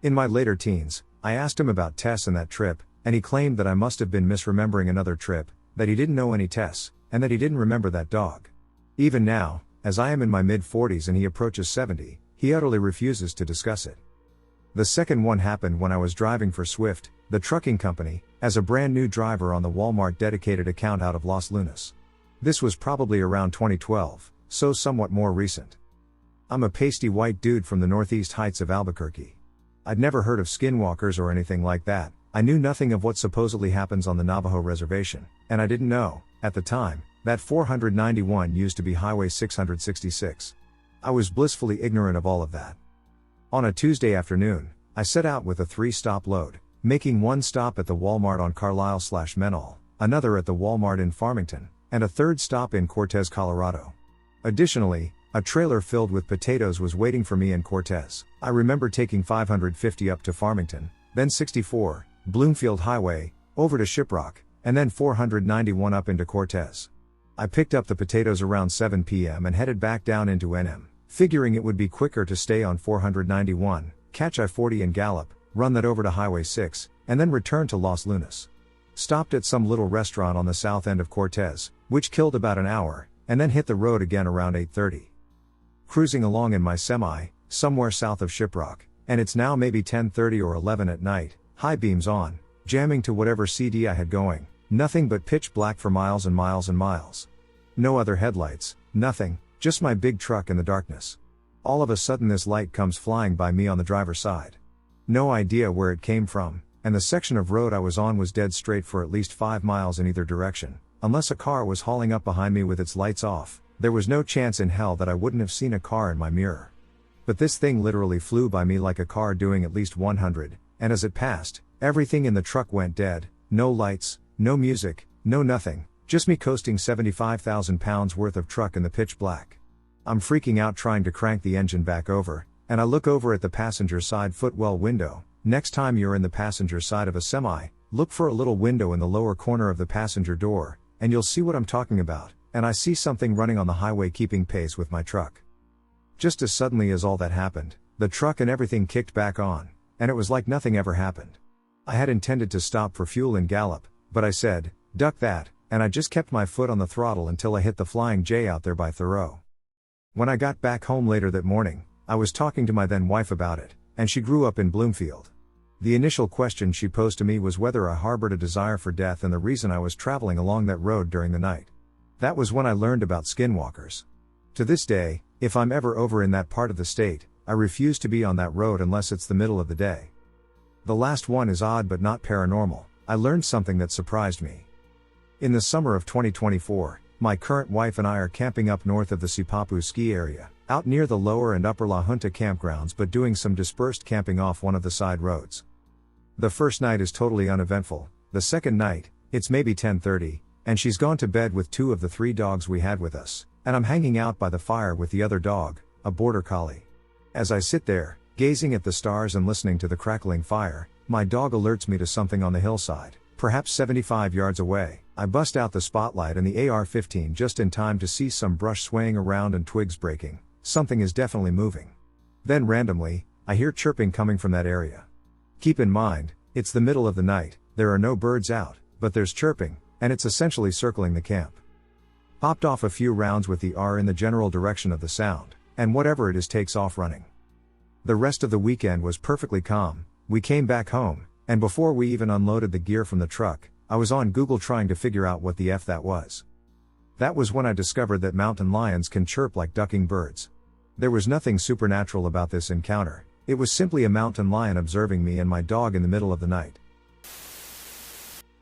In my later teens, I asked him about Tess and that trip, and he claimed that I must have been misremembering another trip, that he didn't know any Tess, and that he didn't remember that dog. Even now, as I am in my mid-40s and he approaches 70, he utterly refuses to discuss it. The second one happened when I was driving for Swift, the trucking company, as a brand new driver on the Walmart dedicated account out of Los Lunas. This was probably around 2012, so somewhat more recent. I'm a pasty white dude from the northeast heights of Albuquerque. I'd never heard of skinwalkers or anything like that. I knew nothing of what supposedly happens on the Navajo reservation, and I didn't know, at the time, that 491 used to be Highway 666. I was blissfully ignorant of all of that. On a Tuesday afternoon, I set out with a 3-stop load, making one stop at the Walmart on Carlisle/Menal, another at the Walmart in Farmington, and a third stop in Cortez, Colorado. Additionally, a trailer filled with potatoes was waiting for me in Cortez. I remember taking 550 up to Farmington, then 64, Bloomfield Highway, over to Shiprock, and then 491 up into Cortez. I picked up the potatoes around 7 p.m. and headed back down into NM, figuring it would be quicker to stay on 491, catch I-40 and Gallup, run that over to Highway 6, and then return to Los Lunas. Stopped at some little restaurant on the south end of Cortez, which killed about an hour, and then hit the road again around 8:30. Cruising along in my semi, somewhere south of Shiprock, and it's now maybe 10:30 or 11 at night, high beams on, jamming to whatever CD I had going, nothing but pitch black for miles and miles and miles. No other headlights, nothing, just my big truck in the darkness. All of a sudden this light comes flying by me on the driver's side. No idea where it came from, and the section of road I was on was dead straight for at least 5 miles in either direction. Unless a car was hauling up behind me with its lights off, there was no chance in hell that I wouldn't have seen a car in my mirror. But this thing literally flew by me like a car doing at least 100, and as it passed, everything in the truck went dead, no lights, no music, no nothing, just me coasting 75,000 pounds worth of truck in the pitch black. I'm freaking out trying to crank the engine back over, and I look over at the passenger side footwell window. Next time you're in the passenger side of a semi, look for a little window in the lower corner of the passenger door, and you'll see what I'm talking about, and I see something running on the highway keeping pace with my truck. Just as suddenly as all that happened, the truck and everything kicked back on, and it was like nothing ever happened. I had intended to stop for fuel in Gallup, but I said, duck that, and I just kept my foot on the throttle until I hit the Flying J out there by Thoreau. When I got back home later that morning, I was talking to my then wife about it, and she grew up in Bloomfield. The initial question she posed to me was whether I harbored a desire for death and the reason I was traveling along that road during the night. That was when I learned about skinwalkers. To this day, if I'm ever over in that part of the state, I refuse to be on that road unless it's the middle of the day. The last one is odd but not paranormal. I learned something that surprised me. In the summer of 2024, my current wife and I are camping up north of the Sipapu ski area, out near the lower and upper La Junta campgrounds but doing some dispersed camping off one of the side roads. The first night is totally uneventful. The second night, it's maybe 10:30, and she's gone to bed with 2 of the 3 dogs we had with us, and I'm hanging out by the fire with the other dog, a border collie. As I sit there, gazing at the stars and listening to the crackling fire, my dog alerts me to something on the hillside, perhaps 75 yards away. I bust out the spotlight and the AR-15 just in time to see some brush swaying around and twigs breaking. Something is definitely moving. Then randomly, I hear chirping coming from that area. Keep in mind, it's the middle of the night, there are no birds out, but there's chirping, and it's essentially circling the camp. Popped off a few rounds with the R in the general direction of the sound, and whatever it is takes off running. The rest of the weekend was perfectly calm. We came back home, and before we even unloaded the gear from the truck, I was on Google trying to figure out what the F that was. That was when I discovered that mountain lions can chirp like ducking birds. There was nothing supernatural about this encounter, it was simply a mountain lion observing me and my dog in the middle of the night.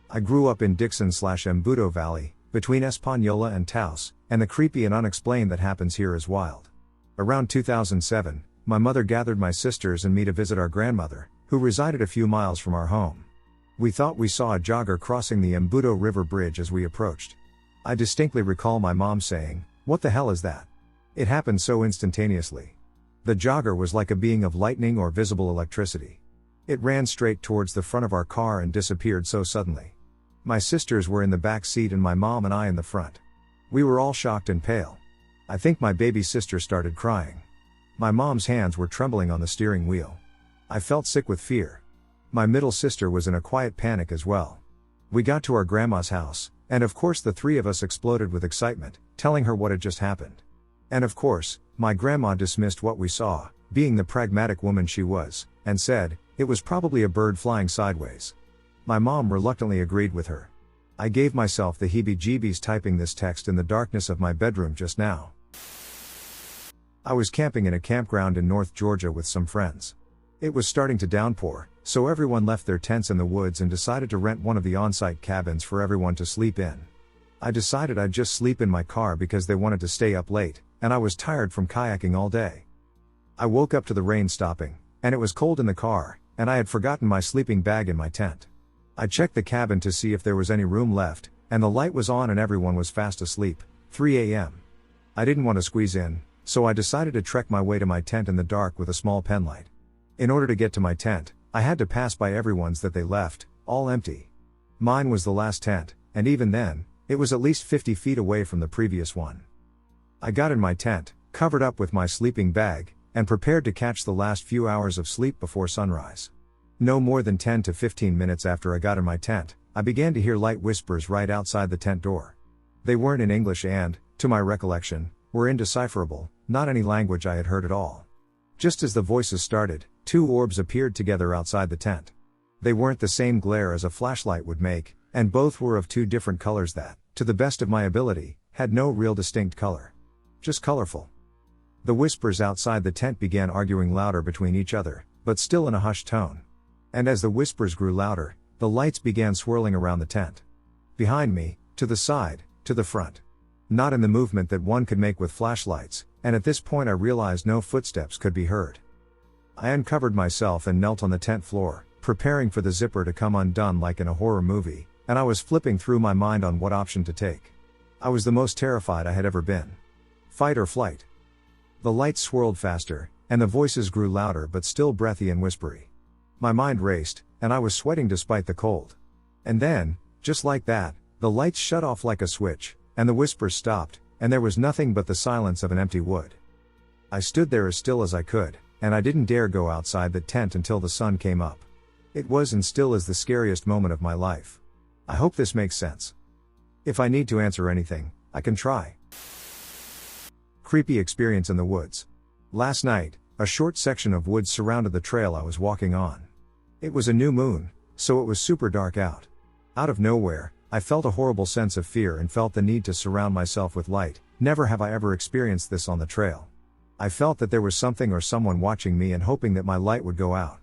I grew up in Dixon/Embudo Valley, between Española and Taos, and the creepy and unexplained that happens here is wild. Around 2007, my mother gathered my sisters and me to visit our grandmother, who resided a few miles from our home. We thought we saw a jogger crossing the Embudo River Bridge as we approached. I distinctly recall my mom saying, "What the hell is that?" It happened so instantaneously. The jogger was like a being of lightning or visible electricity. It ran straight towards the front of our car and disappeared so suddenly. My sisters were in the back seat and my mom and I in the front. We were all shocked and pale. I think my baby sister started crying. My mom's hands were trembling on the steering wheel. I felt sick with fear. My middle sister was in a quiet panic as well. We got to our grandma's house, and of course the three of us exploded with excitement, telling her what had just happened. And of course, my grandma dismissed what we saw, being the pragmatic woman she was, and said, it was probably a bird flying sideways. My mom reluctantly agreed with her. I gave myself the heebie-jeebies typing this text in the darkness of my bedroom just now. I was camping in a campground in North Georgia with some friends. It was starting to downpour, so everyone left their tents in the woods and decided to rent one of the on-site cabins for everyone to sleep in. I decided I'd just sleep in my car because they wanted to stay up late, and I was tired from kayaking all day. I woke up to the rain stopping, and it was cold in the car, and I had forgotten my sleeping bag in my tent. I checked the cabin to see if there was any room left, and the light was on and everyone was fast asleep, 3 a.m. I didn't want to squeeze in, so I decided to trek my way to my tent in the dark with a small penlight. In order to get to my tent, I had to pass by everyone's that they left, all empty. Mine was the last tent, and even then, it was at least 50 feet away from the previous one. I got in my tent, covered up with my sleeping bag, and prepared to catch the last few hours of sleep before sunrise. No more than 10 to 15 minutes after I got in my tent, I began to hear light whispers right outside the tent door. They weren't in English and, to my recollection, were indecipherable, not any language I had heard at all. Just as the voices started, two orbs appeared together outside the tent. They weren't the same glare as a flashlight would make, and both were of two different colors that, to the best of my ability, had no real distinct color. Just colorful. The whispers outside the tent began arguing louder between each other, but still in a hushed tone. And as the whispers grew louder, the lights began swirling around the tent. Behind me, to the side, to the front. Not in the movement that one could make with flashlights, and at this point I realized no footsteps could be heard. I uncovered myself and knelt on the tent floor, preparing for the zipper to come undone like in a horror movie, and I was flipping through my mind on what option to take. I was the most terrified I had ever been. Fight or flight. The lights swirled faster, and the voices grew louder but still breathy and whispery. My mind raced, and I was sweating despite the cold. And then, just like that, the lights shut off like a switch, and the whispers stopped, and there was nothing but the silence of an empty wood. I stood there as still as I could, and I didn't dare go outside the tent until the sun came up. It was and still is the scariest moment of my life. I hope this makes sense. If I need to answer anything, I can try. Creepy experience in the woods. Last night, a short section of woods surrounded the trail I was walking on. It was a new moon, so it was super dark out. Out of nowhere, I felt a horrible sense of fear and felt the need to surround myself with light. Never have I ever experienced this on the trail. I felt that there was something or someone watching me and hoping that my light would go out.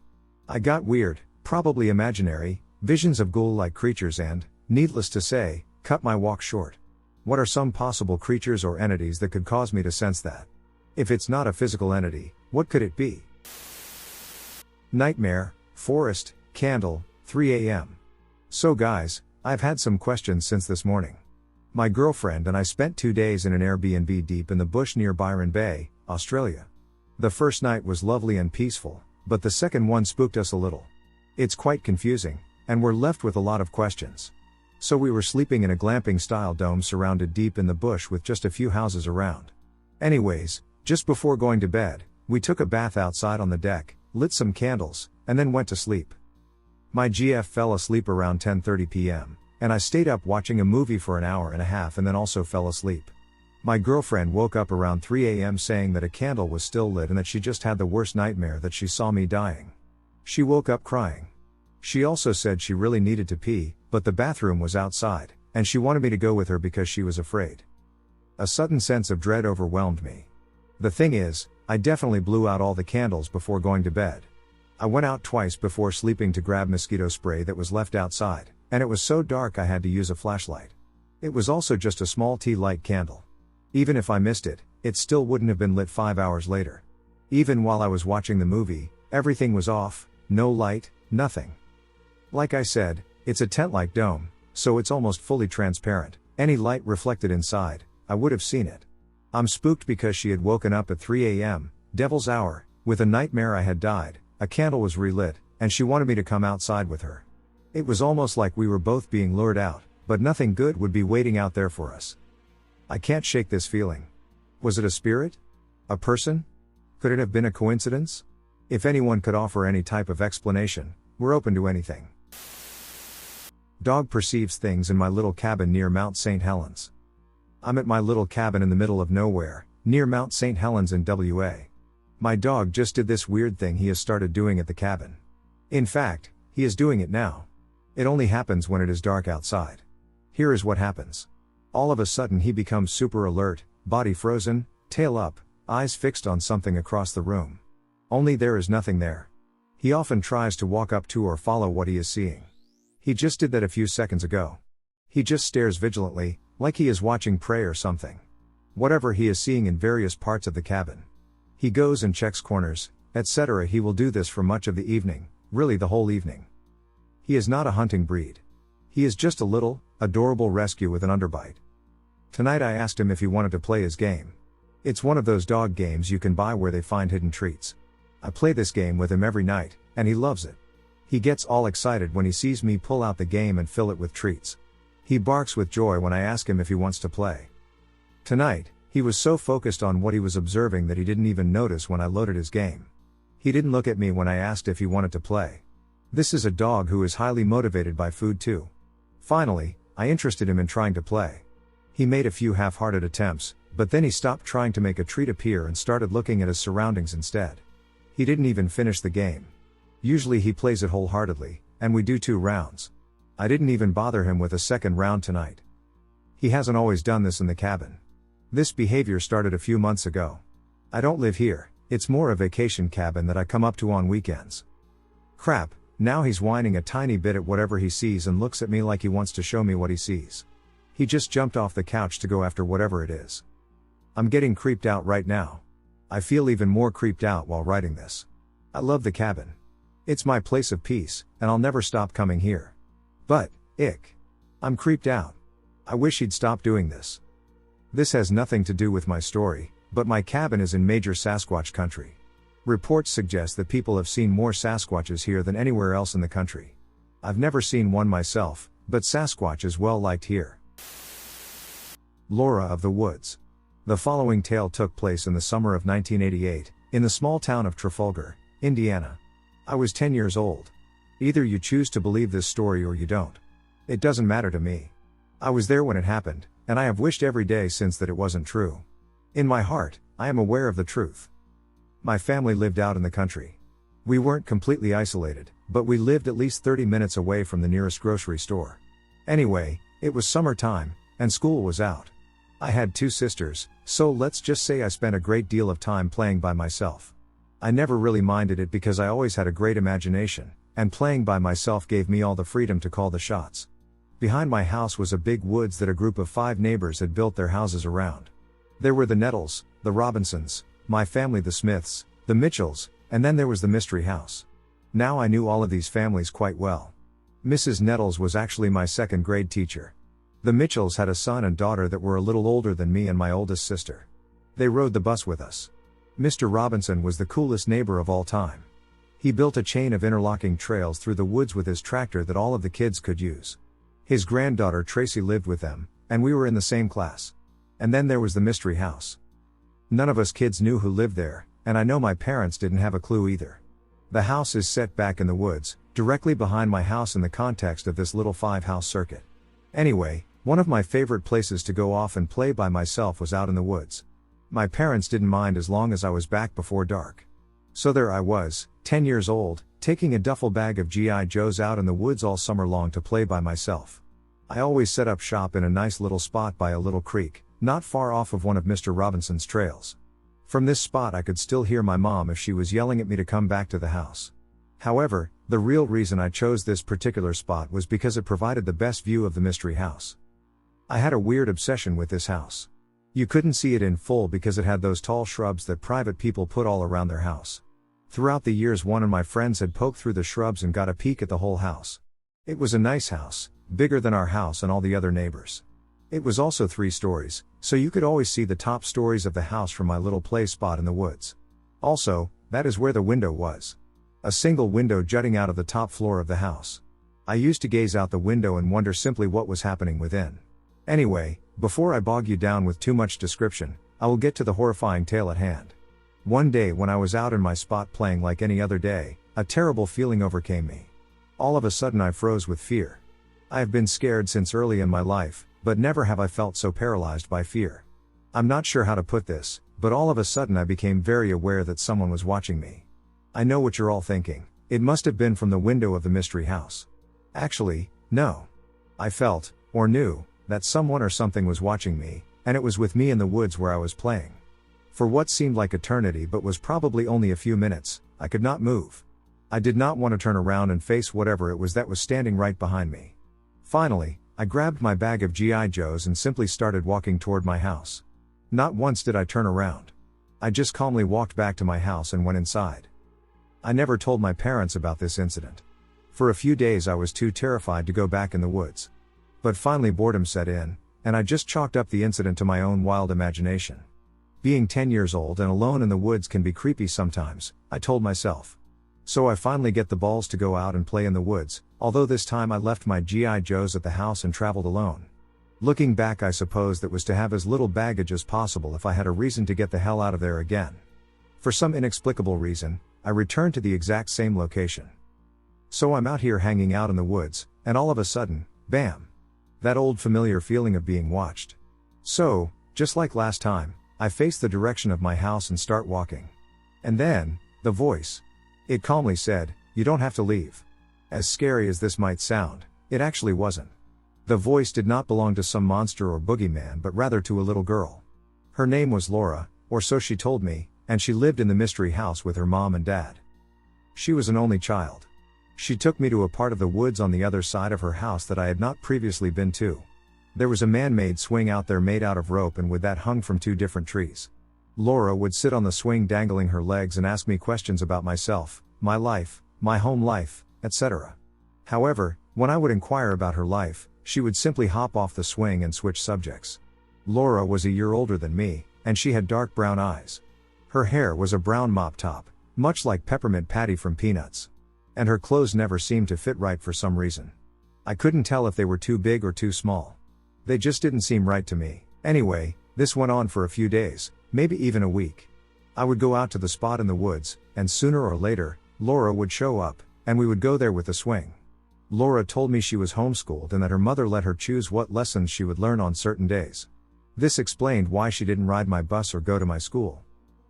I got weird, probably imaginary, visions of ghoul-like creatures and, needless to say, cut my walk short. What are some possible creatures or entities that could cause me to sense that? If it's not a physical entity, what could it be? Nightmare, forest, candle, 3 a.m. So guys, I've had some questions since this morning. My girlfriend and I spent 2 days in an Airbnb deep in the bush near Byron Bay, Australia. The first night was lovely and peaceful, but the second one spooked us a little. It's quite confusing, and we're left with a lot of questions. So we were sleeping in a glamping-style dome surrounded deep in the bush with just a few houses around. Anyways, just before going to bed, we took a bath outside on the deck, lit some candles, and then went to sleep. My GF fell asleep around 10:30 p.m., and I stayed up watching a movie for an hour and a half and then also fell asleep. My girlfriend woke up around 3 a.m. saying that a candle was still lit and that she just had the worst nightmare that she saw me dying. She woke up crying. She also said she really needed to pee, but the bathroom was outside, and she wanted me to go with her because she was afraid. A sudden sense of dread overwhelmed me. The thing is, I definitely blew out all the candles before going to bed. I went out twice before sleeping to grab mosquito spray that was left outside, and it was so dark I had to use a flashlight. It was also just a small tea light candle. Even if I missed it, it still wouldn't have been lit 5 hours later. Even while I was watching the movie, everything was off, no light, nothing. Like I said, it's a tent-like dome, so it's almost fully transparent. Any light reflected inside, I would have seen it. I'm spooked because she had woken up at 3 a.m., devil's hour, with a nightmare I had died, a candle was relit, and she wanted me to come outside with her. It was almost like we were both being lured out, but nothing good would be waiting out there for us. I can't shake this feeling. Was it a spirit? A person? Could it have been a coincidence? If anyone could offer any type of explanation, we're open to anything. Dog perceives things in my little cabin near Mount St. Helens. I'm at my little cabin in the middle of nowhere, near Mount St. Helens in WA. My dog just did this weird thing he has started doing at the cabin. In fact, he is doing it now. It only happens when it is dark outside. Here is what happens. All of a sudden he becomes super alert, body frozen, tail up, eyes fixed on something across the room. Only there is nothing there. He often tries to walk up to or follow what he is seeing. He just did that a few seconds ago. He just stares vigilantly, like he is watching prey or something. Whatever he is seeing in various parts of the cabin. He goes and checks corners, etc. He will do this for much of the evening, really the whole evening. He is not a hunting breed. He is just a little, adorable rescue with an underbite. Tonight I asked him if he wanted to play his game. It's one of those dog games you can buy where they find hidden treats. I play this game with him every night, and he loves it. He gets all excited when he sees me pull out the game and fill it with treats. He barks with joy when I ask him if he wants to play. Tonight, he was so focused on what he was observing that he didn't even notice when I loaded his game. He didn't look at me when I asked if he wanted to play. This is a dog who is highly motivated by food too. Finally, I interested him in trying to play. He made a few half-hearted attempts, but then he stopped trying to make a treat appear and started looking at his surroundings instead. He didn't even finish the game. Usually he plays it wholeheartedly, and we do 2 rounds. I didn't even bother him with a second round tonight. He hasn't always done this in the cabin. This behavior started a few months ago. I don't live here, it's more a vacation cabin that I come up to on weekends. Crap, now he's whining a tiny bit at whatever he sees and looks at me like he wants to show me what he sees. He just jumped off the couch to go after whatever it is. I'm getting creeped out right now. I feel even more creeped out while writing this. I love the cabin. It's my place of peace, and I'll never stop coming here. But, ick. I'm creeped out. I wish he'd stop doing this. This has nothing to do with my story, but my cabin is in major Sasquatch country. Reports suggest that people have seen more Sasquatches here than anywhere else in the country. I've never seen one myself, but Sasquatch is well liked here. Laura of the Woods. The following tale took place in the summer of 1988, in the small town of Trafalgar, Indiana. I was 10 years old. Either you choose to believe this story or you don't. It doesn't matter to me. I was there when it happened, and I have wished every day since that it wasn't true. In my heart, I am aware of the truth. My family lived out in the country. We weren't completely isolated, but we lived at least 30 minutes away from the nearest grocery store. Anyway, it was summertime, and school was out. I had 2 sisters, so let's just say I spent a great deal of time playing by myself. I never really minded it because I always had a great imagination, and playing by myself gave me all the freedom to call the shots. Behind my house was a big woods that a group of 5 neighbors had built their houses around. There were the Nettles, the Robinsons, my family the Smiths, the Mitchells, and then there was the mystery house. Now I knew all of these families quite well. Mrs. Nettles was actually my 2nd grade teacher. The Mitchells had a son and daughter that were a little older than me and my oldest sister. They rode the bus with us. Mr. Robinson was the coolest neighbor of all time. He built a chain of interlocking trails through the woods with his tractor that all of the kids could use. His granddaughter Tracy lived with them, and we were in the same class. And then there was the mystery house. None of us kids knew who lived there, and I know my parents didn't have a clue either. The house is set back in the woods, directly behind my house in the context of this little 5-house circuit. Anyway, one of my favorite places to go off and play by myself was out in the woods. My parents didn't mind as long as I was back before dark. So there I was, 10 years old, taking a duffel bag of G.I. Joes out in the woods all summer long to play by myself. I always set up shop in a nice little spot by a little creek, not far off of one of Mr. Robinson's trails. From this spot I could still hear my mom if she was yelling at me to come back to the house. However, the real reason I chose this particular spot was because it provided the best view of the mystery house. I had a weird obsession with this house. You couldn't see it in full because it had those tall shrubs that private people put all around their house. Throughout the years, one of my friends had poked through the shrubs and got a peek at the whole house. It was a nice house, bigger than our house and all the other neighbors. It was also 3 stories, so you could always see the top stories of the house from my little play spot in the woods. Also, that is where the window was. A single window jutting out of the top floor of the house. I used to gaze out the window and wonder simply what was happening within. Anyway, before I bog you down with too much description, I will get to the horrifying tale at hand. One day when I was out in my spot playing like any other day, a terrible feeling overcame me. All of a sudden I froze with fear. I have been scared since early in my life, but never have I felt so paralyzed by fear. I'm not sure how to put this, but all of a sudden I became very aware that someone was watching me. I know what you're all thinking. It must have been from the window of the mystery house. Actually, no. I felt, or knew, that someone or something was watching me, and it was with me in the woods where I was playing. For what seemed like eternity but was probably only a few minutes, I could not move. I did not want to turn around and face whatever it was that was standing right behind me. Finally, I grabbed my bag of G.I. Joes and simply started walking toward my house. Not once did I turn around. I just calmly walked back to my house and went inside. I never told my parents about this incident. For a few days I was too terrified to go back in the woods. But finally boredom set in, and I just chalked up the incident to my own wild imagination. Being 10 years old and alone in the woods can be creepy sometimes, I told myself. So I finally get the balls to go out and play in the woods, although this time I left my G.I. Joes at the house and traveled alone. Looking back, I suppose that was to have as little baggage as possible if I had a reason to get the hell out of there again. For some inexplicable reason, I returned to the exact same location. So I'm out here hanging out in the woods, and all of a sudden, bam! That old familiar feeling of being watched. So, just like last time, I face the direction of my house and start walking. And then, the voice. It calmly said, "You don't have to leave." As scary as this might sound, it actually wasn't. The voice did not belong to some monster or boogeyman but rather to a little girl. Her name was Laura, or so she told me, and she lived in the mystery house with her mom and dad. She was an only child. She took me to a part of the woods on the other side of her house that I had not previously been to. There was a man-made swing out there made out of rope and with that hung from 2 different trees. Laura would sit on the swing dangling her legs and ask me questions about myself, my life, my home life, etc. However, when I would inquire about her life, she would simply hop off the swing and switch subjects. Laura was a year older than me, and she had dark brown eyes. Her hair was a brown mop top, much like Peppermint Patty from Peanuts. And her clothes never seemed to fit right for some reason. I couldn't tell if they were too big or too small. They just didn't seem right to me. Anyway, this went on for a few days, maybe even a week. I would go out to the spot in the woods, and sooner or later, Laura would show up, and we would go there with the swing. Laura told me she was homeschooled and that her mother let her choose what lessons she would learn on certain days. This explained why she didn't ride my bus or go to my school.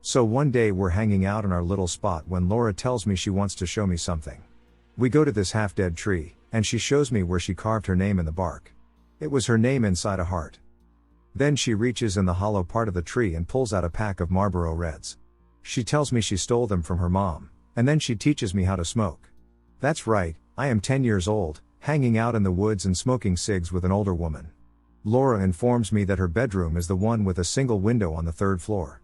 So one day we're hanging out in our little spot when Laura tells me she wants to show me something. We go to this half-dead tree, and she shows me where she carved her name in the bark. It was her name inside a heart. Then she reaches in the hollow part of the tree and pulls out a pack of Marlboro Reds. She tells me she stole them from her mom, and then she teaches me how to smoke. That's right, I am 10 years old, hanging out in the woods and smoking cigs with an older woman. Laura informs me that her bedroom is the one with a single window on the 3rd floor.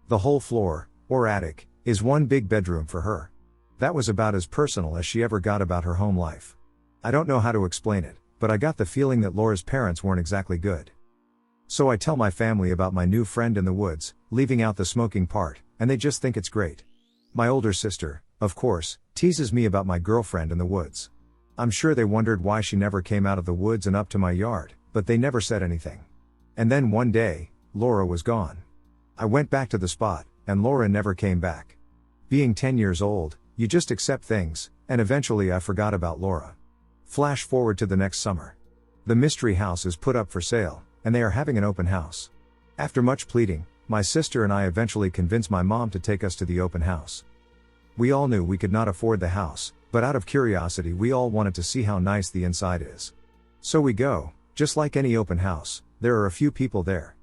The whole floor, or attic, is one big bedroom for her. That was about as personal as she ever got about her home life. I don't know how to explain it, but I got the feeling that Laura's parents weren't exactly good. So I tell my family about my new friend in the woods, leaving out the smoking part, and they just think it's great. My older sister, of course, teases me about my girlfriend in the woods. I'm sure they wondered why she never came out of the woods and up to my yard, but they never said anything. And then one day, Laura was gone. I went back to the spot, and Laura never came back. Being 10 years old, you just accept things, And eventually I forgot about Laura. Flash forward to the next summer. The mystery house is put up for sale, and they are having an open house. After much pleading, my sister and I eventually convinced my mom to take us to the open house. We all knew we could not afford the house, but out of curiosity we all wanted to see how nice the inside is. So we go. Just like any open house, there are a few people there.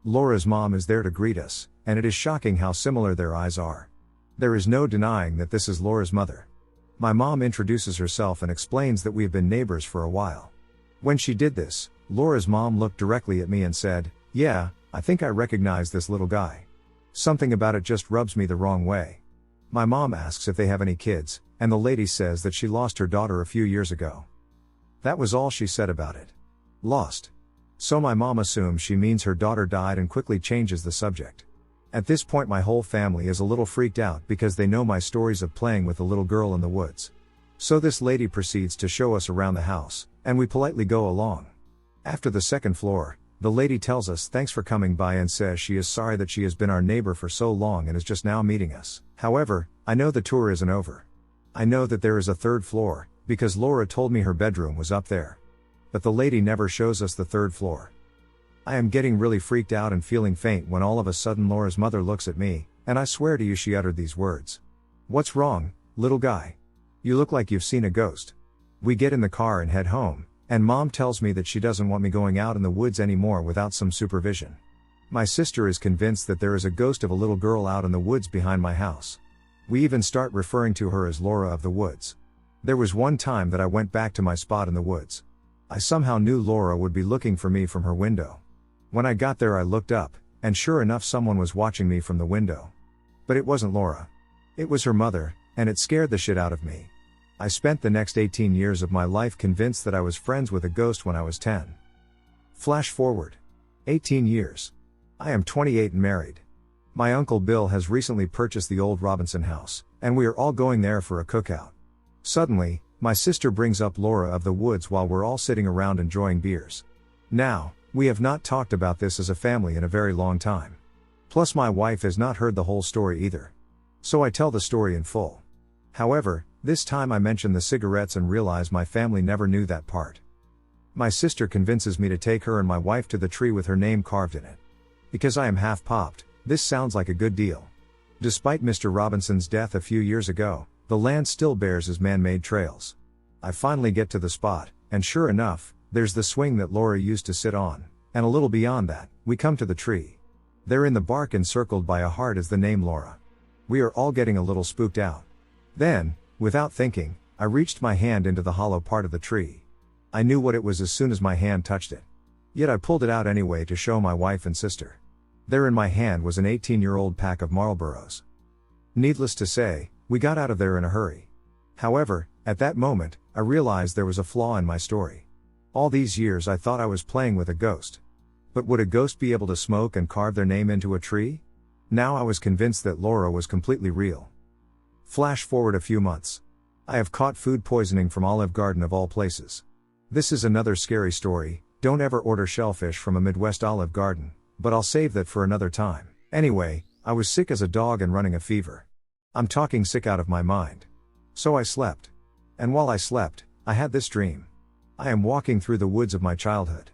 Laura's mom is there to greet us, and it is shocking how similar their eyes are. There is no denying that this is Laura's mother. My mom introduces herself and explains that we have been neighbors for a while. When she did this, Laura's mom looked directly at me and said, "Yeah, I think I recognize this little guy. Something about it just rubs me the wrong way." My mom asks if they have any kids, and the lady says that she lost her daughter a few years ago. That was all she said about it. Lost. So my mom assumes she means her daughter died and quickly changes the subject. At this point my whole family is a little freaked out because they know my stories of playing with the little girl in the woods. So this lady proceeds to show us around the house, and we politely go along. After the second floor, the lady tells us thanks for coming by and says she is sorry that she has been our neighbor for so long and is just now meeting us. However, I know the tour isn't over. I know that there is a third floor, because Laura told me her bedroom was up there. But the lady never shows us the third floor. I am getting really freaked out and feeling faint when all of a sudden Laura's mother looks at me, and I swear to you she uttered these words. "What's wrong, little guy? You look like you've seen a ghost." We get in the car and head home, and mom tells me that she doesn't want me going out in the woods anymore without some supervision. My sister is convinced that there is a ghost of a little girl out in the woods behind my house. We even start referring to her as Laura of the Woods. There was one time that I went back to my spot in the woods. I somehow knew Laura would be looking for me from her window. When I got there I looked up, and sure enough someone was watching me from the window. But it wasn't Laura. It was her mother, and it scared the shit out of me. I spent the next 18 years of my life convinced that I was friends with a ghost when I was 10. Flash forward. 18 years. I am 28 and married. My uncle Bill has recently purchased the old Robinson house, and we are all going there for a cookout. Suddenly, my sister brings up Laura of the Woods while we're all sitting around enjoying beers. Now, we have not talked about this as a family in a very long time. Plus my wife has not heard the whole story either. So I tell the story in full. However, this time I mention the cigarettes and realize my family never knew that part. My sister convinces me to take her and my wife to the tree with her name carved in it. Because I am half popped, this sounds like a good deal. Despite Mr. Robinson's death a few years ago, the land still bears his man-made trails. I finally get to the spot, and sure enough, there's the swing that Laura used to sit on, and a little beyond that, we come to the tree. There in the bark encircled by a heart is the name Laura. We are all getting a little spooked out. Then, without thinking, I reached my hand into the hollow part of the tree. I knew what it was as soon as my hand touched it. Yet I pulled it out anyway to show my wife and sister. There in my hand was an 18-year-old pack of Marlboros. Needless to say, we got out of there in a hurry. However, at that moment, I realized there was a flaw in my story. All these years I thought I was playing with a ghost. But would a ghost be able to smoke and carve their name into a tree? Now I was convinced that Laura was completely real. Flash forward a few months. I have caught food poisoning from Olive Garden of all places. This is another scary story. Don't ever order shellfish from a Midwest Olive Garden, but I'll save that for another time. Anyway, I was sick as a dog and running a fever. I'm talking sick out of my mind. So I slept. And while I slept, I had this dream. I am walking through the woods of my childhood.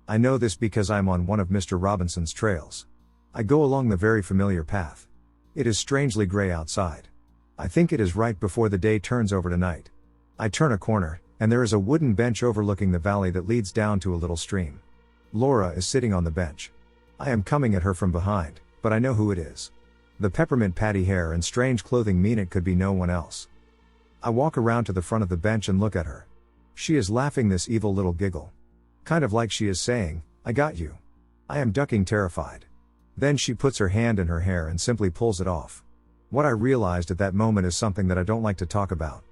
I know this because I'm on one of Mr. Robinson's trails. I go along the very familiar path. It is strangely gray outside. I think it is right before the day turns over to night. I turn a corner, and there is a wooden bench overlooking the valley that leads down to a little stream. Laura is sitting on the bench. I am coming at her from behind, but I know who it is. The peppermint patty hair and strange clothing mean it could be no one else. I walk around to the front of the bench and look at her. She is laughing this evil little giggle. Kind of like she is saying, "I got you." I am ducking terrified. Then she puts her hand in her hair and simply pulls it off. What I realized at that moment is something that I don't like to talk about.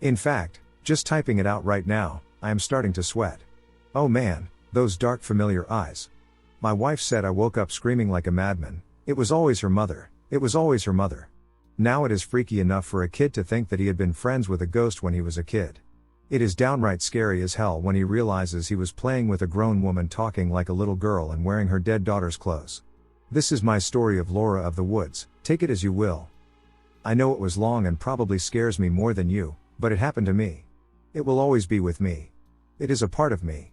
In fact, just typing it out right now, I am starting to sweat. Oh man, those dark familiar eyes. My wife said I woke up screaming like a madman. It was always her mother. It was always her mother. Now it is freaky enough for a kid to think that he had been friends with a ghost when he was a kid. It is downright scary as hell when he realizes he was playing with a grown woman talking like a little girl and wearing her dead daughter's clothes. This is my story of Laura of the Woods, take it as you will. I know it was long and probably scares me more than you, but it happened to me. It will always be with me. It is a part of me.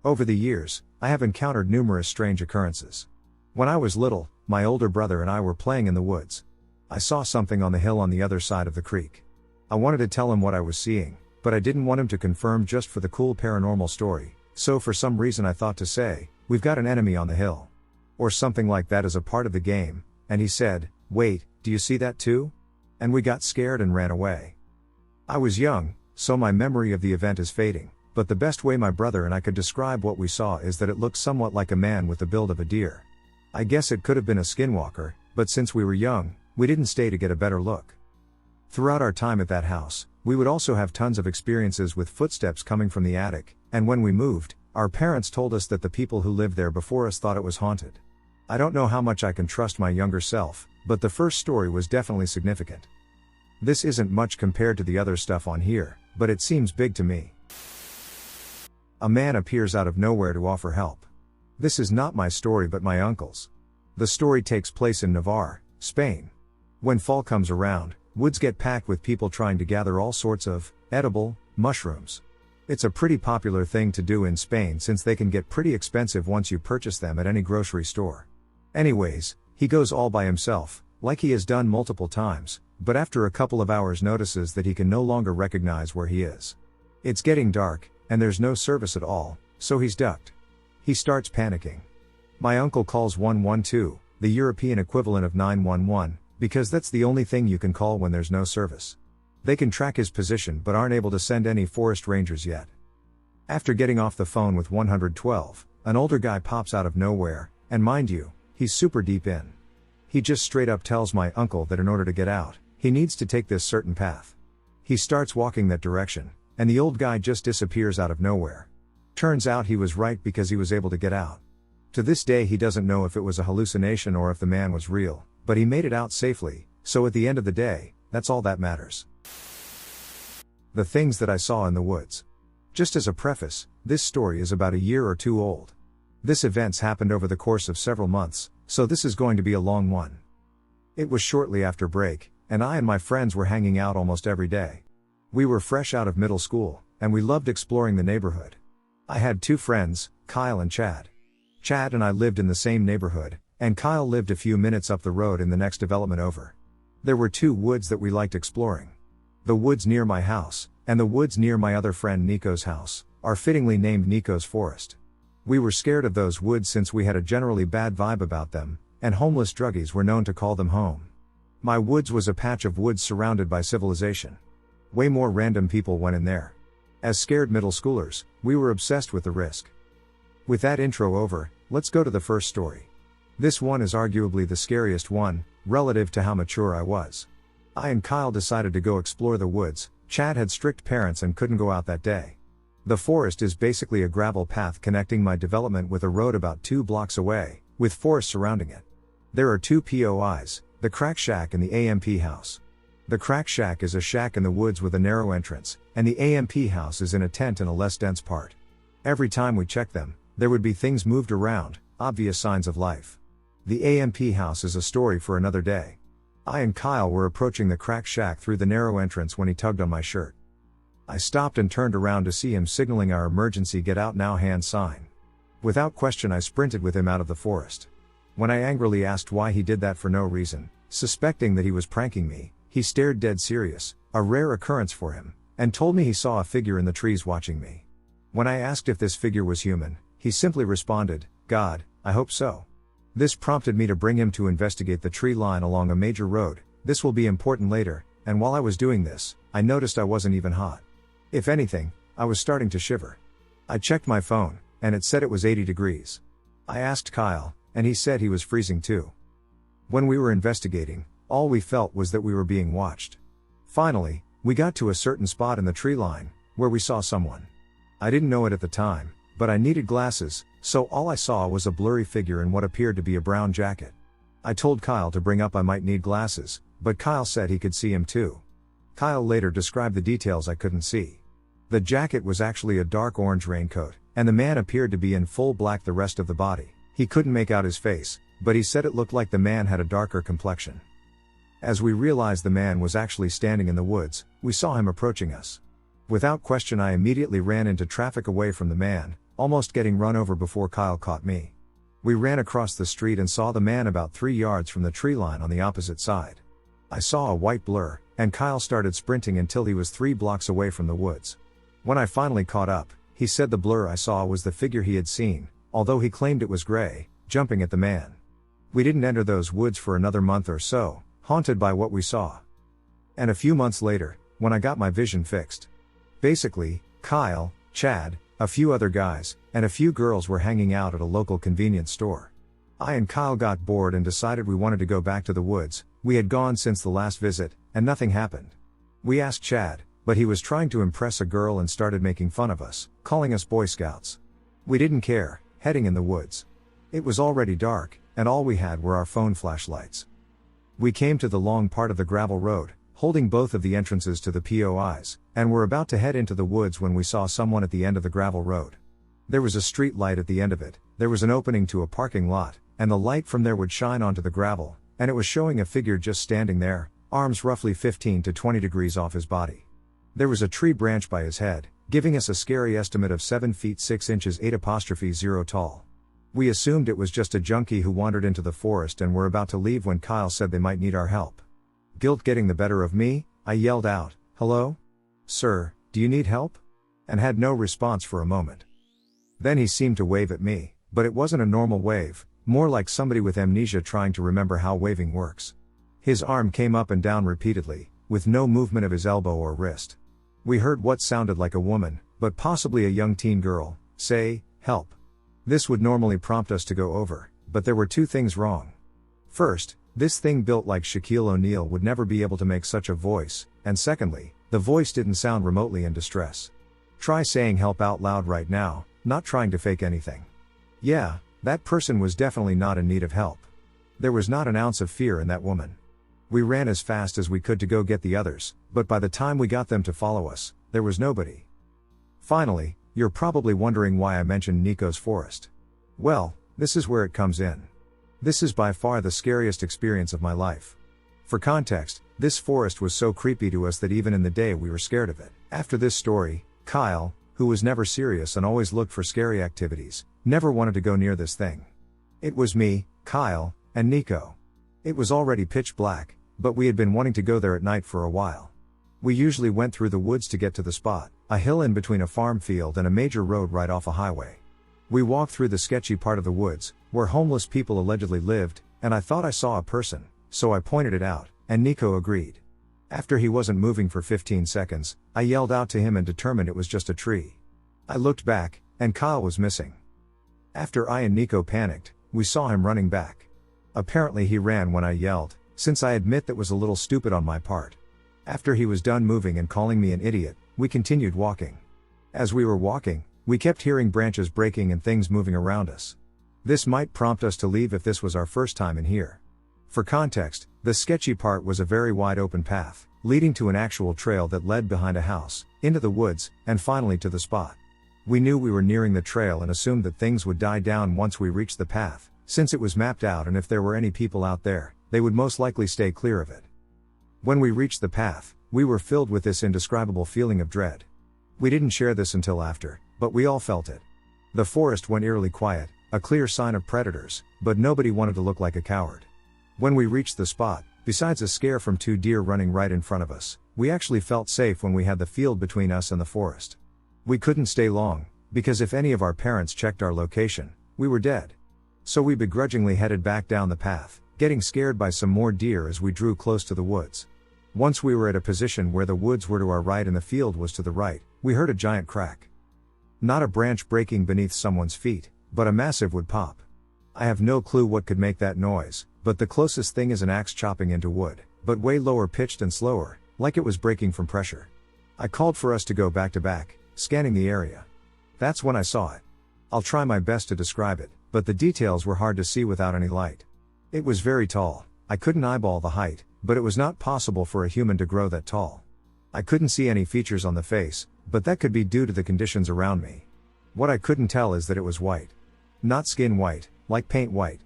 Over the years, I have encountered numerous strange occurrences. When I was little, my older brother and I were playing in the woods. I saw something on the hill on the other side of the creek. I wanted to tell him what I was seeing, but I didn't want him to confirm just for the cool paranormal story, so for some reason I thought to say, "We've got an enemy on the hill." Or something like that as a part of the game, and he said, "Wait, do you see that too?" And we got scared and ran away. I was young, so my memory of the event is fading, but the best way my brother and I could describe what we saw is that it looked somewhat like a man with the build of a deer. I guess it could have been a skinwalker, but since we were young, we didn't stay to get a better look. Throughout our time at that house, we would also have tons of experiences with footsteps coming from the attic, and when we moved, our parents told us that the people who lived there before us thought it was haunted. I don't know how much I can trust my younger self, but the first story was definitely significant. This isn't much compared to the other stuff on here, but it seems big to me. A man appears out of nowhere to offer help. This is not my story but my uncle's. The story takes place in Navarre, Spain. When fall comes around, woods get packed with people trying to gather all sorts of edible mushrooms. It's a pretty popular thing to do in Spain since they can get pretty expensive once you purchase them at any grocery store. Anyways, he goes all by himself, like he has done multiple times, but after a couple of hours notices that he can no longer recognize where he is. It's getting dark, and there's no service at all, so he's ducked. He starts panicking. My uncle calls 112, the European equivalent of 911, because that's the only thing you can call when there's no service. They can track his position but aren't able to send any forest rangers yet. After getting off the phone with 112, an older guy pops out of nowhere, and mind you, he's super deep in. He just straight up tells my uncle that in order to get out, he needs to take this certain path. He starts walking that direction, and the old guy just disappears out of nowhere. Turns out he was right because he was able to get out. To this day he doesn't know if it was a hallucination or if the man was real, but he made it out safely, so at the end of the day, that's all that matters. The things that I saw in the woods. Just as a preface, this story is about a year or two old. This event's happened over the course of several months, so this is going to be a long one. It was shortly after break, and I and my friends were hanging out almost every day. We were fresh out of middle school, and we loved exploring the neighborhood. I had two friends, Kyle and Chad. Chad and I lived in the same neighborhood, and Kyle lived a few minutes up the road in the next development over. There were two woods that we liked exploring. The woods near my house, and the woods near my other friend Nico's house, are fittingly named Nico's Forest. We were scared of those woods since we had a generally bad vibe about them, and homeless druggies were known to call them home. My woods was a patch of woods surrounded by civilization. Way more random people went in there. As scared middle schoolers, we were obsessed with the risk. With that intro over, let's go to the first story. This one is arguably the scariest one, relative to how mature I was. I and Kyle decided to go explore the woods. Chad had strict parents and couldn't go out that day. The forest is basically a gravel path connecting my development with a road about 2 blocks away, with forest surrounding it. There are two POIs, the Crack Shack and the AMP House. The Crack Shack is a shack in the woods with a narrow entrance, and the AMP House is in a tent in a less dense part. Every time we checked them, there would be things moved around, obvious signs of life. The AMP House is a story for another day. I and Kyle were approaching the Crack Shack through the narrow entrance when he tugged on my shirt. I stopped and turned around to see him signaling our emergency get out now hand sign. Without question I sprinted with him out of the forest. When I angrily asked why he did that for no reason, suspecting that he was pranking me, he stared dead serious, a rare occurrence for him, and told me he saw a figure in the trees watching me. When I asked if this figure was human, he simply responded, "God, I hope so." This prompted me to bring him to investigate the tree line along a major road. This will be important later, and while I was doing this, I noticed I wasn't even hot. If anything, I was starting to shiver. I checked my phone, and it said it was 80 degrees. I asked Kyle, and he said he was freezing too. When we were investigating, all we felt was that we were being watched. Finally, we got to a certain spot in the tree line, where we saw someone. I didn't know it at the time, but I needed glasses, so all I saw was a blurry figure in what appeared to be a brown jacket. I told Kyle to bring up I might need glasses, but Kyle said he could see him too. Kyle later described the details I couldn't see. The jacket was actually a dark orange raincoat, and the man appeared to be in full black the rest of the body. He couldn't make out his face, but he said it looked like the man had a darker complexion. As we realized the man was actually standing in the woods, we saw him approaching us. Without question, I immediately ran into traffic away from the man, almost getting run over before Kyle caught me. We ran across the street and saw the man about 3 yards from the tree line on the opposite side. I saw a white blur, and Kyle started sprinting until he was 3 blocks away from the woods. When I finally caught up, he said the blur I saw was the figure he had seen, although he claimed it was gray, jumping at the man. We didn't enter those woods for another month or so, haunted by what we saw. And a few months later, when I got my vision fixed. Basically, Kyle, Chad, a few other guys, and a few girls were hanging out at a local convenience store. I and Kyle got bored and decided we wanted to go back to the woods. We had gone since the last visit, and nothing happened. We asked Chad, but he was trying to impress a girl and started making fun of us, calling us Boy Scouts. We didn't care, heading in the woods. It was already dark, and all we had were our phone flashlights. We came to the long part of the gravel road, holding both of the entrances to the POIs, and were about to head into the woods when we saw someone at the end of the gravel road. There was a street light at the end of it, there was an opening to a parking lot, and the light from there would shine onto the gravel, and it was showing a figure just standing there, arms roughly 15 to 20 degrees off his body. There was a tree branch by his head, giving us a scary estimate of 7 feet 6 inches 8'0 tall. We assumed it was just a junkie who wandered into the forest and were about to leave when Kyle said they might need our help. Guilt getting the better of me, I yelled out, "Hello? Sir, do you need help?" And had no response for a moment. Then he seemed to wave at me, but it wasn't a normal wave, more like somebody with amnesia trying to remember how waving works. His arm came up and down repeatedly, with no movement of his elbow or wrist. We heard what sounded like a woman, but possibly a young teen girl, say, "Help." This would normally prompt us to go over, but there were 2 things wrong. First, this thing built like Shaquille O'Neal would never be able to make such a voice, and secondly, the voice didn't sound remotely in distress. Try saying help out loud right now, not trying to fake anything. Yeah, that person was definitely not in need of help. There was not an ounce of fear in that woman. We ran as fast as we could to go get the others, but by the time we got them to follow us, there was nobody. Finally, you're probably wondering why I mentioned Nico's forest. Well, this is where it comes in. This is by far the scariest experience of my life. For context, this forest was so creepy to us that even in the day we were scared of it. After this story, Kyle, who was never serious and always looked for scary activities, never wanted to go near this thing. It was me, Kyle, and Nico. It was already pitch black, but we had been wanting to go there at night for a while. We usually went through the woods to get to the spot, a hill in between a farm field and a major road right off a highway. We walked through the sketchy part of the woods, where homeless people allegedly lived, and I thought I saw a person, so I pointed it out, and Nico agreed. After he wasn't moving for 15 seconds, I yelled out to him and determined it was just a tree. I looked back, and Kyle was missing. After I and Nico panicked, we saw him running back. Apparently he ran when I yelled, since I admit that was a little stupid on my part. After he was done moving and calling me an idiot, we continued walking. As we were walking, we kept hearing branches breaking and things moving around us. This might prompt us to leave if this was our first time in here. For context, the sketchy part was a very wide open path, leading to an actual trail that led behind a house, into the woods, and finally to the spot. We knew we were nearing the trail and assumed that things would die down once we reached the path, since it was mapped out and if there were any people out there, they would most likely stay clear of it. When we reached the path, we were filled with this indescribable feeling of dread. We didn't share this until after, but we all felt it. The forest went eerily quiet, a clear sign of predators, but nobody wanted to look like a coward. When we reached the spot, besides a scare from 2 deer running right in front of us, we actually felt safe when we had the field between us and the forest. We couldn't stay long, because if any of our parents checked our location, we were dead. So we begrudgingly headed back down the path, getting scared by some more deer as we drew close to the woods. Once we were at a position where the woods were to our right and the field was to the right, we heard a giant crack. Not a branch breaking beneath someone's feet, but a massive wood pop. I have no clue what could make that noise, but the closest thing is an axe chopping into wood, but way lower pitched and slower, like it was breaking from pressure. I called for us to go back to back, scanning the area. That's when I saw it. I'll try my best to describe it, but the details were hard to see without any light. It was very tall. I couldn't eyeball the height, but it was not possible for a human to grow that tall. I couldn't see any features on the face, but that could be due to the conditions around me. What I couldn't tell is that it was white. Not skin white, like paint white.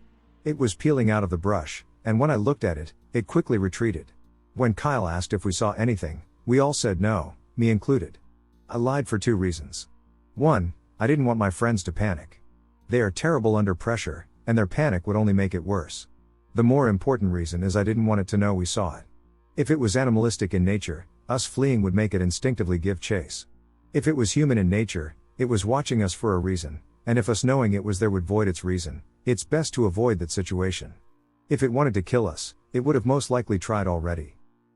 It was peeling out of the brush, and when I looked at it, it quickly retreated. When Kyle asked if we saw anything, we all said no, me included. I lied for 2 reasons. 1, I didn't want my friends to panic. They are terrible under pressure, and their panic would only make it worse. The more important reason is I didn't want it to know we saw it. If it was animalistic in nature, us fleeing would make it instinctively give chase. If it was human in nature, it was watching us for a reason, and if us knowing it was there would void its reason, it's best to avoid that situation. If it wanted to kill us, it would have most likely tried already.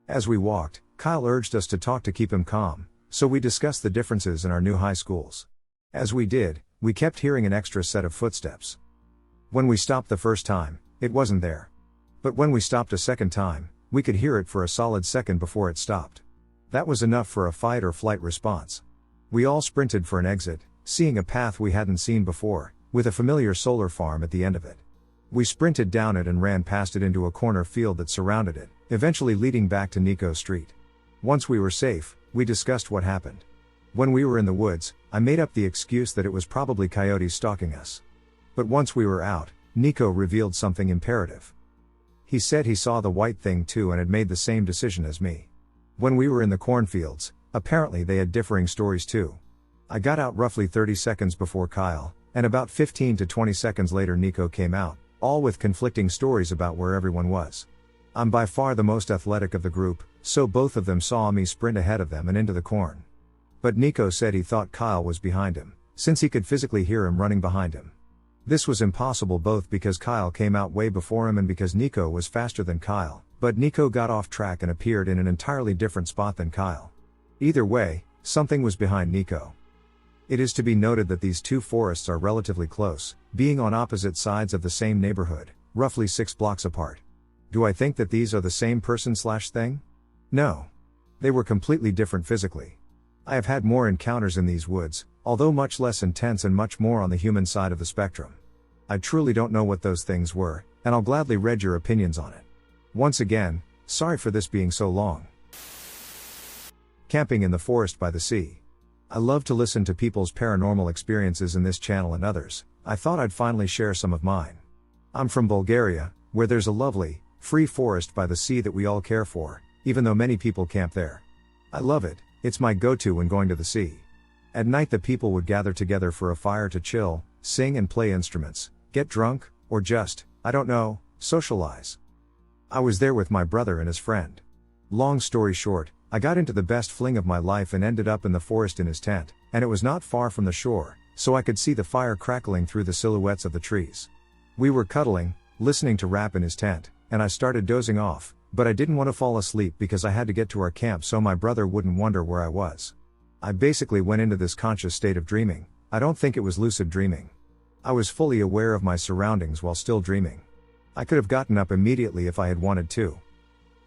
As we walked, Kyle urged us to talk to keep him calm, so we discussed the differences in our new high schools. As we did, we kept hearing an extra set of footsteps. When we stopped the first time, it wasn't there. But when we stopped a second time, we could hear it for a solid second before it stopped. That was enough for a fight or flight response. We all sprinted for an exit, seeing a path we hadn't seen before, with a familiar solar farm at the end of it. We sprinted down it and ran past it into a corner field that surrounded it, eventually leading back to Nico Street. Once we were safe, we discussed what happened. When we were in the woods, I made up the excuse that it was probably coyotes stalking us. But once we were out, Nico revealed something imperative. He said he saw the white thing too and had made the same decision as me. When we were in the cornfields, apparently they had differing stories too. I got out roughly 30 seconds before Kyle, and about 15 to 20 seconds later Nico came out, all with conflicting stories about where everyone was. I'm by far the most athletic of the group, so both of them saw me sprint ahead of them and into the corn. But Nico said he thought Kyle was behind him, since he could physically hear him running behind him. This was impossible both because Kyle came out way before him and because Nico was faster than Kyle, but Nico got off track and appeared in an entirely different spot than Kyle. Either way, something was behind Nico. It is to be noted that these 2 forests are relatively close, being on opposite sides of the same neighborhood, roughly 6 blocks apart. Do I think that these are the same person/thing? No. They were completely different physically. I have had more encounters in these woods, although much less intense and much more on the human side of the spectrum. I truly don't know what those things were, and I'll gladly read your opinions on it. Once again, sorry for this being so long. Camping in the forest by the sea. I love to listen to people's paranormal experiences in this channel and others. I thought I'd finally share some of mine. I'm from Bulgaria, where there's a lovely, free forest by the sea that we all care for, even though many people camp there. I love it, it's my go-to when going to the sea. At night the people would gather together for a fire to chill, sing and play instruments, get drunk, or just, I don't know, socialize. I was there with my brother and his friend. Long story short, I got into the best fling of my life and ended up in the forest in his tent, and it was not far from the shore, so I could see the fire crackling through the silhouettes of the trees. We were cuddling, listening to rap in his tent, and I started dozing off, but I didn't want to fall asleep because I had to get to our camp so my brother wouldn't wonder where I was. I basically went into this conscious state of dreaming. I don't think it was lucid dreaming. I was fully aware of my surroundings while still dreaming. I could have gotten up immediately if I had wanted to.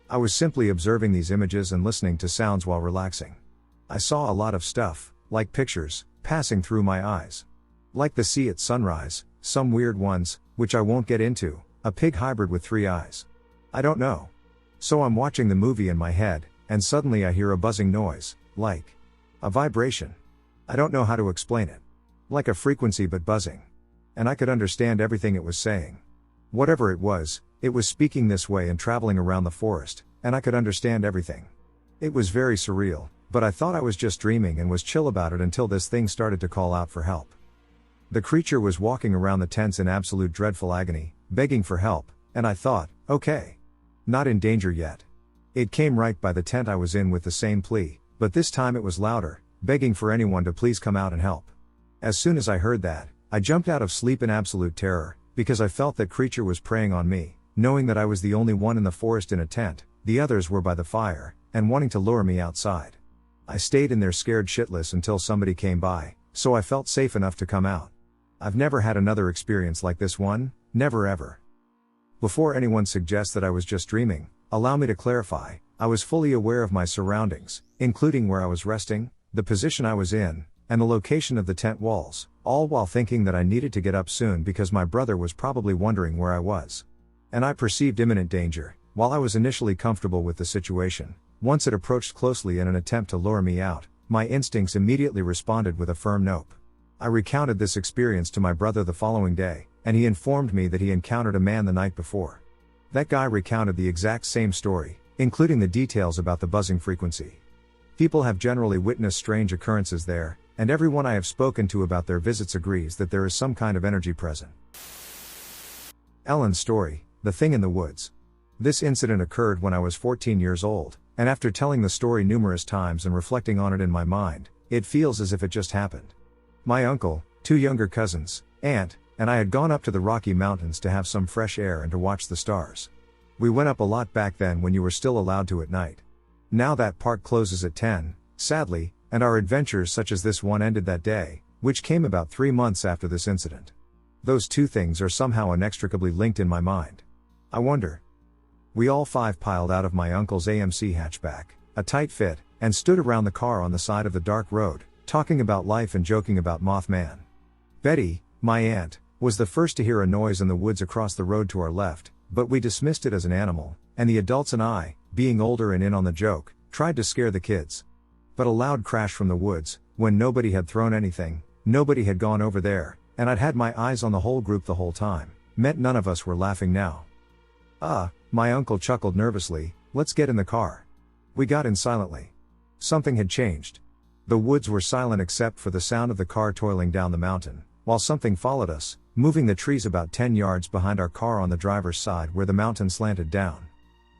I was simply observing these images and listening to sounds while relaxing. I saw a lot of stuff, like pictures, passing through my eyes. Like the sea at sunrise, some weird ones, which I won't get into, a pig hybrid with 3 eyes. I don't know. So I'm watching the movie in my head, and suddenly I hear a buzzing noise, like a vibration. I don't know how to explain it. Like a frequency but buzzing. And I could understand everything it was saying. Whatever it was speaking this way and traveling around the forest, and I could understand everything. It was very surreal, but I thought I was just dreaming and was chill about it until this thing started to call out for help. The creature was walking around the tents in absolute dreadful agony, begging for help, and I thought, okay. Not in danger yet. It came right by the tent I was in with the same plea, but this time it was louder, begging for anyone to please come out and help. As soon as I heard that, I jumped out of sleep in absolute terror, because I felt that creature was preying on me, knowing that I was the only one in the forest in a tent, the others were by the fire, and wanting to lure me outside. I stayed in there scared shitless until somebody came by, so I felt safe enough to come out. I've never had another experience like this one, never ever. Before anyone suggests that I was just dreaming, allow me to clarify, I was fully aware of my surroundings, including where I was resting, the position I was in, and the location of the tent walls, all while thinking that I needed to get up soon because my brother was probably wondering where I was. And I perceived imminent danger, while I was initially comfortable with the situation. Once it approached closely in an attempt to lure me out, my instincts immediately responded with a firm nope. I recounted this experience to my brother the following day, and he informed me that he encountered a man the night before. That guy recounted the exact same story, including the details about the buzzing frequency. People have generally witnessed strange occurrences there, and everyone I have spoken to about their visits agrees that there is some kind of energy present. Ellen's story, The Thing in the Woods. This incident occurred when I was 14 years old, and after telling the story numerous times and reflecting on it in my mind, it feels as if it just happened. My uncle, 2 younger cousins, aunt, and I had gone up to the Rocky Mountains to have some fresh air and to watch the stars. We went up a lot back then when you were still allowed to at night. Now that park closes at 10, sadly, and our adventures such as this one ended that day, which came about 3 months after this incident. Those two things are somehow inextricably linked in my mind. I wonder. We all 5 piled out of my uncle's AMC hatchback, a tight fit, and stood around the car on the side of the dark road, talking about life and joking about Mothman. Betty, my aunt, was the first to hear a noise in the woods across the road to our left, but we dismissed it as an animal, and the adults and I, being older and in on the joke, tried to scare the kids. But a loud crash from the woods, when nobody had thrown anything, nobody had gone over there, and I'd had my eyes on the whole group the whole time, meant none of us were laughing now. My uncle chuckled nervously, let's get in the car. We got in silently. Something had changed. The woods were silent except for the sound of the car toiling down the mountain, while something followed us, moving the trees about 10 yards behind our car on the driver's side where the mountain slanted down.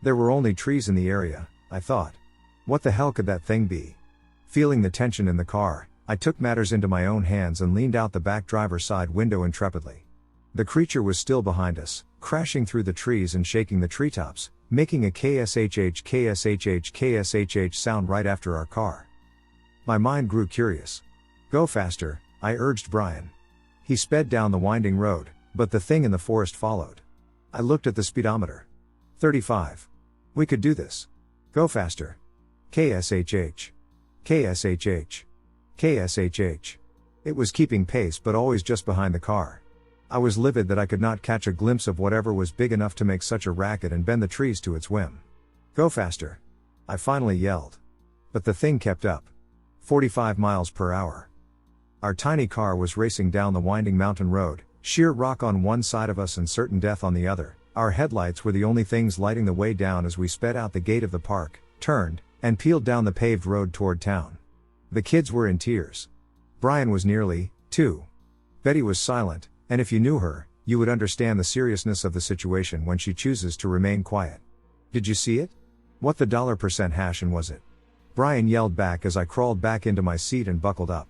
There were only trees in the area, I thought. What the hell could that thing be? Feeling the tension in the car, I took matters into my own hands and leaned out the back driver's side window intrepidly. The creature was still behind us, crashing through the trees and shaking the treetops, making a KSHH KSHH KSHH sound right after our car. My mind grew curious. Go faster, I urged Brian. He sped down the winding road, but the thing in the forest followed. I looked at the speedometer. 35. We could do this. Go faster. KSHH. KSHH. KSHH. It was keeping pace but always just behind the car. I was livid that I could not catch a glimpse of whatever was big enough to make such a racket and bend the trees to its whim. Go faster. I finally yelled. But the thing kept up. 45 miles per hour. Our tiny car was racing down the winding mountain road, sheer rock on one side of us and certain death on the other. Our headlights were the only things lighting the way down as we sped out the gate of the park, turned, and peeled down the paved road toward town. The kids were in tears. Brian was nearly 2. Betty was silent, and if you knew her, you would understand the seriousness of the situation when she chooses to remain quiet. Did you see it? What the $% hash and was it? Brian yelled back as I crawled back into my seat and buckled up.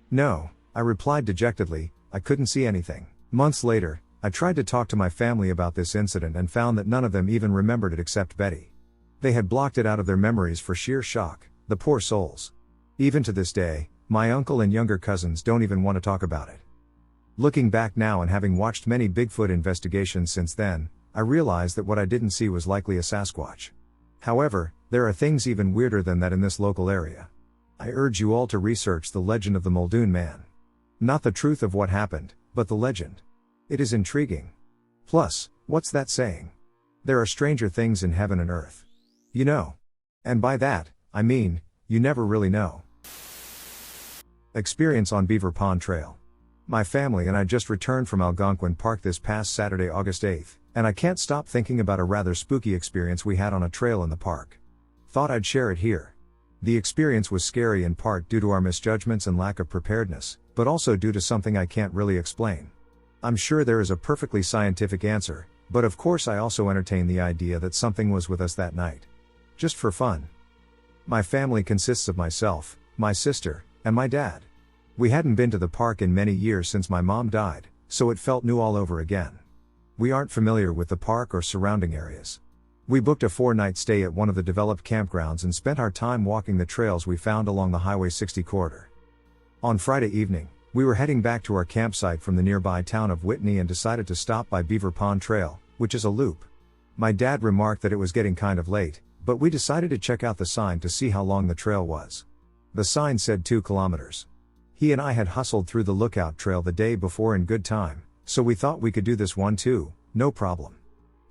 No, I replied dejectedly, I couldn't see anything. Months later, I tried to talk to my family about this incident and found that none of them even remembered it except Betty. They had blocked it out of their memories for sheer shock, the poor souls. Even to this day, my uncle and younger cousins don't even want to talk about it. Looking back now and having watched many Bigfoot investigations since then, I realize that what I didn't see was likely a Sasquatch. However, there are things even weirder than that in this local area. I urge you all to research the legend of the Muldoon Man. Not the truth of what happened, but the legend. It is intriguing. Plus, what's that saying? There are stranger things in heaven and earth. You know. And by that, I mean, you never really know. Experience on Beaver Pond Trail. My family and I just returned from Algonquin Park this past Saturday, August 8th, and I can't stop thinking about a rather spooky experience we had on a trail in the park. Thought I'd share it here. The experience was scary in part due to our misjudgments and lack of preparedness, but also due to something I can't really explain. I'm sure there is a perfectly scientific answer, but of course I also entertain the idea that something was with us that night. Just for fun. My family consists of myself, my sister, and my dad. We hadn't been to the park in many years since my mom died, so it felt new all over again. We aren't familiar with the park or surrounding areas. We booked a 4-night stay at one of the developed campgrounds and spent our time walking the trails we found along the Highway 60 corridor. On Friday evening, we were heading back to our campsite from the nearby town of Whitney and decided to stop by Beaver Pond Trail, which is a loop. My dad remarked that it was getting kind of late, but we decided to check out the sign to see how long the trail was. The sign said 2 kilometers. He and I had hustled through the lookout trail the day before in good time, so we thought we could do this one too, no problem.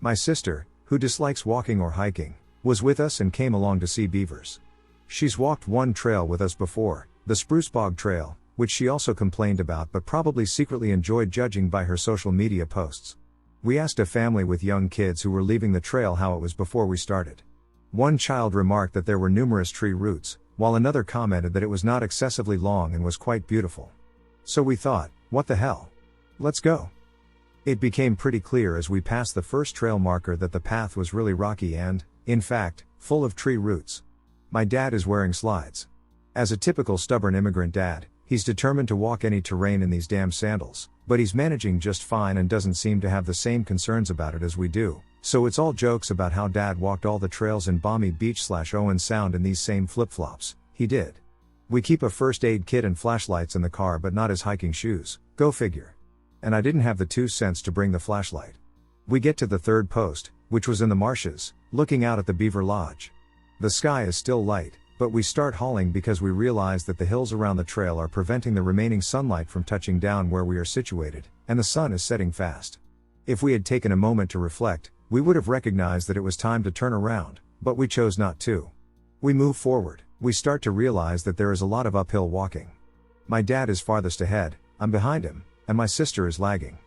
My sister, who dislikes walking or hiking, was with us and came along to see beavers. She's walked one trail with us before, the Spruce Bog Trail, which she also complained about but probably secretly enjoyed judging by her social media posts. We asked a family with young kids who were leaving the trail how it was before we started. One child remarked that there were numerous tree roots, while another commented that it was not excessively long and was quite beautiful. So we thought, what the hell? Let's go. It became pretty clear as we passed the first trail marker that the path was really rocky and, in fact, full of tree roots. My dad is wearing slides. As a typical stubborn immigrant dad, he's determined to walk any terrain in these damn sandals, but he's managing just fine and doesn't seem to have the same concerns about it as we do, so it's all jokes about how dad walked all the trails in Balmy Beach/Owen Sound in these same flip-flops. He did. We keep a first aid kit and flashlights in the car but not his hiking shoes, go figure. And I didn't have the 2 cents to bring the flashlight. We get to the third post, which was in the marshes, looking out at the beaver lodge. The sky is still light, but we start hauling because we realize that the hills around the trail are preventing the remaining sunlight from touching down where we are situated, and the sun is setting fast. If we had taken a moment to reflect, we would have recognized that it was time to turn around, but we chose not to. We move forward. We start to realize that there is a lot of uphill walking. My dad is farthest ahead, I'm behind him, and my sister is lagging.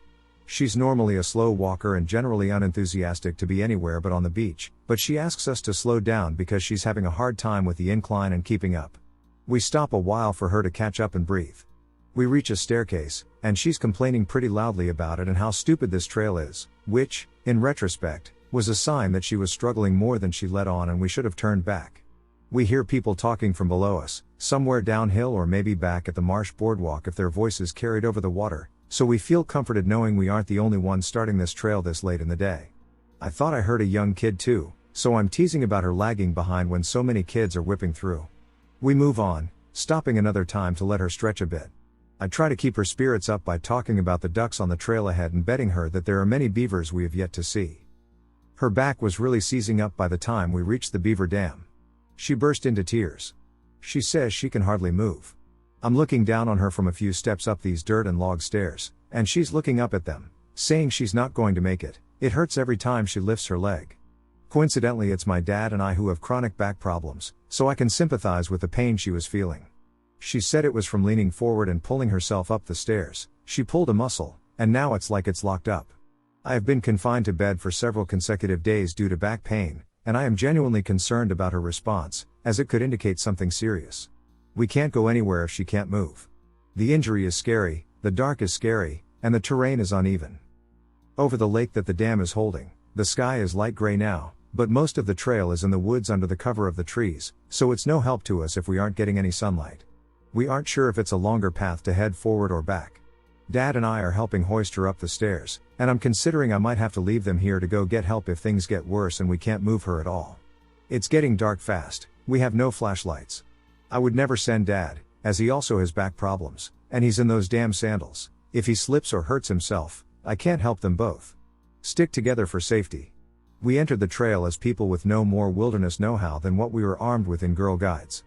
She's normally a slow walker and generally unenthusiastic to be anywhere but on the beach, but she asks us to slow down because she's having a hard time with the incline and keeping up. We stop a while for her to catch up and breathe. We reach a staircase, and she's complaining pretty loudly about it and how stupid this trail is, which, in retrospect, was a sign that she was struggling more than she let on and we should have turned back. We hear people talking from below us, somewhere downhill or maybe back at the marsh boardwalk if their voices carried over the water, so we feel comforted knowing we aren't the only ones starting this trail this late in the day. I thought I heard a young kid too, so I'm teasing about her lagging behind when so many kids are whipping through. We move on, stopping another time to let her stretch a bit. I try to keep her spirits up by talking about the ducks on the trail ahead and betting her that there are many beavers we have yet to see. Her back was really seizing up by the time we reached the beaver dam. She burst into tears. She says she can hardly move. I'm looking down on her from a few steps up these dirt and log stairs, and she's looking up at them, saying she's not going to make it. It hurts every time she lifts her leg. Coincidentally, it's my dad and I who have chronic back problems, so I can sympathize with the pain she was feeling. She said it was from leaning forward and pulling herself up the stairs. She pulled a muscle, and now it's like it's locked up. I have been confined to bed for several consecutive days due to back pain, and I am genuinely concerned about her response, as it could indicate something serious. We can't go anywhere if she can't move. The injury is scary, the dark is scary, and the terrain is uneven. Over the lake that the dam is holding, the sky is light gray now, but most of the trail is in the woods under the cover of the trees, so it's no help to us if we aren't getting any sunlight. We aren't sure if it's a longer path to head forward or back. Dad and I are helping hoist her up the stairs, and I'm considering I might have to leave them here to go get help if things get worse and we can't move her at all. It's getting dark fast, we have no flashlights. I would never send Dad, as he also has back problems, and he's in those damn sandals. If he slips or hurts himself, I can't help them both. Stick together for safety. We entered the trail as people with no more wilderness know-how than what we were armed with in Girl Guides.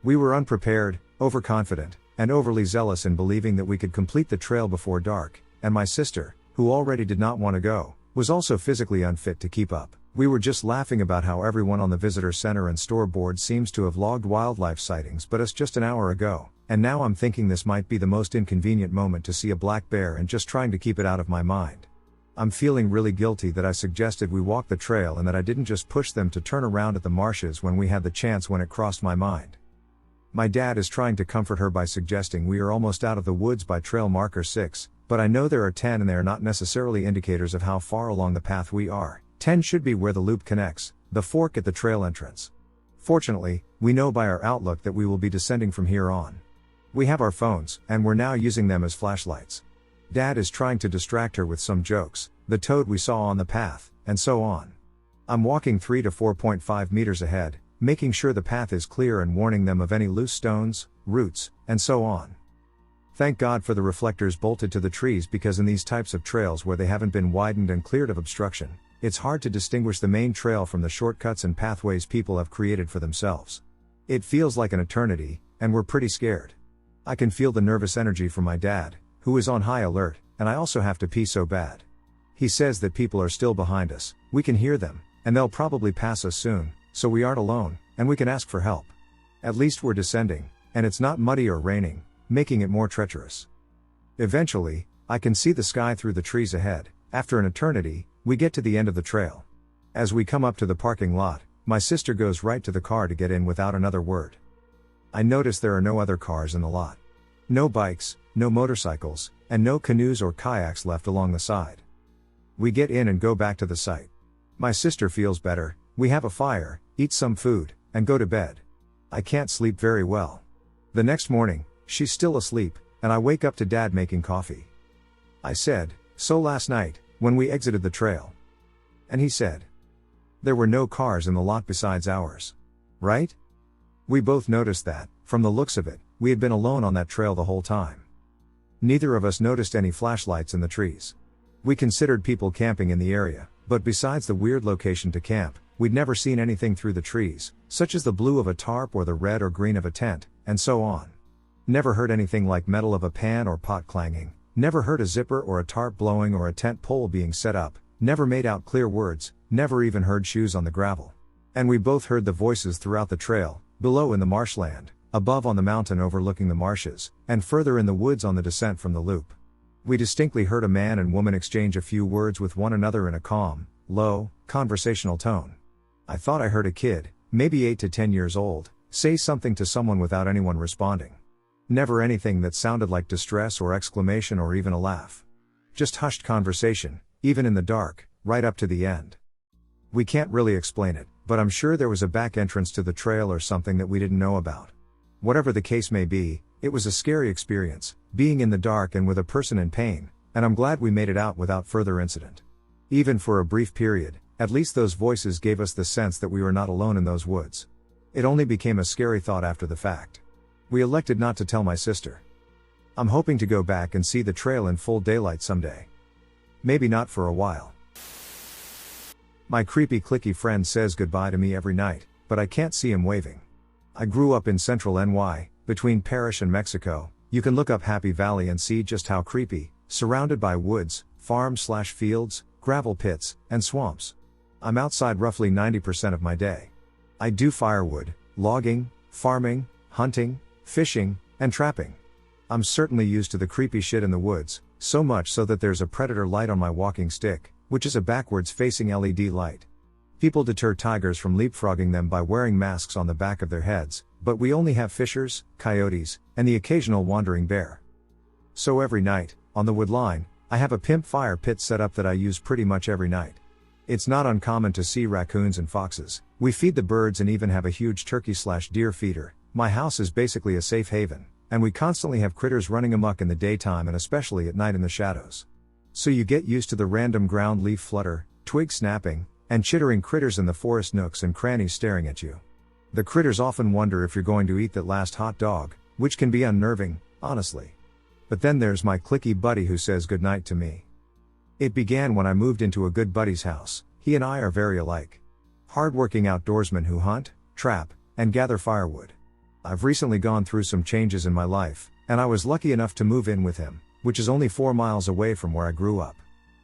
We were unprepared, overconfident, and overly zealous in believing that we could complete the trail before dark, and my sister, who already did not want to go, was also physically unfit to keep up. We were just laughing about how everyone on the visitor center and store board seems to have logged wildlife sightings but us just an hour ago, and now I'm thinking this might be the most inconvenient moment to see a black bear and just trying to keep it out of my mind. I'm feeling really guilty that I suggested we walk the trail and that I didn't just push them to turn around at the marshes when we had the chance when it crossed my mind. My dad is trying to comfort her by suggesting we are almost out of the woods by trail marker 6, but I know there are 10 and they are not necessarily indicators of how far along the path we are. 10 should be where the loop connects, the fork at the trail entrance. Fortunately, we know by our outlook that we will be descending from here on. We have our phones, and we're now using them as flashlights. Dad is trying to distract her with some jokes, the toad we saw on the path, and so on. I'm walking 3 to 4.5 meters ahead, making sure the path is clear and warning them of any loose stones, roots, and so on. Thank God for the reflectors bolted to the trees because in these types of trails where they haven't been widened and cleared of obstruction, it's hard to distinguish the main trail from the shortcuts and pathways people have created for themselves. It feels like an eternity, and we're pretty scared. I can feel the nervous energy from my dad, who is on high alert, and I also have to pee so bad. He says that people are still behind us, we can hear them, and they'll probably pass us soon, so we aren't alone, and we can ask for help. At least we're descending, and it's not muddy or raining, making it more treacherous. Eventually, I can see the sky through the trees ahead, After an eternity, we get to the end of the trail. As we come up to the parking lot, my sister goes right to the car to get in without another word. I notice there are no other cars in the lot. No bikes, no motorcycles, and no canoes or kayaks left along the side. We get in and go back to the site. My sister feels better, we have a fire, eat some food, and go to bed. I can't sleep very well. The next morning, she's still asleep, and I wake up to Dad making coffee. I said, "So last night, when we exited the trail." And he said, "There were no cars in the lot besides ours. Right?" We both noticed that, from the looks of it, we had been alone on that trail the whole time. Neither of us noticed any flashlights in the trees. We considered people camping in the area, but besides the weird location to camp, we'd never seen anything through the trees, such as the blue of a tarp or the red or green of a tent, and so on. Never heard anything like metal of a pan or pot clanging, never heard a zipper or a tarp blowing or a tent pole being set up, never made out clear words, never even heard shoes on the gravel. And we both heard the voices throughout the trail, below in the marshland, above on the mountain overlooking the marshes, and further in the woods on the descent from the loop. We distinctly heard a man and woman exchange a few words with one another in a calm, low, conversational tone. I thought I heard a kid, maybe 8 to 10 years old, say something to someone without anyone responding. Never anything that sounded like distress or exclamation or even a laugh. Just hushed conversation, even in the dark, right up to the end. We can't really explain it, but I'm sure there was a back entrance to the trail or something that we didn't know about. Whatever the case may be, it was a scary experience, being in the dark and with a person in pain, and I'm glad we made it out without further incident. Even for a brief period, at least those voices gave us the sense that we were not alone in those woods. It only became a scary thought after the fact. We elected not to tell my sister. I'm hoping to go back and see the trail in full daylight someday. Maybe not for a while. My creepy clicky friend says goodbye to me every night, but I can't see him waving. I grew up in central NY, between Parrish and Mexico. You can look up Happy Valley and see just how creepy, surrounded by woods, farms/fields, gravel pits, and swamps. I'm outside roughly 90% of my day. I do firewood, logging, farming, hunting, fishing, and trapping. I'm certainly used to the creepy shit in the woods, so much so that there's a predator light on my walking stick, which is a backwards facing LED light. People deter tigers from leapfrogging them by wearing masks on the back of their heads, but we only have fishers, coyotes, and the occasional wandering bear. So every night, on the wood line, I have a pimp fire pit set up that I use pretty much every night. It's not uncommon to see raccoons and foxes. We feed the birds and even have a huge turkey/deer feeder. My house is basically a safe haven, and we constantly have critters running amok in the daytime and especially at night in the shadows. So you get used to the random ground leaf flutter, twig snapping, and chittering critters in the forest nooks and crannies staring at you. The critters often wonder if you're going to eat that last hot dog, which can be unnerving, honestly. But then there's my clicky buddy who says goodnight to me. It began when I moved into a good buddy's house. He and I are very alike. Hardworking outdoorsmen who hunt, trap, and gather firewood. I've recently gone through some changes in my life, and I was lucky enough to move in with him, which is only 4 miles away from where I grew up.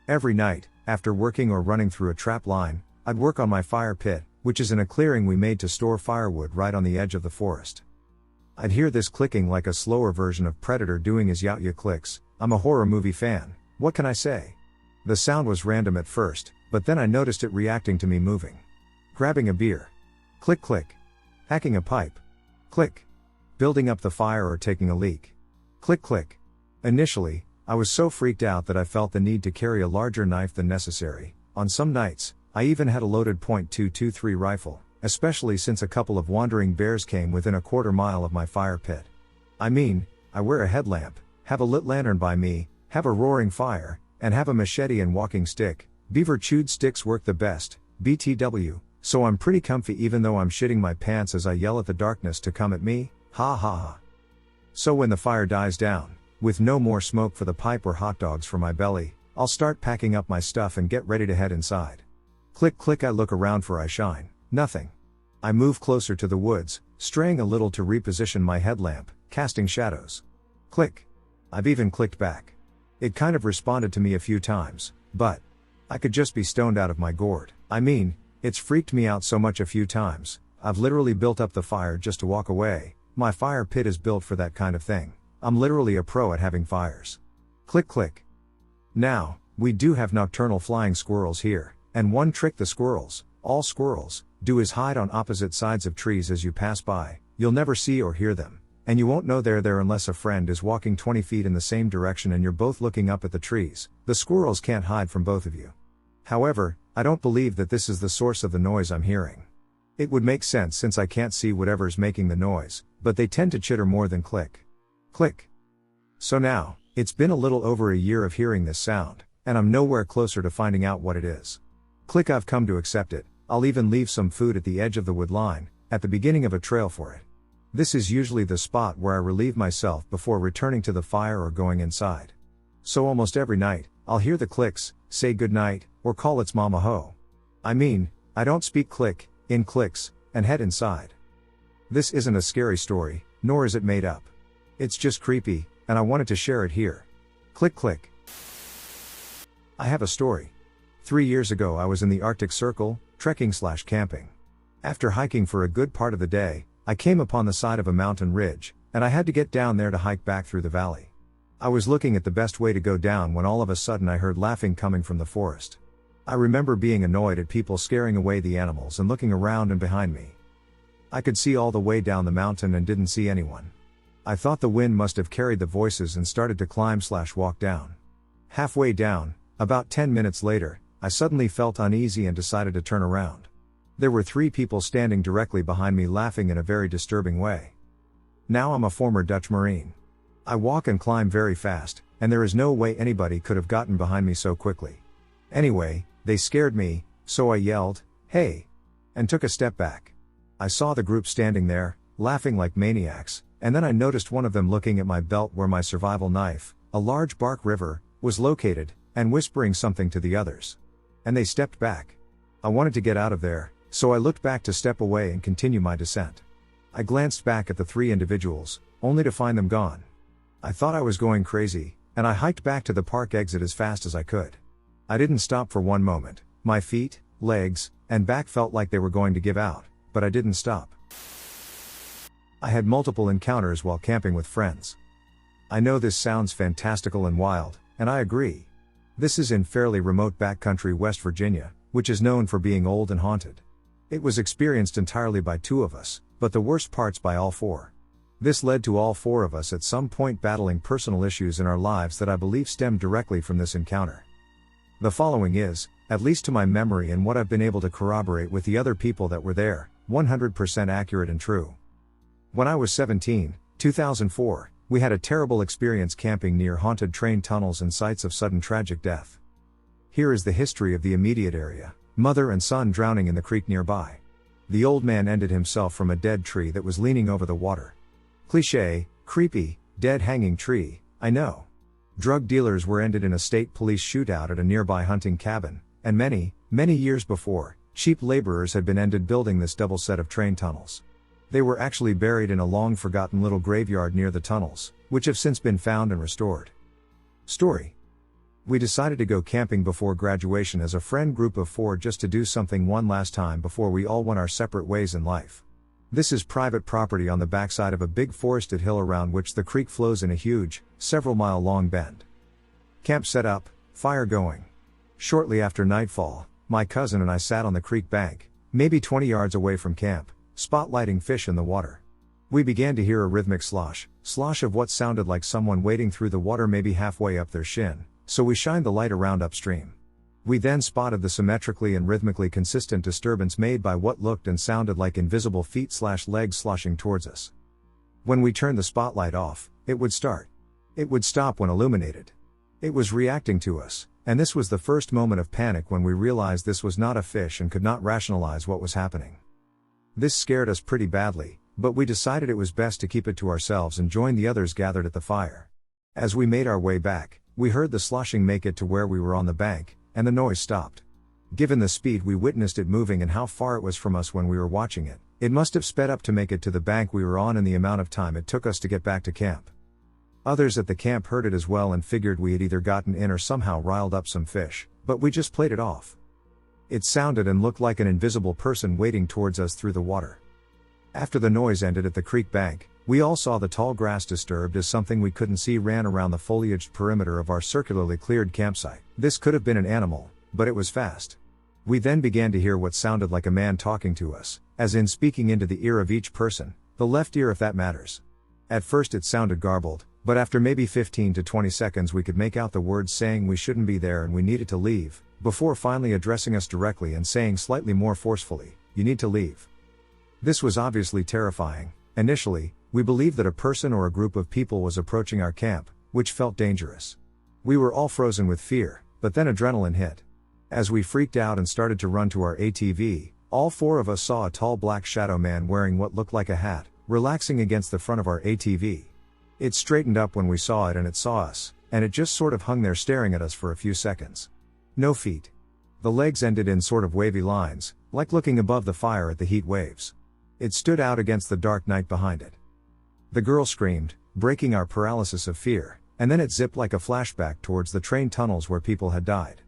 Every night, after working or running through a trap line, I'd work on my fire pit, which is in a clearing we made to store firewood right on the edge of the forest. I'd hear this clicking like a slower version of Predator doing his yout-ya clicks. I'm a horror movie fan, what can I say? The sound was random at first, but then I noticed it reacting to me moving. Grabbing a beer. Click click. Hacking a pipe. Click. Building up the fire or taking a leak. Click click. Initially, I was so freaked out that I felt the need to carry a larger knife than necessary. On some nights, I even had a loaded .223 rifle, especially since a couple of wandering bears came within a quarter mile of my fire pit. I mean, I wear a headlamp, have a lit lantern by me, have a roaring fire, and have a machete and walking stick. Beaver chewed sticks work the best, BTW, so I'm pretty comfy even though I'm shitting my pants as I yell at the darkness to come at me, ha ha ha. So when the fire dies down, with no more smoke for the pipe or hot dogs for my belly, I'll start packing up my stuff and get ready to head inside. Click click. I look around for eyeshine, nothing. I move closer to the woods, straying a little to reposition my headlamp, casting shadows. Click. I've even clicked back. It kind of responded to me a few times, but I could just be stoned out of my gourd. I mean, it's freaked me out so much a few times. I've literally built up the fire just to walk away. My fire pit is built for that kind of thing. I'm literally a pro at having fires. Click click. Now, We do have nocturnal flying squirrels here, and one trick all squirrels, do is hide on opposite sides of trees as you pass by. You'll never see or hear them, and you won't know they're there unless a friend is walking 20 feet in the same direction and you're both looking up at the trees. The squirrels can't hide from both of you. However, I don't believe that this is the source of the noise I'm hearing. It would make sense since I can't see whatever's making the noise, but they tend to chitter more than click. Click. So now, it's been a little over a year of hearing this sound, and I'm nowhere closer to finding out what it is. Click. I've come to accept it. I'll even leave some food at the edge of the wood line, at the beginning of a trail for it. This is usually the spot where I relieve myself before returning to the fire or going inside. So almost every night, I'll hear the clicks, say goodnight, or call its mama ho. I mean, I don't speak click, in clicks, and head inside. This isn't a scary story, nor is it made up. It's just creepy, and I wanted to share it here. Click click. I have a story. 3 years ago I was in the Arctic Circle, trekking/camping. After hiking for a good part of the day, I came upon the side of a mountain ridge, and I had to get down there to hike back through the valley. I was looking at the best way to go down when all of a sudden I heard laughing coming from the forest. I remember being annoyed at people scaring away the animals and looking around and behind me. I could see all the way down the mountain and didn't see anyone. I thought the wind must have carried the voices and started to climb/walk down. Halfway down, about 10 minutes later, I suddenly felt uneasy and decided to turn around. There were 3 people standing directly behind me laughing in a very disturbing way. Now I'm a former Dutch Marine. I walk and climb very fast, and there is no way anybody could have gotten behind me so quickly. Anyway, they scared me, so I yelled, "Hey!" and took a step back. I saw the group standing there, laughing like maniacs, and then I noticed one of them looking at my belt where my survival knife, a large bark river, was located, and whispering something to the others. And they stepped back. I wanted to get out of there, so I looked back to step away and continue my descent. I glanced back at the 3 individuals, only to find them gone. I thought I was going crazy, and I hiked back to the park exit as fast as I could. I didn't stop for one moment. My feet, legs, and back felt like they were going to give out, but I didn't stop. I had multiple encounters while camping with friends. I know this sounds fantastical and wild, and I agree. This is in fairly remote backcountry West Virginia, which is known for being old and haunted. It was experienced entirely by 2 of us, but the worst parts by all 4. This led to all 4 of us at some point battling personal issues in our lives that I believe stemmed directly from this encounter. The following is, at least to my memory and what I've been able to corroborate with the other people that were there, 100% accurate and true. When I was 17, 2004, we had a terrible experience camping near haunted train tunnels and sites of sudden tragic death. Here is the history of the immediate area: mother and son drowning in the creek nearby. The old man ended himself from a dead tree that was leaning over the water. Cliché, creepy, dead hanging tree, I know. Drug dealers were ended in a state police shootout at a nearby hunting cabin, and many, many years before, cheap laborers had been ended building this double set of train tunnels. They were actually buried in a long-forgotten little graveyard near the tunnels, which have since been found and restored. Story. We decided to go camping before graduation as a friend group of 4 just to do something one last time before we all went our separate ways in life. This is private property on the backside of a big forested hill around which the creek flows in a huge, several-mile-long bend. Camp set up, fire going. Shortly after nightfall, my cousin and I sat on the creek bank, maybe 20 yards away from camp, spotlighting fish in the water. We began to hear a rhythmic slosh of what sounded like someone wading through the water maybe halfway up their shin, so we shined the light around upstream. We then spotted the symmetrically and rhythmically consistent disturbance made by what looked and sounded like invisible feet/legs sloshing towards us. When we turned the spotlight off, it would start. It would stop when illuminated. It was reacting to us, and this was the first moment of panic when we realized this was not a fish and could not rationalize what was happening. This scared us pretty badly, but we decided it was best to keep it to ourselves and join the others gathered at the fire. As we made our way back, we heard the sloshing make it to where we were on the bank, and the noise stopped. Given the speed we witnessed it moving and how far it was from us when we were watching it, it must have sped up to make it to the bank we were on in the amount of time it took us to get back to camp. Others at the camp heard it as well and figured we had either gotten in or somehow riled up some fish, but we just played it off. It sounded and looked like an invisible person wading towards us through the water. After the noise ended at the creek bank, We all saw the tall grass disturbed as something we couldn't see ran around the foliaged perimeter of our circularly cleared campsite. This could have been an animal, but it was fast. We then began to hear what sounded like a man talking to us, as in speaking into the ear of each person, the left ear if that matters. At first it sounded garbled, but after maybe 15 to 20 seconds we could make out the words saying we shouldn't be there and we needed to leave, before finally addressing us directly and saying slightly more forcefully, "You need to leave." This was obviously terrifying. Initially, we believed that a person or a group of people was approaching our camp, which felt dangerous. We were all frozen with fear, but then adrenaline hit. As we freaked out and started to run to our ATV, all four of us saw a tall black shadow man wearing what looked like a hat, relaxing against the front of our ATV. It straightened up when we saw it and it saw us, and it just sort of hung there staring at us for a few seconds. No feet. The legs ended in sort of wavy lines, like looking above the fire at the heat waves. It stood out against the dark night behind it. The girl screamed, breaking our paralysis of fear, and then it zipped like a flashback towards the train tunnels where people had died.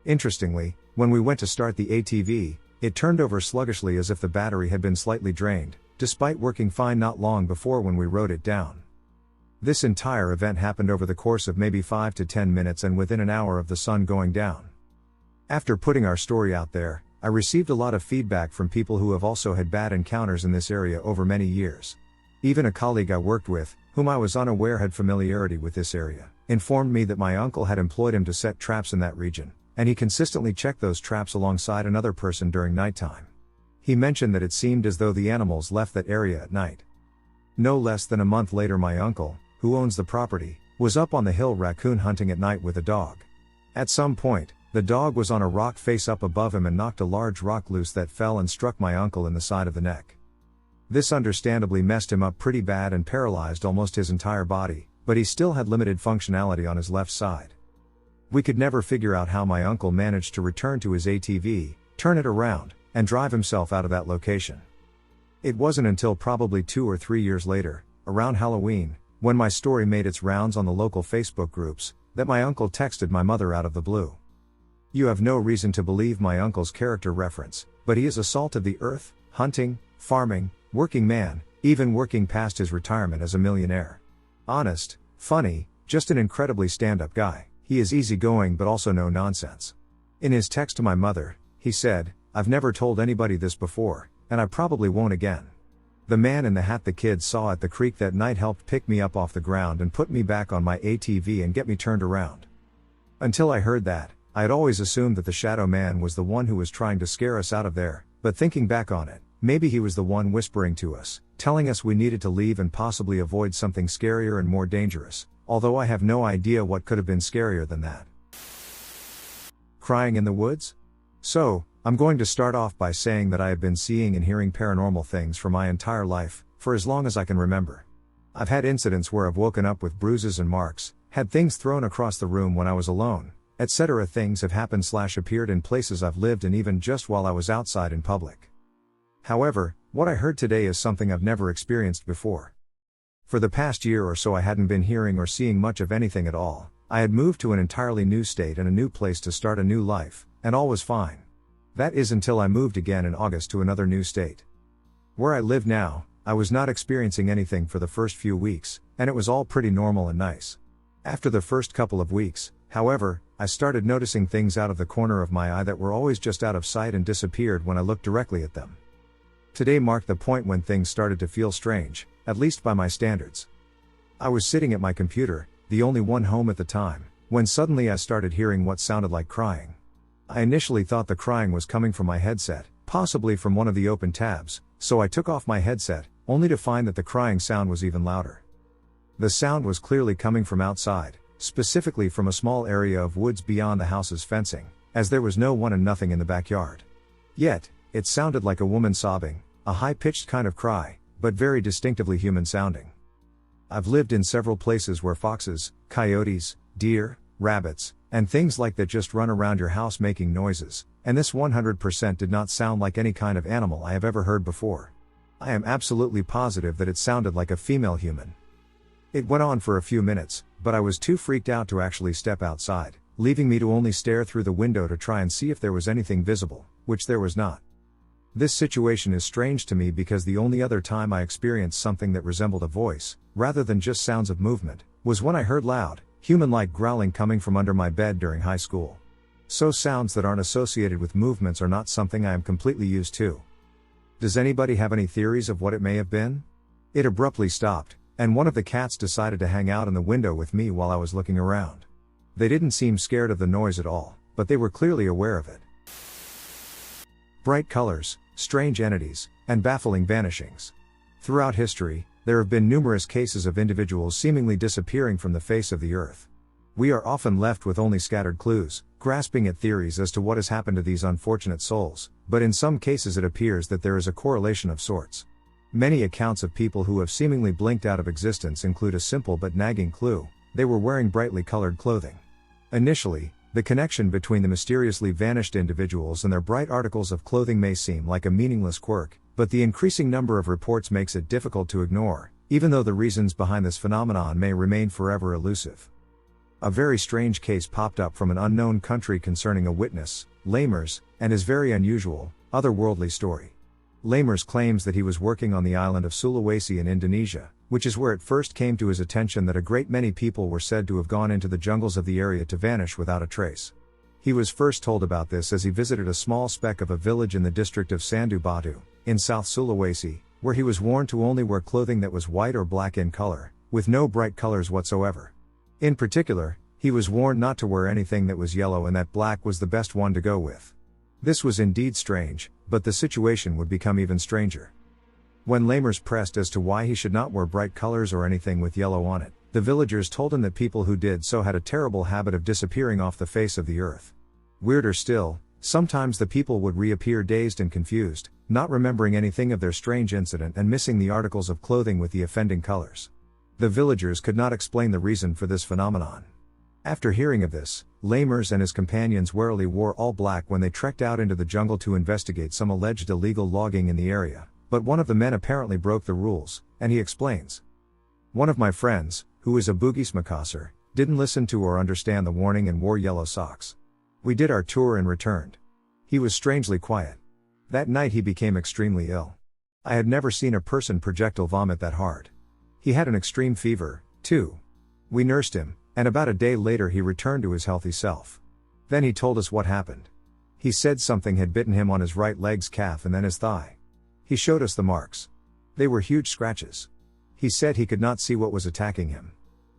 Interestingly, when we went to start the ATV, it turned over sluggishly as if the battery had been slightly drained, despite working fine not long before when we rode it down. This entire event happened over the course of maybe 5 to 10 minutes and within an hour of the sun going down. After putting our story out there, I received a lot of feedback from people who have also had bad encounters in this area over many years. Even a colleague I worked with, whom I was unaware had familiarity with this area, informed me that my uncle had employed him to set traps in that region, and he consistently checked those traps alongside another person during nighttime. He mentioned that it seemed as though the animals left that area at night. No less than a month later my uncle, who owns the property, was up on the hill raccoon hunting at night with a dog. At some point, the dog was on a rock face up above him and knocked a large rock loose that fell and struck my uncle in the side of the neck. This understandably messed him up pretty bad and paralyzed almost his entire body, but he still had limited functionality on his left side. We could never figure out how my uncle managed to return to his ATV, turn it around, and drive himself out of that location. It wasn't until probably 2 or 3 years later, around Halloween, when my story made its rounds on the local Facebook groups, that my uncle texted my mother out of the blue. You have no reason to believe my uncle's character reference, but he is a salt of the earth, hunting, farming, working man, even working past his retirement as a millionaire. Honest, funny, just an incredibly stand-up guy. He is easygoing but also no nonsense. In his text to my mother, he said, "I've never told anybody this before, and I probably won't again. The man in the hat the kids saw at the creek that night helped pick me up off the ground and put me back on my ATV and get me turned around." Until I heard that, I had always assumed that the shadow man was the one who was trying to scare us out of there, but thinking back on it, maybe he was the one whispering to us, telling us we needed to leave and possibly avoid something scarier and more dangerous, although I have no idea what could have been scarier than that. Crying in the woods? So, I'm going to start off by saying that I have been seeing and hearing paranormal things for my entire life, for as long as I can remember. I've had incidents where I've woken up with bruises and marks, had things thrown across the room when I was alone, etc. Things have happened/appeared in places I've lived and even just while I was outside in public. However, what I heard today is something I've never experienced before. For the past year or so I hadn't been hearing or seeing much of anything at all. I had moved to an entirely new state and a new place to start a new life, and all was fine. That is until I moved again in August to another new state. Where I live now, I was not experiencing anything for the first few weeks, and it was all pretty normal and nice. After the first couple of weeks, however, I started noticing things out of the corner of my eye that were always just out of sight and disappeared when I looked directly at them. Today marked the point when things started to feel strange, at least by my standards. I was sitting at my computer, the only one home at the time, when suddenly I started hearing what sounded like crying. I initially thought the crying was coming from my headset, possibly from one of the open tabs, so I took off my headset, only to find that the crying sound was even louder. The sound was clearly coming from outside, specifically from a small area of woods beyond the house's fencing, as there was no one and nothing in the backyard. Yet, it sounded like a woman sobbing, a high-pitched kind of cry, but very distinctively human sounding. I've lived in several places where foxes, coyotes, deer, rabbits, and things like that just run around your house making noises, and this 100% did not sound like any kind of animal I have ever heard before. I am absolutely positive that it sounded like a female human. It went on for a few minutes, but I was too freaked out to actually step outside, leaving me to only stare through the window to try and see if there was anything visible, which there was not. This situation is strange to me because the only other time I experienced something that resembled a voice, rather than just sounds of movement, was when I heard loud, human-like growling coming from under my bed during high school. So sounds that aren't associated with movements are not something I am completely used to. Does anybody have any theories of what it may have been? It abruptly stopped, and one of the cats decided to hang out in the window with me while I was looking around. They didn't seem scared of the noise at all, but they were clearly aware of it. Bright colors, strange entities, and baffling vanishings. Throughout history, there have been numerous cases of individuals seemingly disappearing from the face of the earth. We are often left with only scattered clues, grasping at theories as to what has happened to these unfortunate souls, but in some cases it appears that there is a correlation of sorts. Many accounts of people who have seemingly blinked out of existence include a simple but nagging clue: they were wearing brightly colored clothing. Initially, the connection between the mysteriously vanished individuals and their bright articles of clothing may seem like a meaningless quirk, but the increasing number of reports makes it difficult to ignore, even though the reasons behind this phenomenon may remain forever elusive. A very strange case popped up from an unknown country concerning a witness, Lamers, and his very unusual, otherworldly story. Lamers claims that he was working on the island of Sulawesi in Indonesia, which is where it first came to his attention that a great many people were said to have gone into the jungles of the area to vanish without a trace. He was first told about this as he visited a small speck of a village in the district of Sandu Batu, in South Sulawesi, where he was warned to only wear clothing that was white or black in color, with no bright colors whatsoever. In particular, he was warned not to wear anything that was yellow and that black was the best one to go with. This was indeed strange, but the situation would become even stranger. When Lamers pressed as to why he should not wear bright colors or anything with yellow on it, the villagers told him that people who did so had a terrible habit of disappearing off the face of the earth. Weirder still, sometimes the people would reappear dazed and confused, not remembering anything of their strange incident and missing the articles of clothing with the offending colors. The villagers could not explain the reason for this phenomenon. After hearing of this, Lamers and his companions warily wore all black when they trekked out into the jungle to investigate some alleged illegal logging in the area, but one of the men apparently broke the rules, and he explains. One of my friends, who is a Bugis Makassar, didn't listen to or understand the warning and wore yellow socks. We did our tour and returned. He was strangely quiet. That night he became extremely ill. I had never seen a person projectile vomit that hard. He had an extreme fever, too. We nursed him, and about a day later he returned to his healthy self. Then he told us what happened. He said something had bitten him on his right leg's calf and then his thigh. He showed us the marks. They were huge scratches. He said he could not see what was attacking him.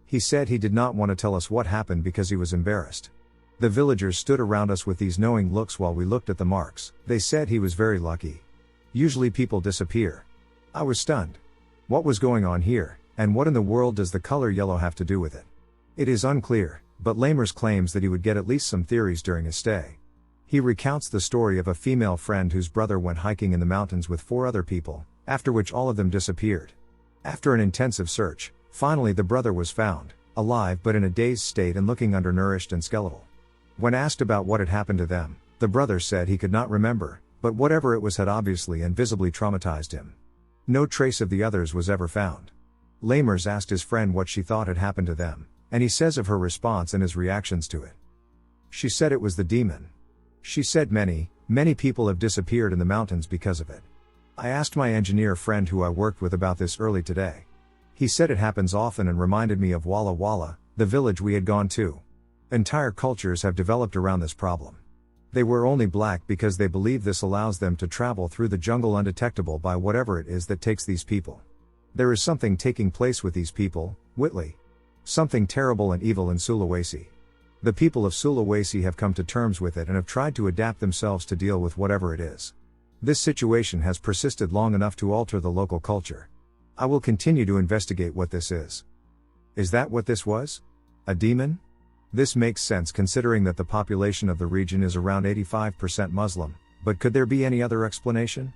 He said he did not want to tell us what happened because he was embarrassed. The villagers stood around us with these knowing looks while we looked at the marks. They said he was very lucky. Usually people disappear. I was stunned. What was going on here, and what in the world does the color yellow have to do with it? It is unclear, but Lamers claims that he would get at least some theories during his stay. He recounts the story of a female friend whose brother went hiking in the mountains with 4 other people, after which all of them disappeared. After an intensive search, finally the brother was found, alive but in a dazed state and looking undernourished and skeletal. When asked about what had happened to them, the brother said he could not remember, but whatever it was had obviously and visibly traumatized him. No trace of the others was ever found. Lamers asked his friend what she thought had happened to them, and he says of her response and his reactions to it. She said it was the demon. She said many people have disappeared in the mountains because of it. I asked my engineer friend who I worked with about this early today. He said it happens often and reminded me of Walla Walla, the village we had gone to. Entire cultures have developed around this problem. They wear only black because they believe this allows them to travel through the jungle undetectable by whatever it is that takes these people. There is something taking place with these people, Whitley. Something terrible and evil in Sulawesi. The people of Sulawesi have come to terms with it and have tried to adapt themselves to deal with whatever it is. This situation has persisted long enough to alter the local culture. I will continue to investigate what this is. Is that what this was? A demon? This makes sense considering that the population of the region is around 85% Muslim, but could there be any other explanation?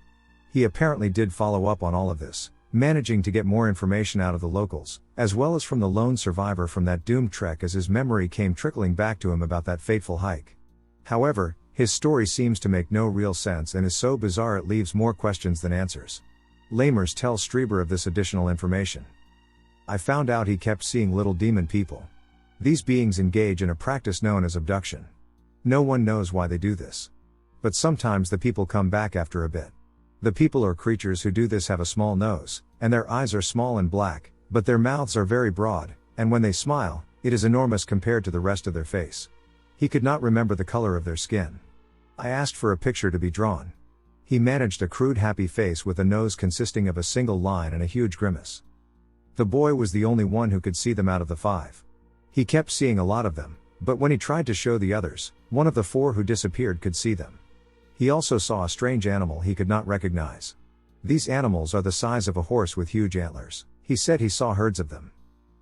He apparently did follow up on all of this, managing to get more information out of the locals, as well as from the lone survivor from that doomed trek as his memory came trickling back to him about that fateful hike. However, his story seems to make no real sense and is so bizarre it leaves more questions than answers. Lamers tells Strieber of this additional information. I found out he kept seeing little demon people. These beings engage in a practice known as abduction. No one knows why they do this. But sometimes the people come back after a bit. The people or creatures who do this have a small nose, and their eyes are small and black, but their mouths are very broad, and when they smile, it is enormous compared to the rest of their face. He could not remember the color of their skin. I asked for a picture to be drawn. He managed a crude happy face with a nose consisting of a single line and a huge grimace. The boy was the only one who could see them out of the 5. He kept seeing a lot of them, but when he tried to show the others, one of the 4 who disappeared could see them. He also saw a strange animal he could not recognize. These animals are the size of a horse with huge antlers. He said he saw herds of them.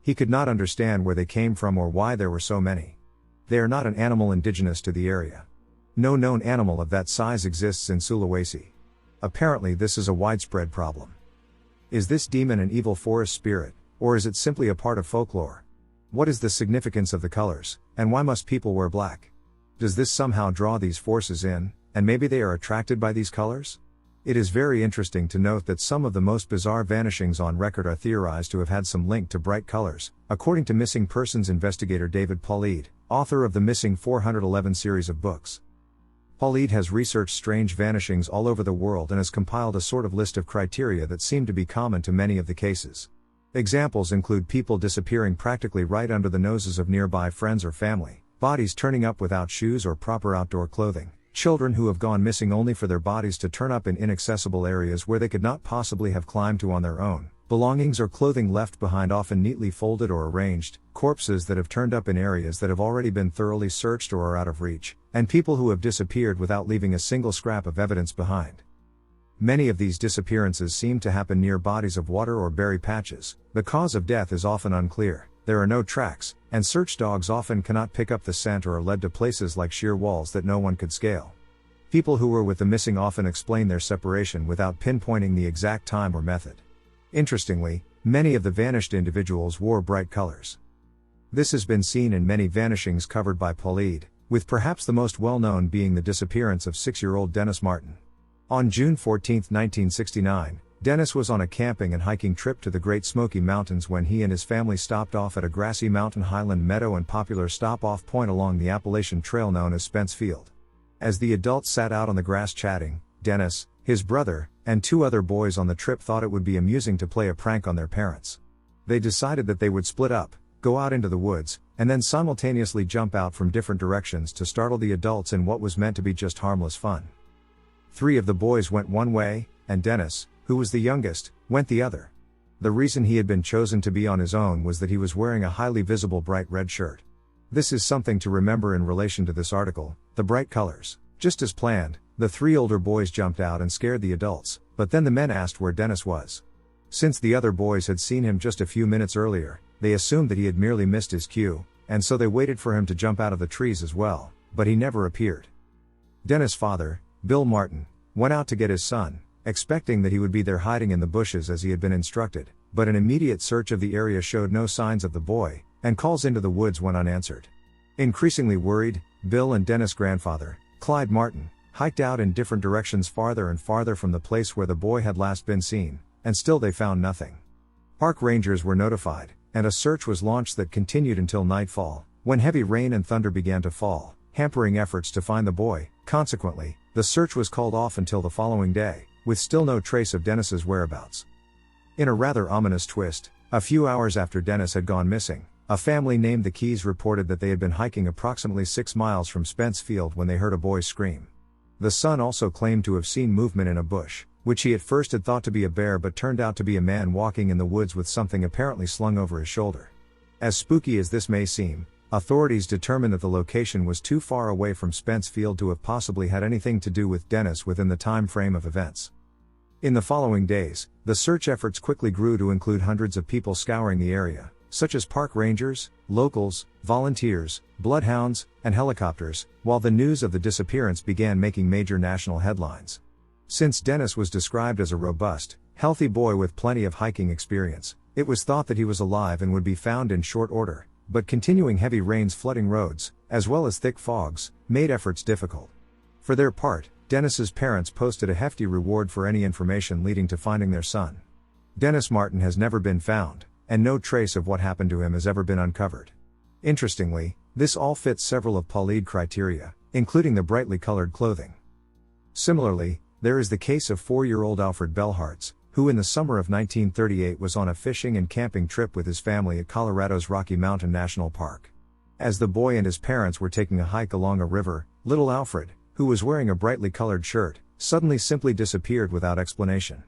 He could not understand where they came from or why there were so many. They are not an animal indigenous to the area. No known animal of that size exists in Sulawesi. Apparently this is a widespread problem. Is this demon an evil forest spirit, or is it simply a part of folklore? What is the significance of the colors, and why must people wear black? Does this somehow draw these forces in, and maybe they are attracted by these colors? It is very interesting to note that some of the most bizarre vanishings on record are theorized to have had some link to bright colors, according to missing persons investigator David Paulides, author of the Missing 411 series of books. Paulides has researched strange vanishings all over the world and has compiled a sort of list of criteria that seem to be common to many of the cases. Examples include people disappearing practically right under the noses of nearby friends or family, bodies turning up without shoes or proper outdoor clothing, children who have gone missing only for their bodies to turn up in inaccessible areas where they could not possibly have climbed to on their own, belongings or clothing left behind often neatly folded or arranged, corpses that have turned up in areas that have already been thoroughly searched or are out of reach, and people who have disappeared without leaving a single scrap of evidence behind. Many of these disappearances seem to happen near bodies of water or berry patches. The cause of death is often unclear, there are no tracks, and search dogs often cannot pick up the scent or are led to places like sheer walls that no one could scale. People who were with the missing often explain their separation without pinpointing the exact time or method. Interestingly, many of the vanished individuals wore bright colors. This has been seen in many vanishings covered by Paulides, with perhaps the most well-known being the disappearance of 6-year-old Dennis Martin. On June 14, 1969, Dennis was on a camping and hiking trip to the Great Smoky Mountains when he and his family stopped off at a grassy mountain highland meadow and popular stop-off point along the Appalachian Trail known as Spence Field. As the adults sat out on the grass chatting, Dennis, his brother, and 2 other boys on the trip thought it would be amusing to play a prank on their parents. They decided that they would split up, go out into the woods, and then simultaneously jump out from different directions to startle the adults in what was meant to be just harmless fun. 3 of the boys went one way, and Dennis, who was the youngest, went the other. The reason he had been chosen to be on his own was that he was wearing a highly visible bright red shirt. This is something to remember in relation to this article, the bright colors. Just as planned, the 3 older boys jumped out and scared the adults, but then the men asked where Dennis was. Since the other boys had seen him just a few minutes earlier, they assumed that he had merely missed his cue, and so they waited for him to jump out of the trees as well, but he never appeared. Dennis' father, Bill Martin, went out to get his son, expecting that he would be there hiding in the bushes as he had been instructed, but an immediate search of the area showed no signs of the boy, and calls into the woods went unanswered. Increasingly worried, Bill and Dennis' grandfather, Clyde Martin, hiked out in different directions farther and farther from the place where the boy had last been seen, and still they found nothing. Park rangers were notified, and a search was launched that continued until nightfall, when heavy rain and thunder began to fall, hampering efforts to find the boy. Consequently, the search was called off until the following day, with still no trace of Dennis's whereabouts. In a rather ominous twist, a few hours after Dennis had gone missing, a family named the Keys reported that they had been hiking approximately 6 miles from Spence Field when they heard a boy scream. The son also claimed to have seen movement in a bush, which he at first had thought to be a bear but turned out to be a man walking in the woods with something apparently slung over his shoulder. As spooky as this may seem, authorities determined that the location was too far away from Spence Field to have possibly had anything to do with Dennis within the time frame of events. In the following days, the search efforts quickly grew to include hundreds of people scouring the area, such as park rangers, locals, volunteers, bloodhounds, and helicopters, while the news of the disappearance began making major national headlines. Since Dennis was described as a robust, healthy boy with plenty of hiking experience, it was thought that he was alive and would be found in short order, but continuing heavy rains flooding roads, as well as thick fogs, made efforts difficult. For their part, Dennis's parents posted a hefty reward for any information leading to finding their son. Dennis Martin has never been found, and no trace of what happened to him has ever been uncovered. Interestingly, this all fits several of Paulides' criteria, including the brightly colored clothing. Similarly, There is the case of 4-year-old Alfred Bellhartz, who in the summer of 1938 was on a fishing and camping trip with his family at Colorado's Rocky Mountain National Park. As the boy and his parents were taking a hike along a river, little Alfred, who was wearing a brightly colored shirt, suddenly simply disappeared without explanation.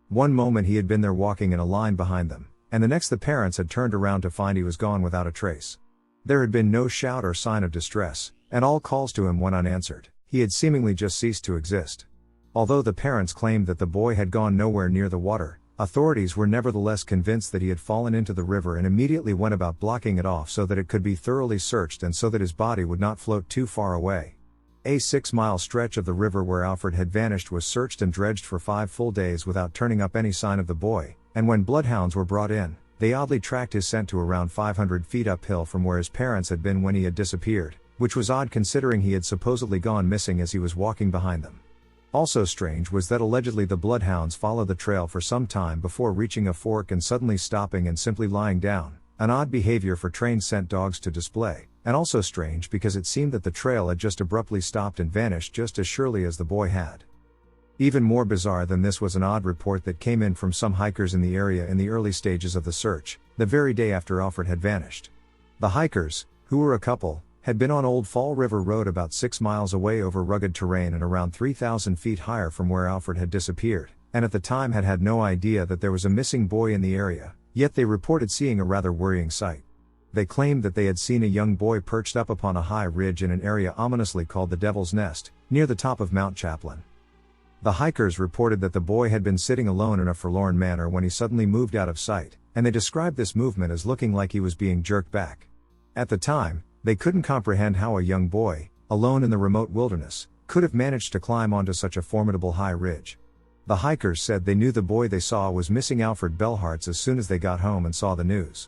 One moment he had been there walking in a line behind them, and the next the parents had turned around to find he was gone without a trace. There had been no shout or sign of distress, and all calls to him went unanswered. He had seemingly just ceased to exist. Although the parents claimed that the boy had gone nowhere near the water, authorities were nevertheless convinced that he had fallen into the river and immediately went about blocking it off so that it could be thoroughly searched and so that his body would not float too far away. A 6-mile stretch of the river where Alfred had vanished was searched and dredged for 5 full days without turning up any sign of the boy, and when bloodhounds were brought in, they oddly tracked his scent to around 500 feet uphill from where his parents had been when he had disappeared, which was odd considering he had supposedly gone missing as he was walking behind them. Also strange was that allegedly the bloodhounds followed the trail for some time before reaching a fork and suddenly stopping and simply lying down, an odd behavior for trained scent dogs to display, and also strange because it seemed that the trail had just abruptly stopped and vanished just as surely as the boy had. Even more bizarre than this was an odd report that came in from some hikers in the area in the early stages of the search, the very day after Alfred had vanished. The hikers, who were a couple, had been on Old Fall River Road about 6 miles away over rugged terrain and around 3,000 feet higher from where Alfred had disappeared, and at the time had had no idea that there was a missing boy in the area, yet they reported seeing a rather worrying sight. They claimed that they had seen a young boy perched up upon a high ridge in an area ominously called the Devil's Nest, near the top of Mount Chaplin. The hikers reported that the boy had been sitting alone in a forlorn manner when he suddenly moved out of sight, and they described this movement as looking like he was being jerked back. At the time, they couldn't comprehend how a young boy, alone in the remote wilderness, could have managed to climb onto such a formidable high ridge. The hikers said they knew the boy they saw was missing Alfred Bellhartz as soon as they got home and saw the news.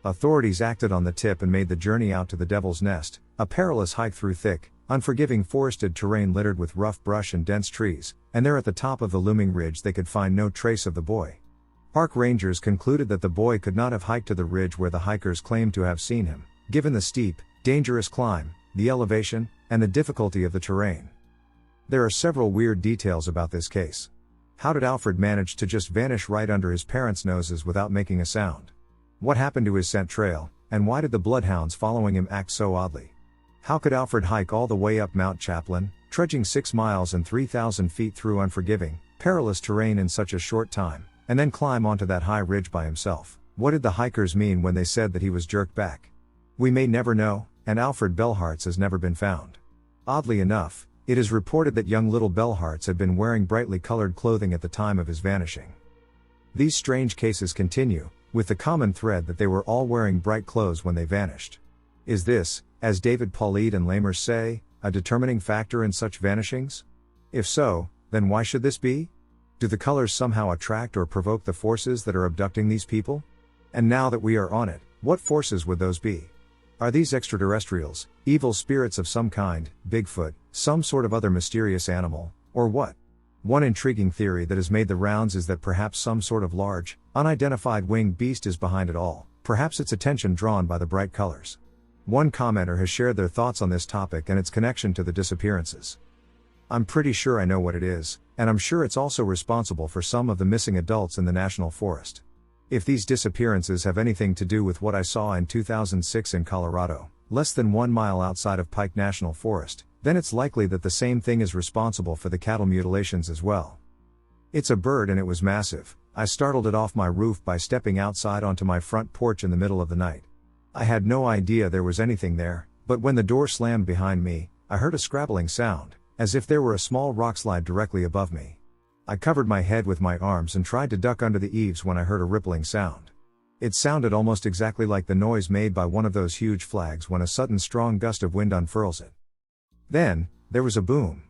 Authorities acted on the tip and made the journey out to the Devil's Nest, a perilous hike through thick, unforgiving forested terrain littered with rough brush and dense trees, and there at the top of the looming ridge they could find no trace of the boy. Park rangers concluded that the boy could not have hiked to the ridge where the hikers claimed to have seen him, given the steep, dangerous climb, the elevation, and the difficulty of the terrain. There are several weird details about this case. How did Alfred manage to just vanish right under his parents' noses without making a sound? What happened to his scent trail, and why did the bloodhounds following him act so oddly? How could Alfred hike all the way up Mount Chaplin, trudging 6 miles and 3,000 feet through unforgiving, perilous terrain in such a short time, and then climb onto that high ridge by himself? What did the hikers mean when they said that he was jerked back? We may never know, and Alfred Bellhartz has never been found. Oddly enough, it is reported that young little Bellhartz had been wearing brightly colored clothing at the time of his vanishing. These strange cases continue, with the common thread that they were all wearing bright clothes when they vanished. Is this, as David Paulides and Lamers say, a determining factor in such vanishings? If so, then why should this be? Do the colors somehow attract or provoke the forces that are abducting these people? And now that we are on it, what forces would those be? Are these extraterrestrials, evil spirits of some kind, Bigfoot, some sort of other mysterious animal, or what? One intriguing theory that has made the rounds is that perhaps some sort of large, unidentified winged beast is behind it all, perhaps its attention drawn by the bright colors. One commenter has shared their thoughts on this topic and its connection to the disappearances. I'm pretty sure I know what it is, and I'm sure it's also responsible for some of the missing adults in the national forest. If these disappearances have anything to do with what I saw in 2006 in Colorado, less than 1 mile outside of Pike National Forest, then it's likely that the same thing is responsible for the cattle mutilations as well. It's a bird and it was massive. I startled it off my roof by stepping outside onto my front porch in the middle of the night. I had no idea there was anything there, but when the door slammed behind me, I heard a scrabbling sound, as if there were a small rockslide directly above me. I covered my head with my arms and tried to duck under the eaves when I heard a rippling sound. It sounded almost exactly like the noise made by one of those huge flags when a sudden strong gust of wind unfurls it. Then, there was a boom.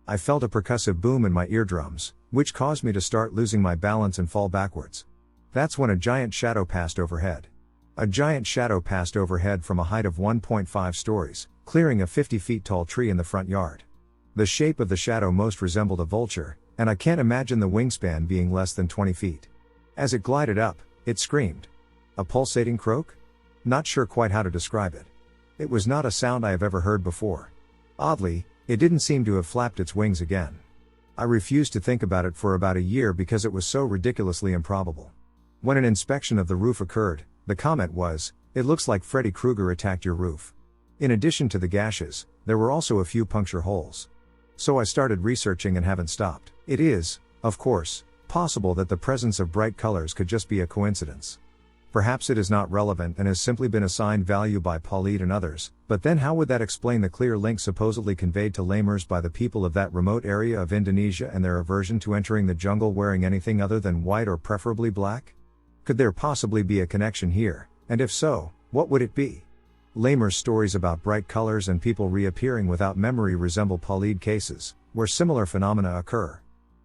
I felt a percussive boom in my eardrums, which caused me to start losing my balance and fall backwards. That's when a giant shadow passed overhead. A giant shadow passed overhead from a height of 1.5 stories, clearing a 50 feet tall tree in the front yard. The shape of the shadow most resembled a vulture, and I can't imagine the wingspan being less than 20 feet. As it glided up, it screamed. A pulsating croak? Not sure quite how to describe it. It was not a sound I have ever heard before. Oddly, it didn't seem to have flapped its wings again. I refused to think about it for about a year because it was so ridiculously improbable. When an inspection of the roof occurred, the comment was, "It looks like Freddy Krueger attacked your roof." In addition to the gashes, there were also a few puncture holes. So I started researching and haven't stopped. It is, of course, possible that the presence of bright colors could just be a coincidence. Perhaps it is not relevant and has simply been assigned value by Pauline and others, but then how would that explain the clear link supposedly conveyed to lemurs by the people of that remote area of Indonesia and their aversion to entering the jungle wearing anything other than white or preferably black? Could there possibly be a connection here, and if so, what would it be? Lemurs' stories about bright colors and people reappearing without memory resemble Pauline cases, where similar phenomena occur.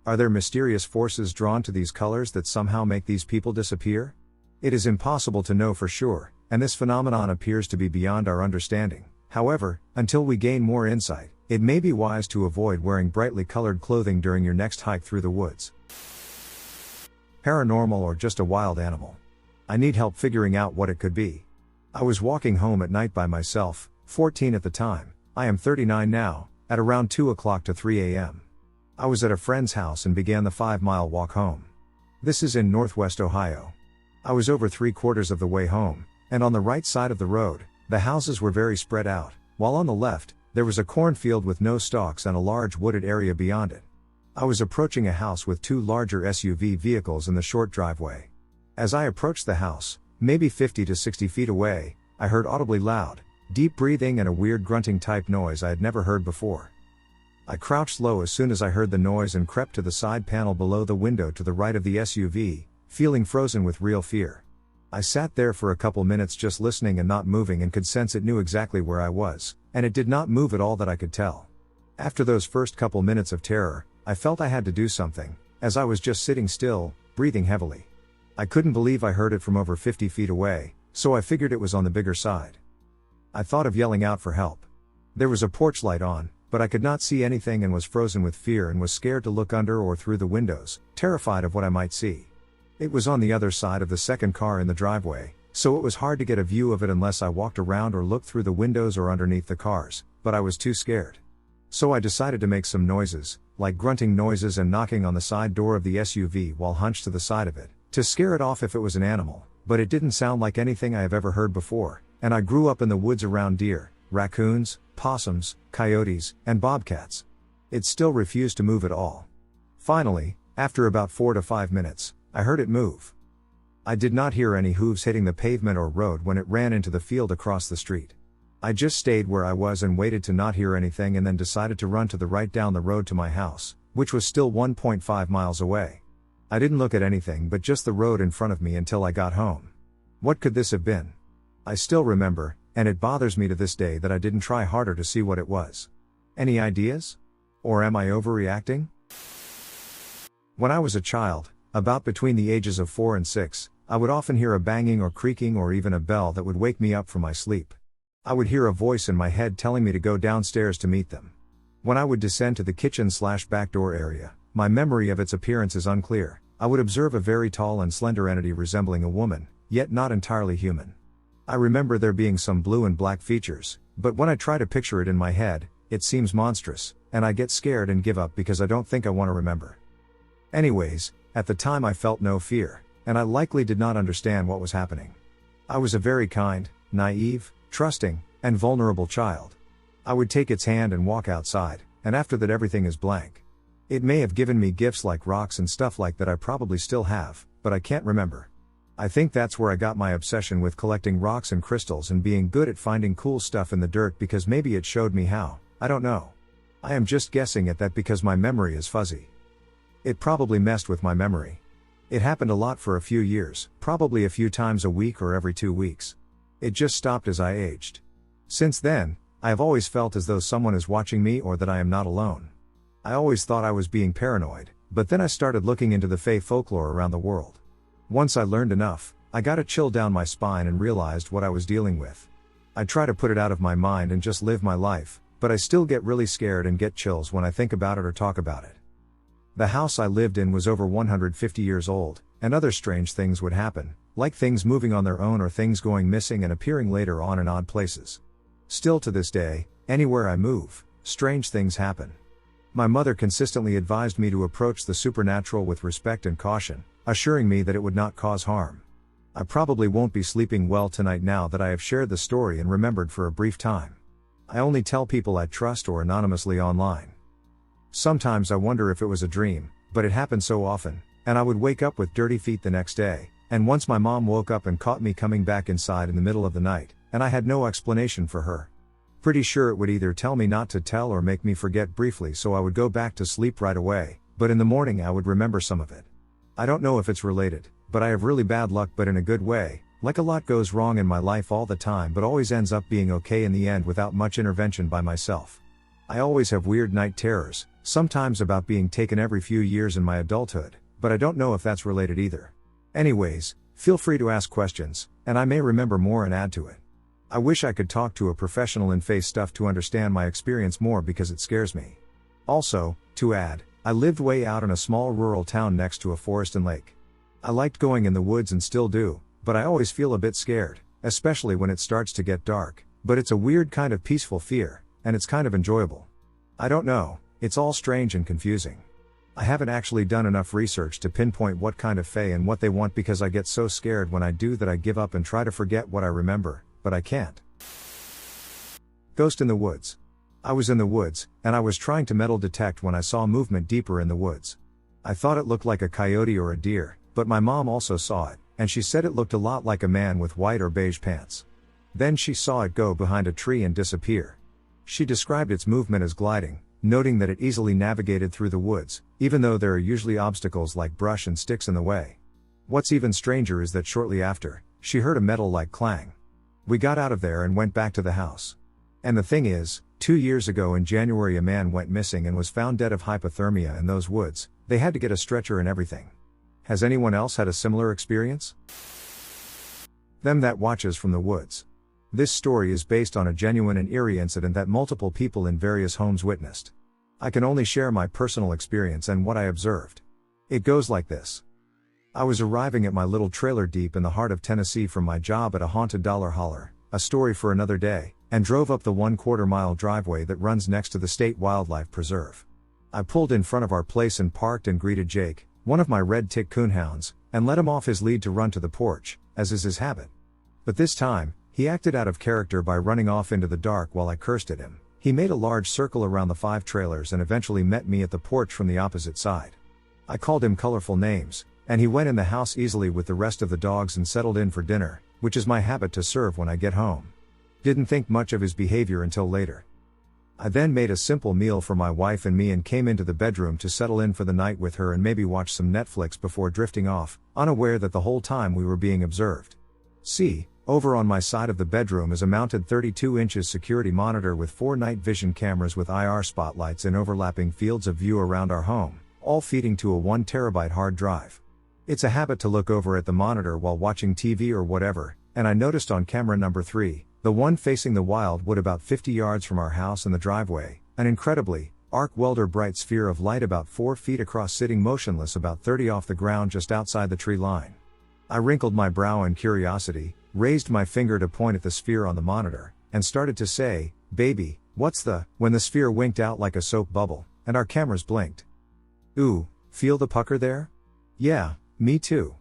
Are there mysterious forces drawn to these colors that somehow make these people disappear? It is impossible to know for sure, and this phenomenon appears to be beyond our understanding. However, until we gain more insight, it may be wise to avoid wearing brightly colored clothing during your next hike through the woods. Paranormal or just a wild animal? I need help figuring out what it could be. I was walking home at night by myself, 14 at the time, I am 39 now, at around 2 o'clock to 3 a.m. I was at a friend's house and began the 5-mile walk home. This is in Northwest Ohio. I was over 3/4 of the way home, and on the right side of the road, the houses were very spread out, while on the left, there was a cornfield with no stalks and a large wooded area beyond it. I was approaching a house with 2 larger SUV vehicles in the short driveway. As I approached the house, maybe 50 to 60 feet away, I heard audibly loud, deep breathing and a weird grunting type noise I had never heard before. I crouched low as soon as I heard the noise and crept to the side panel below the window to the right of the SUV, feeling frozen with real fear. I sat there for a couple minutes just listening and not moving and could sense it knew exactly where I was, and it did not move at all that I could tell. After those first couple minutes of terror, I felt I had to do something, as I was just sitting still, breathing heavily. I couldn't believe I heard it from over 50 feet away, so I figured it was on the bigger side. I thought of yelling out for help. There was a porch light on, but I could not see anything and was frozen with fear and was scared to look under or through the windows, terrified of what I might see. It was on the other side of the second car in the driveway, so it was hard to get a view of it unless I walked around or looked through the windows or underneath the cars, but I was too scared. So I decided to make some noises, like grunting noises and knocking on the side door of the SUV while hunched to the side of it, to scare it off if it was an animal, but it didn't sound like anything I have ever heard before, and I grew up in the woods around deer, raccoons, possums, coyotes, and bobcats. It still refused to move at all. Finally, after about 4 to 5 minutes, I heard it move. I did not hear any hooves hitting the pavement or road when it ran into the field across the street. I just stayed where I was and waited to not hear anything and then decided to run to the right down the road to my house, which was still 1.5 miles away. I didn't look at anything but just the road in front of me until I got home. What could this have been? I still remember, and it bothers me to this day that I didn't try harder to see what it was. Any ideas? Or am I overreacting? When I was a child, about between the ages of 4 and 6, I would often hear a banging or creaking or even a bell that would wake me up from my sleep. I would hear a voice in my head telling me to go downstairs to meet them. When I would descend to the kitchen/back door area, my memory of its appearance is unclear. I would observe a very tall and slender entity resembling a woman, yet not entirely human. I remember there being some blue and black features, but when I try to picture it in my head, it seems monstrous, and I get scared and give up because I don't think I want to remember. Anyways, at the time I felt no fear, and I likely did not understand what was happening. I was a very kind, naive, trusting, and vulnerable child. I would take its hand and walk outside, and after that everything is blank. It may have given me gifts like rocks and stuff like that I probably still have, but I can't remember. I think that's where I got my obsession with collecting rocks and crystals and being good at finding cool stuff in the dirt because maybe it showed me how, I don't know. I am just guessing at that because my memory is fuzzy. It probably messed with my memory. It happened a lot for a few years, probably a few times a week or every 2 weeks. It just stopped as I aged. Since then, I have always felt as though someone is watching me or that I am not alone. I always thought I was being paranoid, but then I started looking into the Fae folklore around the world. Once I learned enough, I got a chill down my spine and realized what I was dealing with. I try to put it out of my mind and just live my life, but I still get really scared and get chills when I think about it or talk about it. The house I lived in was over 150 years old, and other strange things would happen, like things moving on their own or things going missing and appearing later on in odd places. Still to this day, anywhere I move, strange things happen. My mother consistently advised me to approach the supernatural with respect and caution, assuring me that it would not cause harm. I probably won't be sleeping well tonight now that I have shared the story and remembered for a brief time. I only tell people I trust or anonymously online. Sometimes I wonder if it was a dream, but it happened so often, and I would wake up with dirty feet the next day, and once my mom woke up and caught me coming back inside in the middle of the night, and I had no explanation for her. Pretty sure it would either tell me not to tell or make me forget briefly, so I would go back to sleep right away, but in the morning I would remember some of it. I don't know if it's related, but I have really bad luck, but in a good way, like a lot goes wrong in my life all the time but always ends up being okay in the end without much intervention by myself. I always have weird night terrors, sometimes about being taken every few years in my adulthood, but I don't know if that's related either. Anyways, feel free to ask questions, and I may remember more and add to it. I wish I could talk to a professional in face stuff to understand my experience more because it scares me. Also, to add, I lived way out in a small rural town next to a forest and lake. I liked going in the woods and still do, but I always feel a bit scared, especially when it starts to get dark, but it's a weird kind of peaceful fear, and it's kind of enjoyable. I don't know, it's all strange and confusing. I haven't actually done enough research to pinpoint what kind of fae and what they want because I get so scared when I do that I give up and try to forget what I remember, but I can't. Ghost in the woods. I was in the woods, and I was trying to metal detect when I saw movement deeper in the woods. I thought it looked like a coyote or a deer, but my mom also saw it, and she said it looked a lot like a man with white or beige pants. Then she saw it go behind a tree and disappear. She described its movement as gliding, noting that it easily navigated through the woods, even though there are usually obstacles like brush and sticks in the way. What's even stranger is that shortly after, she heard a metal-like clang. We got out of there and went back to the house. And the thing is, 2 years ago in January a man went missing and was found dead of hypothermia in those woods. They had to get a stretcher and everything. Has anyone else had a similar experience? Them that watches from the woods. This story is based on a genuine and eerie incident that multiple people in various homes witnessed. I can only share my personal experience and what I observed. It goes like this. I was arriving at my little trailer deep in the heart of Tennessee from my job at a haunted dollar holler, a story for another day, and drove up the 1/4 mile driveway that runs next to the state wildlife preserve. I pulled in front of our place and parked and greeted Jake, one of my red tick coonhounds, and let him off his lead to run to the porch, as is his habit. But this time, he acted out of character by running off into the dark while I cursed at him. He made a large circle around the 5 trailers and eventually met me at the porch from the opposite side. I called him colorful names, and he went in the house easily with the rest of the dogs and settled in for dinner, which is my habit to serve when I get home. Didn't think much of his behavior until later. I then made a simple meal for my wife and me and came into the bedroom to settle in for the night with her and maybe watch some Netflix before drifting off, unaware that the whole time we were being observed. See, over on my side of the bedroom is a mounted 32 inches security monitor with 4 night vision cameras with IR spotlights in overlapping fields of view around our home, all feeding to a 1 terabyte hard drive. It's a habit to look over at the monitor while watching TV or whatever, and I noticed on camera number 3, the one facing the wildwood about 50 yards from our house and the driveway, an incredibly, arc welder bright sphere of light about 4 feet across sitting motionless about 30 off the ground just outside the tree line. I wrinkled my brow in curiosity, raised my finger to point at the sphere on the monitor, and started to say, "Baby, what's the," when the sphere winked out like a soap bubble, and our cameras blinked. Ooh, feel the pucker there? Yeah, me too.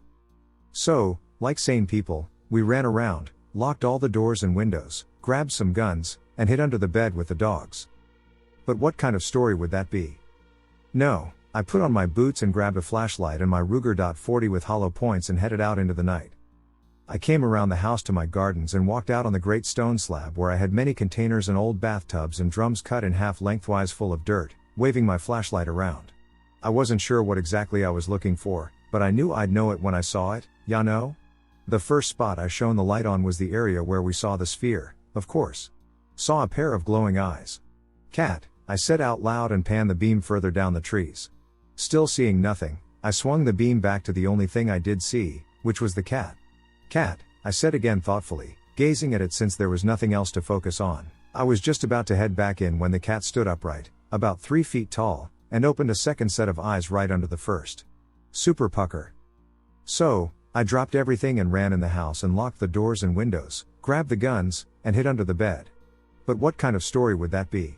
So, like sane people, we ran around, locked all the doors and windows, grabbed some guns, and hid under the bed with the dogs. But what kind of story would that be? No, I put on my boots and grabbed a flashlight and my Ruger .40 with hollow points and headed out into the night. I came around the house to my gardens and walked out on the great stone slab where I had many containers and old bathtubs and drums cut in half lengthwise full of dirt, waving my flashlight around. I wasn't sure what exactly I was looking for, but I knew I'd know it when I saw it, ya know? The first spot I shone the light on was the area where we saw the sphere, of course. Saw a pair of glowing eyes. Cat, I said out loud and panned the beam further down the trees. Still seeing nothing, I swung the beam back to the only thing I did see, which was the cat. Cat, I said again thoughtfully, gazing at it since there was nothing else to focus on. I was just about to head back in when the cat stood upright, about 3 feet tall, and opened a second set of eyes right under the first. Super pucker. So, I dropped everything and ran in the house and locked the doors and windows, grabbed the guns, and hid under the bed. But what kind of story would that be?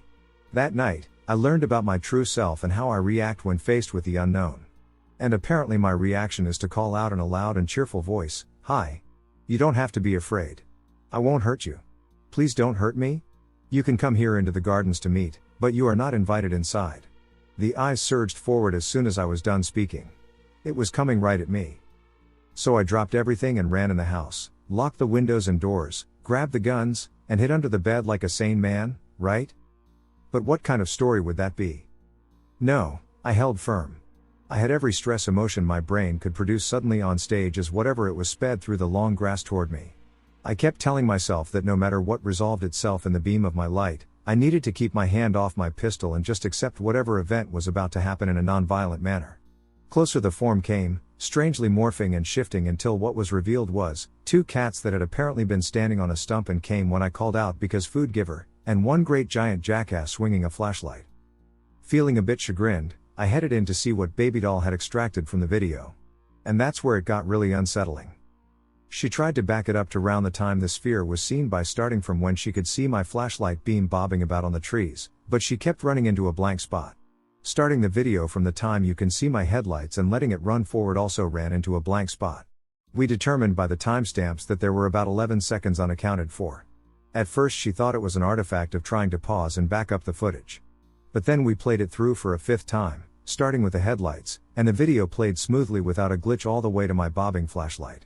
That night, I learned about my true self and how I react when faced with the unknown. And apparently my reaction is to call out in a loud and cheerful voice, "Hi. You don't have to be afraid. I won't hurt you. Please don't hurt me. You can come here into the gardens to meet, but you are not invited inside." The eyes surged forward as soon as I was done speaking. It was coming right at me. So I dropped everything and ran in the house, locked the windows and doors, grabbed the guns, and hid under the bed like a sane man, right? But what kind of story would that be? No, I held firm. I had every stress emotion my brain could produce suddenly on stage as whatever it was sped through the long grass toward me. I kept telling myself that no matter what resolved itself in the beam of my light, I needed to keep my hand off my pistol and just accept whatever event was about to happen in a non-violent manner. Closer the form came, strangely morphing and shifting until what was revealed was two cats that had apparently been standing on a stump and came when I called out because food giver, and one great giant jackass swinging a flashlight. Feeling a bit chagrined, I headed in to see what Baby Doll had extracted from the video. And that's where it got really unsettling. She tried to back it up to round the time the sphere was seen by starting from when she could see my flashlight beam bobbing about on the trees, but she kept running into a blank spot. Starting the video from the time you can see my headlights and letting it run forward also ran into a blank spot. We determined by the timestamps that there were about 11 seconds unaccounted for. At first she thought it was an artifact of trying to pause and back up the footage. But then we played it through for a fifth time, starting with the headlights, and the video played smoothly without a glitch all the way to my bobbing flashlight.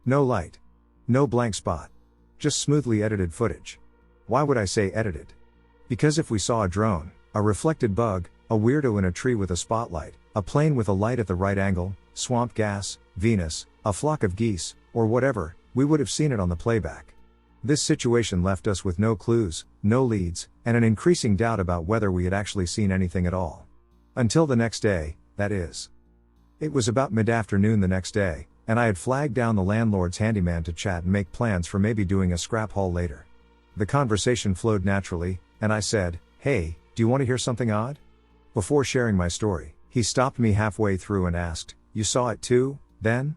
No light. No blank spot. Just smoothly edited footage. Why would I say edited? Because if we saw a drone, a reflected bug, a weirdo in a tree with a spotlight, a plane with a light at the right angle, swamp gas, Venus, a flock of geese, or whatever, we would have seen it on the playback. This situation left us with no clues, no leads, and an increasing doubt about whether we had actually seen anything at all. Until the next day, that is. It was about mid-afternoon the next day, and I had flagged down the landlord's handyman to chat and make plans for maybe doing a scrap haul later. The conversation flowed naturally, and I said, "Hey, do you want to hear something odd?" Before sharing my story, he stopped me halfway through and asked, "You saw it too, then?"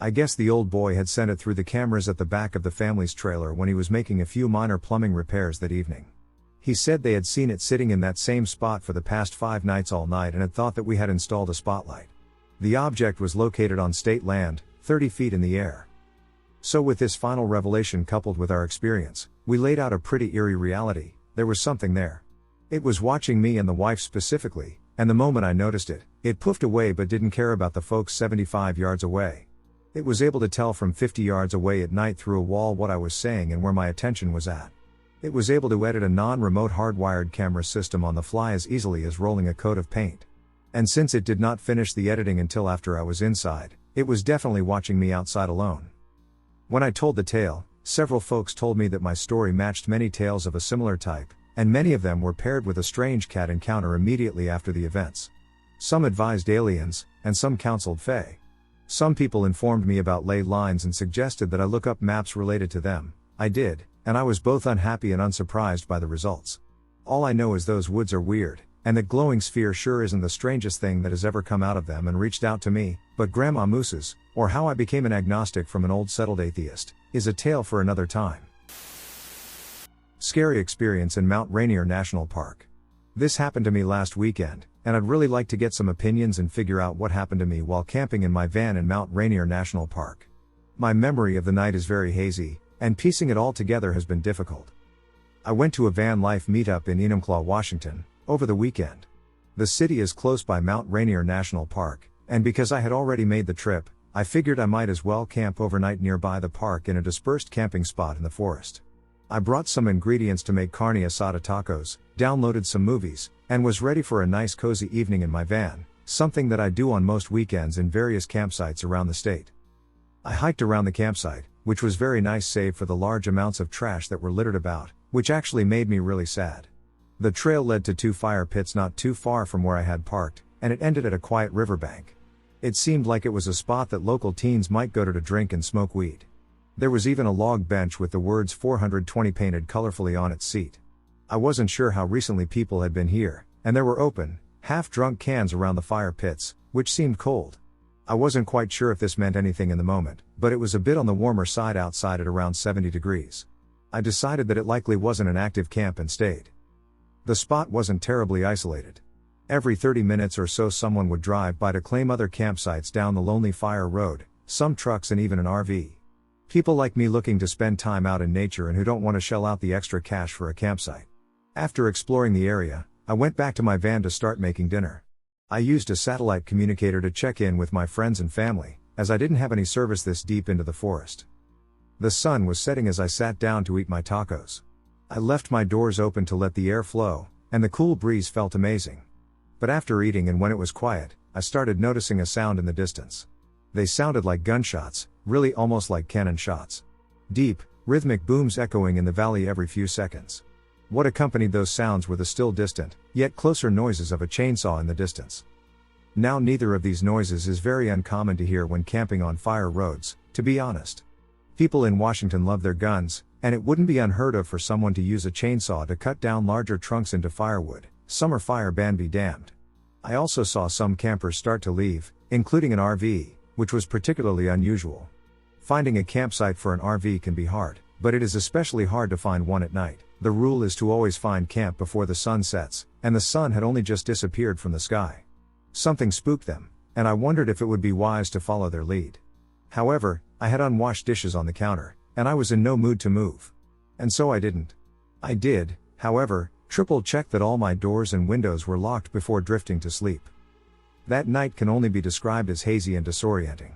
I guess the old boy had sent it through the cameras at the back of the family's trailer when he was making a few minor plumbing repairs that evening. He said they had seen it sitting in that same spot for the past 5 nights all night and had thought that we had installed a spotlight. The object was located on state land, 30 feet in the air. So with this final revelation coupled with our experience, we laid out a pretty eerie reality. There was something there. It was watching me and the wife specifically, and the moment I noticed it, it poofed away but didn't care about the folks 75 yards away. It was able to tell from 50 yards away at night through a wall what I was saying and where my attention was at. It was able to edit a non-remote hardwired camera system on the fly as easily as rolling a coat of paint. And since it did not finish the editing until after I was inside, it was definitely watching me outside alone. When I told the tale, several folks told me that my story matched many tales of a similar type, and many of them were paired with a strange cat encounter immediately after the events. Some advised aliens, and some counseled fae. Some people informed me about ley lines and suggested that I look up maps related to them. I did, and I was both unhappy and unsurprised by the results. All I know is those woods are weird, and that glowing sphere sure isn't the strangest thing that has ever come out of them and reached out to me, but Grandma Moose's, or how I became an agnostic from an old settled atheist, is a tale for another time. Scary experience in Mount Rainier National Park. This happened to me last weekend, and I'd really like to get some opinions and figure out what happened to me while camping in my van in Mount Rainier National Park. My memory of the night is very hazy, and piecing it all together has been difficult. I went to a van life meetup in Enumclaw, Washington, over the weekend. The city is close by Mount Rainier National Park, and because I had already made the trip, I figured I might as well camp overnight nearby the park in a dispersed camping spot in the forest. I brought some ingredients to make carne asada tacos, downloaded some movies, and was ready for a nice cozy evening in my van, something that I do on most weekends in various campsites around the state. I hiked around the campsite, which was very nice save for the large amounts of trash that were littered about, which actually made me really sad. The trail led to 2 fire pits not too far from where I had parked, and it ended at a quiet riverbank. It seemed like it was a spot that local teens might go to drink and smoke weed. There was even a log bench with the words 420 painted colorfully on its seat. I wasn't sure how recently people had been here, and there were open, half-drunk cans around the fire pits, which seemed cold. I wasn't quite sure if this meant anything in the moment, but it was a bit on the warmer side outside at around 70 degrees. I decided that it likely wasn't an active camp and stayed. The spot wasn't terribly isolated. Every 30 minutes or so someone would drive by to claim other campsites down the lonely fire road, some trucks and even an RV. People like me looking to spend time out in nature and who don't want to shell out the extra cash for a campsite. After exploring the area, I went back to my van to start making dinner. I used a satellite communicator to check in with my friends and family, as I didn't have any service this deep into the forest. The sun was setting as I sat down to eat my tacos. I left my doors open to let the air flow, and the cool breeze felt amazing. But after eating and when it was quiet, I started noticing a sound in the distance. They sounded like gunshots, really almost like cannon shots. Deep, rhythmic booms echoing in the valley every few seconds. What accompanied those sounds were the still distant, yet closer noises of a chainsaw in the distance. Now neither of these noises is very uncommon to hear when camping on fire roads, to be honest. People in Washington love their guns, and it wouldn't be unheard of for someone to use a chainsaw to cut down larger trunks into firewood. Summer fire ban be damned. I also saw some campers start to leave, including an RV, which was particularly unusual. Finding a campsite for an RV can be hard, but it is especially hard to find one at night. The rule is to always find camp before the sun sets, and the sun had only just disappeared from the sky. Something spooked them, and I wondered if it would be wise to follow their lead. However, I had unwashed dishes on the counter, and I was in no mood to move. And so I didn't. I did, however, triple-check that all my doors and windows were locked before drifting to sleep. That night can only be described as hazy and disorienting.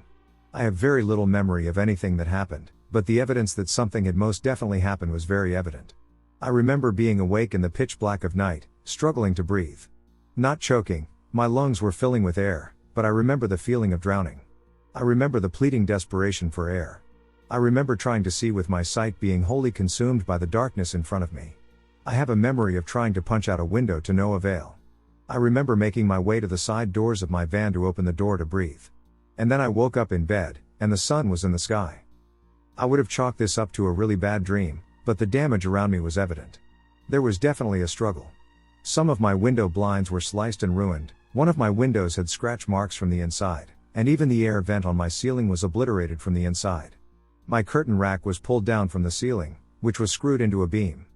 I have very little memory of anything that happened, but the evidence that something had most definitely happened was very evident. I remember being awake in the pitch black of night, struggling to breathe. Not choking, my lungs were filling with air, but I remember the feeling of drowning. I remember the pleading desperation for air. I remember trying to see with my sight being wholly consumed by the darkness in front of me. I have a memory of trying to punch out a window to no avail. I remember making my way to the side doors of my van to open the door to breathe. And then I woke up in bed, and the sun was in the sky. I would have chalked this up to a really bad dream, but the damage around me was evident. There was definitely a struggle. Some of my window blinds were sliced and ruined, one of my windows had scratch marks from the inside, and even the air vent on my ceiling was obliterated from the inside. My curtain rack was pulled down from the ceiling, which was screwed into a beam.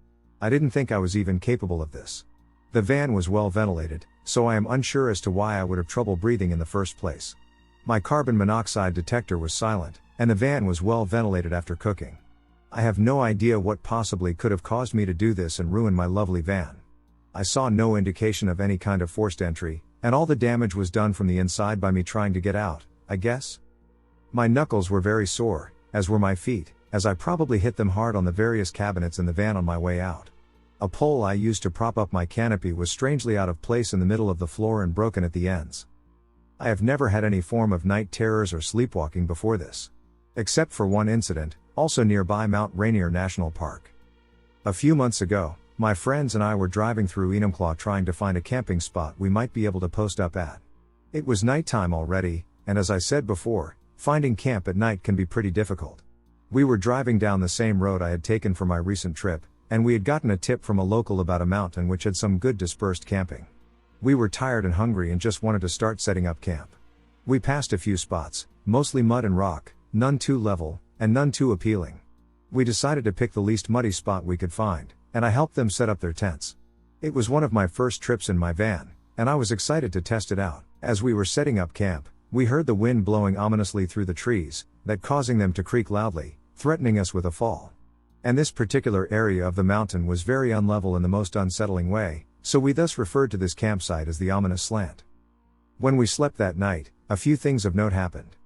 I didn't think I was even capable of this. The van was well ventilated, so I am unsure as to why I would have trouble breathing in the first place. My carbon monoxide detector was silent, and the van was well ventilated after cooking. I have no idea what possibly could have caused me to do this and ruin my lovely van. I saw no indication of any kind of forced entry, and all the damage was done from the inside by me trying to get out, I guess. My knuckles were very sore, as were my feet, as I probably hit them hard on the various cabinets in the van on my way out. A pole I used to prop up my canopy was strangely out of place in the middle of the floor and broken at the ends. I have never had any form of night terrors or sleepwalking before this. Except for one incident, also nearby Mount Rainier National Park. A few months ago, my friends and I were driving through Enumclaw trying to find a camping spot we might be able to post up at. It was nighttime already, and as I said before, finding camp at night can be pretty difficult. We were driving down the same road I had taken for my recent trip, and we had gotten a tip from a local about a mountain which had some good dispersed camping. We were tired and hungry and just wanted to start setting up camp. We passed a few spots, mostly mud and rock, none too level, and none too appealing. We decided to pick the least muddy spot we could find, and I helped them set up their tents. It was one of my first trips in my van, and I was excited to test it out. As we were setting up camp, we heard the wind blowing ominously through the trees, that causing them to creak loudly, threatening us with a fall. And this particular area of the mountain was very unlevel in the most unsettling way, so we thus referred to this campsite as the ominous slant. When we slept that night, a few things of note happened.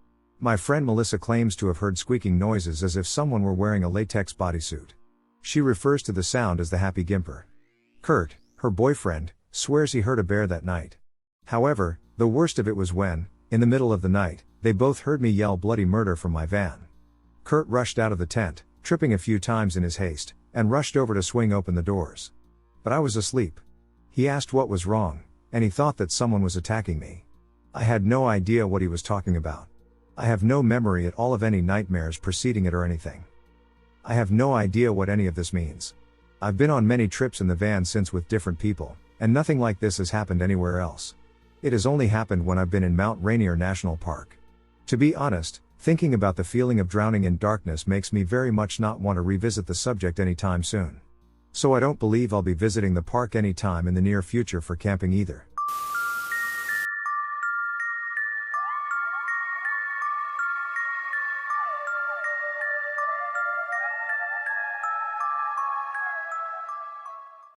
My friend Melissa claims to have heard squeaking noises as if someone were wearing a latex bodysuit. She refers to the sound as the happy gimper. Kurt, her boyfriend, swears he heard a bear that night. However, the worst of it was when, in the middle of the night, they both heard me yell bloody murder from my van. Kurt rushed out of the tent, tripping a few times in his haste, and rushed over to swing open the doors. But I was asleep. He asked what was wrong, and he thought that someone was attacking me. I had no idea what he was talking about. I have no memory at all of any nightmares preceding it or anything. I have no idea what any of this means. I've been on many trips in the van since with different people, and nothing like this has happened anywhere else. It has only happened when I've been in Mount Rainier National Park. To be honest, thinking about the feeling of drowning in darkness makes me very much not want to revisit the subject anytime soon. So I don't believe I'll be visiting the park anytime in the near future for camping either.